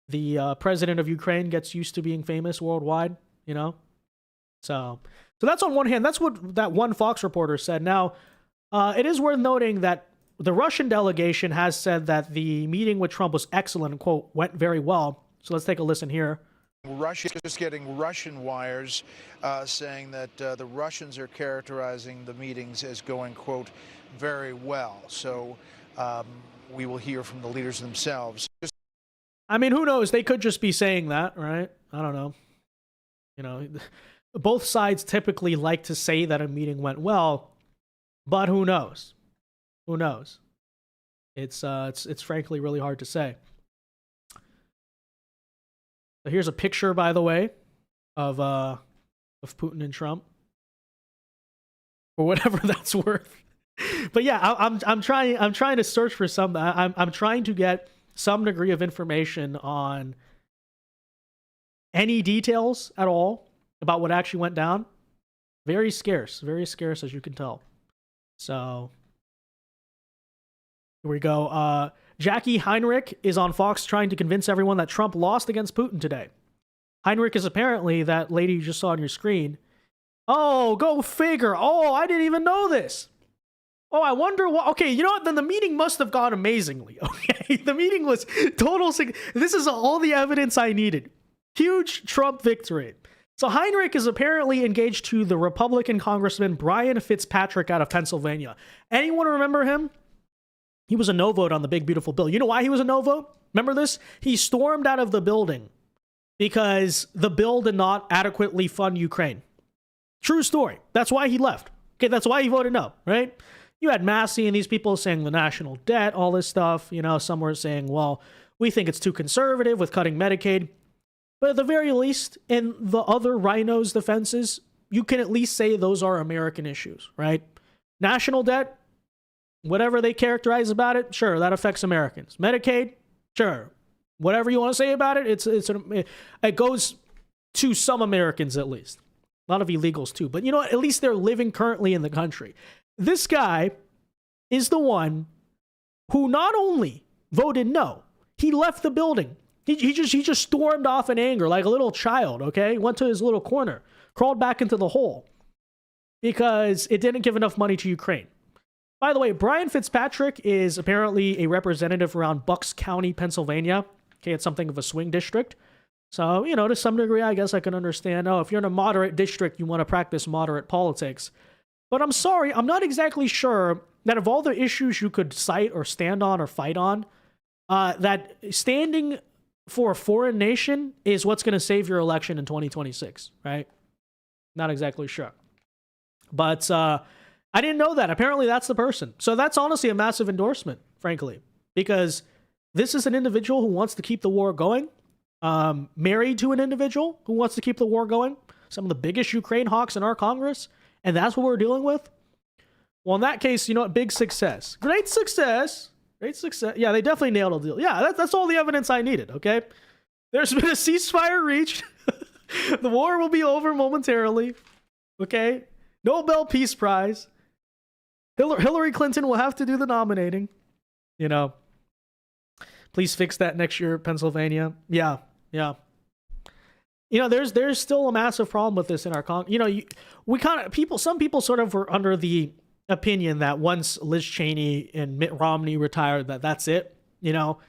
The president of Ukraine gets used to being famous worldwide, you know? So that's on one hand. That's what that one Fox reporter said. Now, it is worth noting that the Russian delegation has said that the meeting with Trump was excellent and, quote, went very well. So let's take a listen here. Russia just getting Russian wires saying that the Russians are characterizing the meetings as going, quote, very well. So we will hear from the leaders themselves. I mean, who knows? They could just be saying that, right? I don't know. You know, both sides typically like to say that a meeting went well, but who knows? Who knows? It's frankly really hard to say. So here's a picture, by the way, of Putin and Trump, for whatever that's worth. But yeah, I'm trying to search for some. I'm trying to get some degree of information on any details at all about what actually went down. Very scarce, as you can tell. So here we go. Jackie Heinrich is on Fox trying to convince everyone that Trump lost against Putin today. Heinrich is apparently that lady you just saw on your screen. Oh, go figure. Oh, I didn't even know this. Oh, I wonder what... Okay, you know what? Then the meeting must have gone amazingly. Okay, the meeting was total... This is all the evidence I needed. Huge Trump victory. So Heinrich is apparently engaged to the Republican Congressman Brian Fitzpatrick out of Pennsylvania. Anyone remember him? He was a no vote on the big, beautiful bill. You know why he was a no vote? Remember this? He stormed out of the building because the bill did not adequately fund Ukraine. True story. That's why he left. Okay, that's why he voted no, right? You had Massey and these people saying the national debt, all this stuff. You know, some were saying, well, we think it's too conservative with cutting Medicaid. But at the very least, in the other rhinos' defenses, you can at least say those are American issues, right? National debt, whatever they characterize about it, sure, that affects Americans. Medicaid, sure. Whatever you want to say about it, it goes to some Americans at least. A lot of illegals too. But you know what? At least they're living currently in the country. This guy is the one who not only voted no, he left the building. He just stormed off in anger like a little child, okay? Went to his little corner, crawled back into the hole because it didn't give enough money to Ukraine. By the way, Brian Fitzpatrick is apparently a representative around Bucks County, Pennsylvania. Okay, it's something of a swing district. So, you know, to some degree, I guess I can understand, oh, if you're in a moderate district, you want to practice moderate politics. But I'm sorry, I'm not exactly sure that of all the issues you could cite or stand on or fight on, that standing for a foreign nation is what's going to save your election in 2026, right? Not exactly sure. But I didn't know that. Apparently that's the person. So that's honestly a massive endorsement, frankly, because this is an individual who wants to keep the war going, married to an individual who wants to keep the war going, some of the biggest Ukraine hawks in our Congress, and that's what we're dealing with. Well, in that case, you know what? Big success. Great success. Great success. Yeah, they definitely nailed a deal. Yeah, that's all the evidence I needed, okay? There's been a ceasefire reached. The war will be over momentarily, okay? Nobel Peace Prize. Hillary Clinton will have to do the nominating. You know, please fix that next year, Pennsylvania. Yeah. You know, there's still a massive problem with this in our some people sort of were under the opinion that once Liz Cheney and Mitt Romney retired, that's it, you know.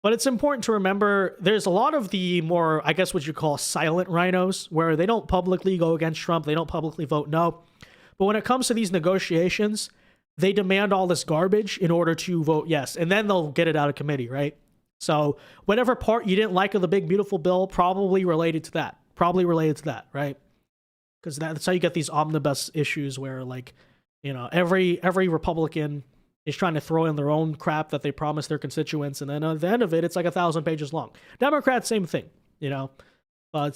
But it's important to remember there's a lot of the more, I guess what you call silent rhinos, where they don't publicly go against Trump, they don't publicly vote no. But when it comes to these negotiations, they demand all this garbage in order to vote yes, and then they'll get it out of committee, right? So whatever part you didn't like of the big beautiful bill, probably related to that, right? Because that's how you get these omnibus issues where, like, you know, every Republican is trying to throw in their own crap that they promised their constituents, and then at the end of it, it's like 1,000 pages long. Democrats, same thing, you know. But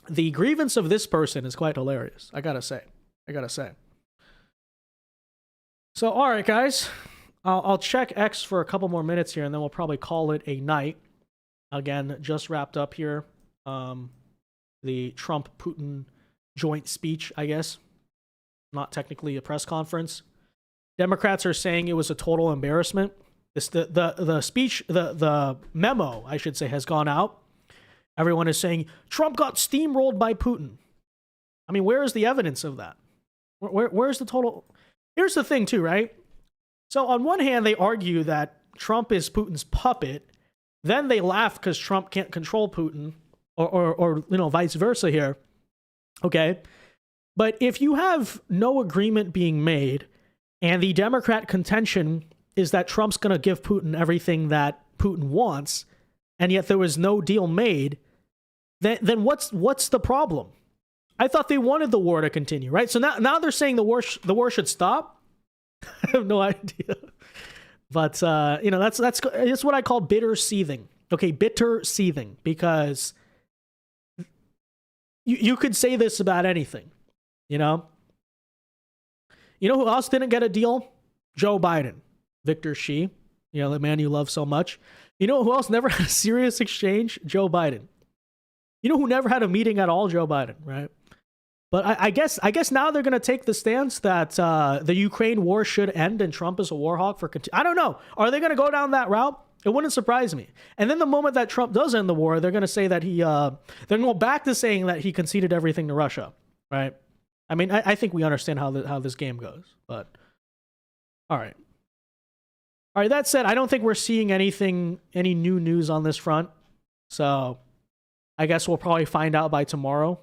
the grievance of this person is quite hilarious, I gotta say. So, all right, guys. I'll check X for a couple more minutes here, and then we'll probably call it a night. Again, just wrapped up here. The Trump-Putin joint speech, I guess. Not technically a press conference. Democrats are saying it was a total embarrassment. The speech, the memo, I should say, has gone out. Everyone is saying Trump got steamrolled by Putin. I mean, where is the evidence of that? Where's the total? Here's the thing, too, right? So on one hand, they argue that Trump is Putin's puppet. Then they laugh because Trump can't control Putin, or you know, vice versa here. Okay. But if you have no agreement being made, and the Democrat contention is that Trump's going to give Putin everything that Putin wants, and yet there was no deal made, then what's the problem? I thought they wanted the war to continue, right? So now they're saying the war should stop. I have no idea. But you know, that's what I call bitter seething. Okay, bitter seething, because you could say this about anything. You know who else didn't get a deal? Joe Biden, Victor Xi, you know, the man you love so much. You know who else never had a serious exchange? Joe Biden. You know who never had a meeting at all? Joe Biden, right? But I guess now they're going to take the stance that the Ukraine war should end and Trump is a war hawk for I don't know. Are they going to go down that route? It wouldn't surprise me. And then the moment that Trump does end the war, they're going to say that they're going to go back to saying that he conceded everything to Russia, right? I mean, I think we understand how this game goes, but all right. That said, I don't think we're seeing any new news on this front. So I guess we'll probably find out by tomorrow.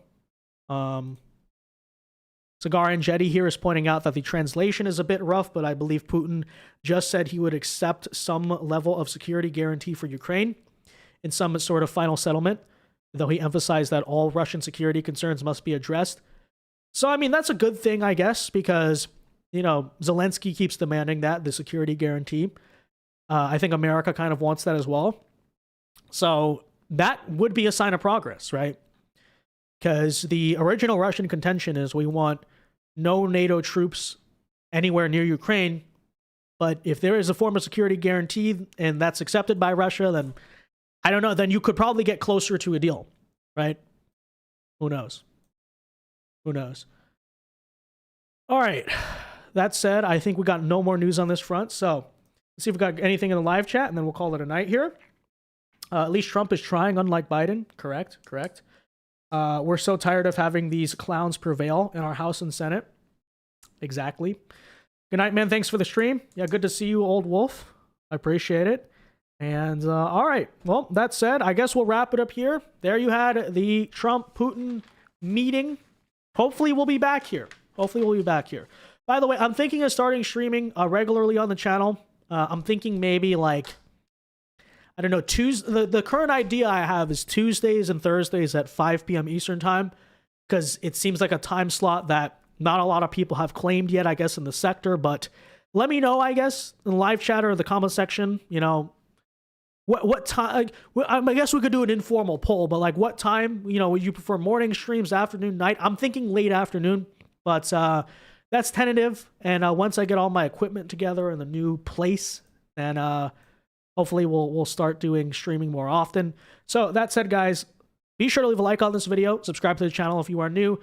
So Cigar and Jetty here is pointing out that the translation is a bit rough, but I believe Putin just said he would accept some level of security guarantee for Ukraine in some sort of final settlement, though he emphasized that all Russian security concerns must be addressed. So, I mean, that's a good thing, I guess, because, you know, Zelensky keeps demanding that, the security guarantee. I think America kind of wants that as well. So that would be a sign of progress, right? Because the original Russian contention is we want no NATO troops anywhere near Ukraine. But if there is a form of security guarantee and that's accepted by Russia, then I don't know, then you could probably get closer to a deal, right? Who knows? Who knows? All right. That said, I think we got no more news on this front. So let's see if we got anything in the live chat, and then we'll call it a night here. At least Trump is trying, unlike Biden. Correct. We're so tired of having these clowns prevail in our House and Senate. Exactly. Good night, man. Thanks for the stream. Yeah, good to see you, old wolf. I appreciate it. And all right. Well, that said, I guess we'll wrap it up here. There you had the Trump-Putin meeting. Hopefully we'll be back here. By the way, I'm thinking of starting streaming regularly on the channel. I'm thinking maybe like, I don't know, Tuesday. The current idea I have is Tuesdays and Thursdays at 5 p.m. Eastern time, because it seems like a time slot that not a lot of people have claimed yet, I guess, in the sector. But let me know, I guess, in the live chat or the comment section, you know, what time. I guess we could do an informal poll, but like what time, you know, would you prefer morning streams, afternoon, night? I'm thinking late afternoon, but that's tentative. And once I get all my equipment together in the new place, then hopefully we'll start doing streaming more often. So that said, guys, be sure to leave a like on this video, subscribe to the channel if you are new,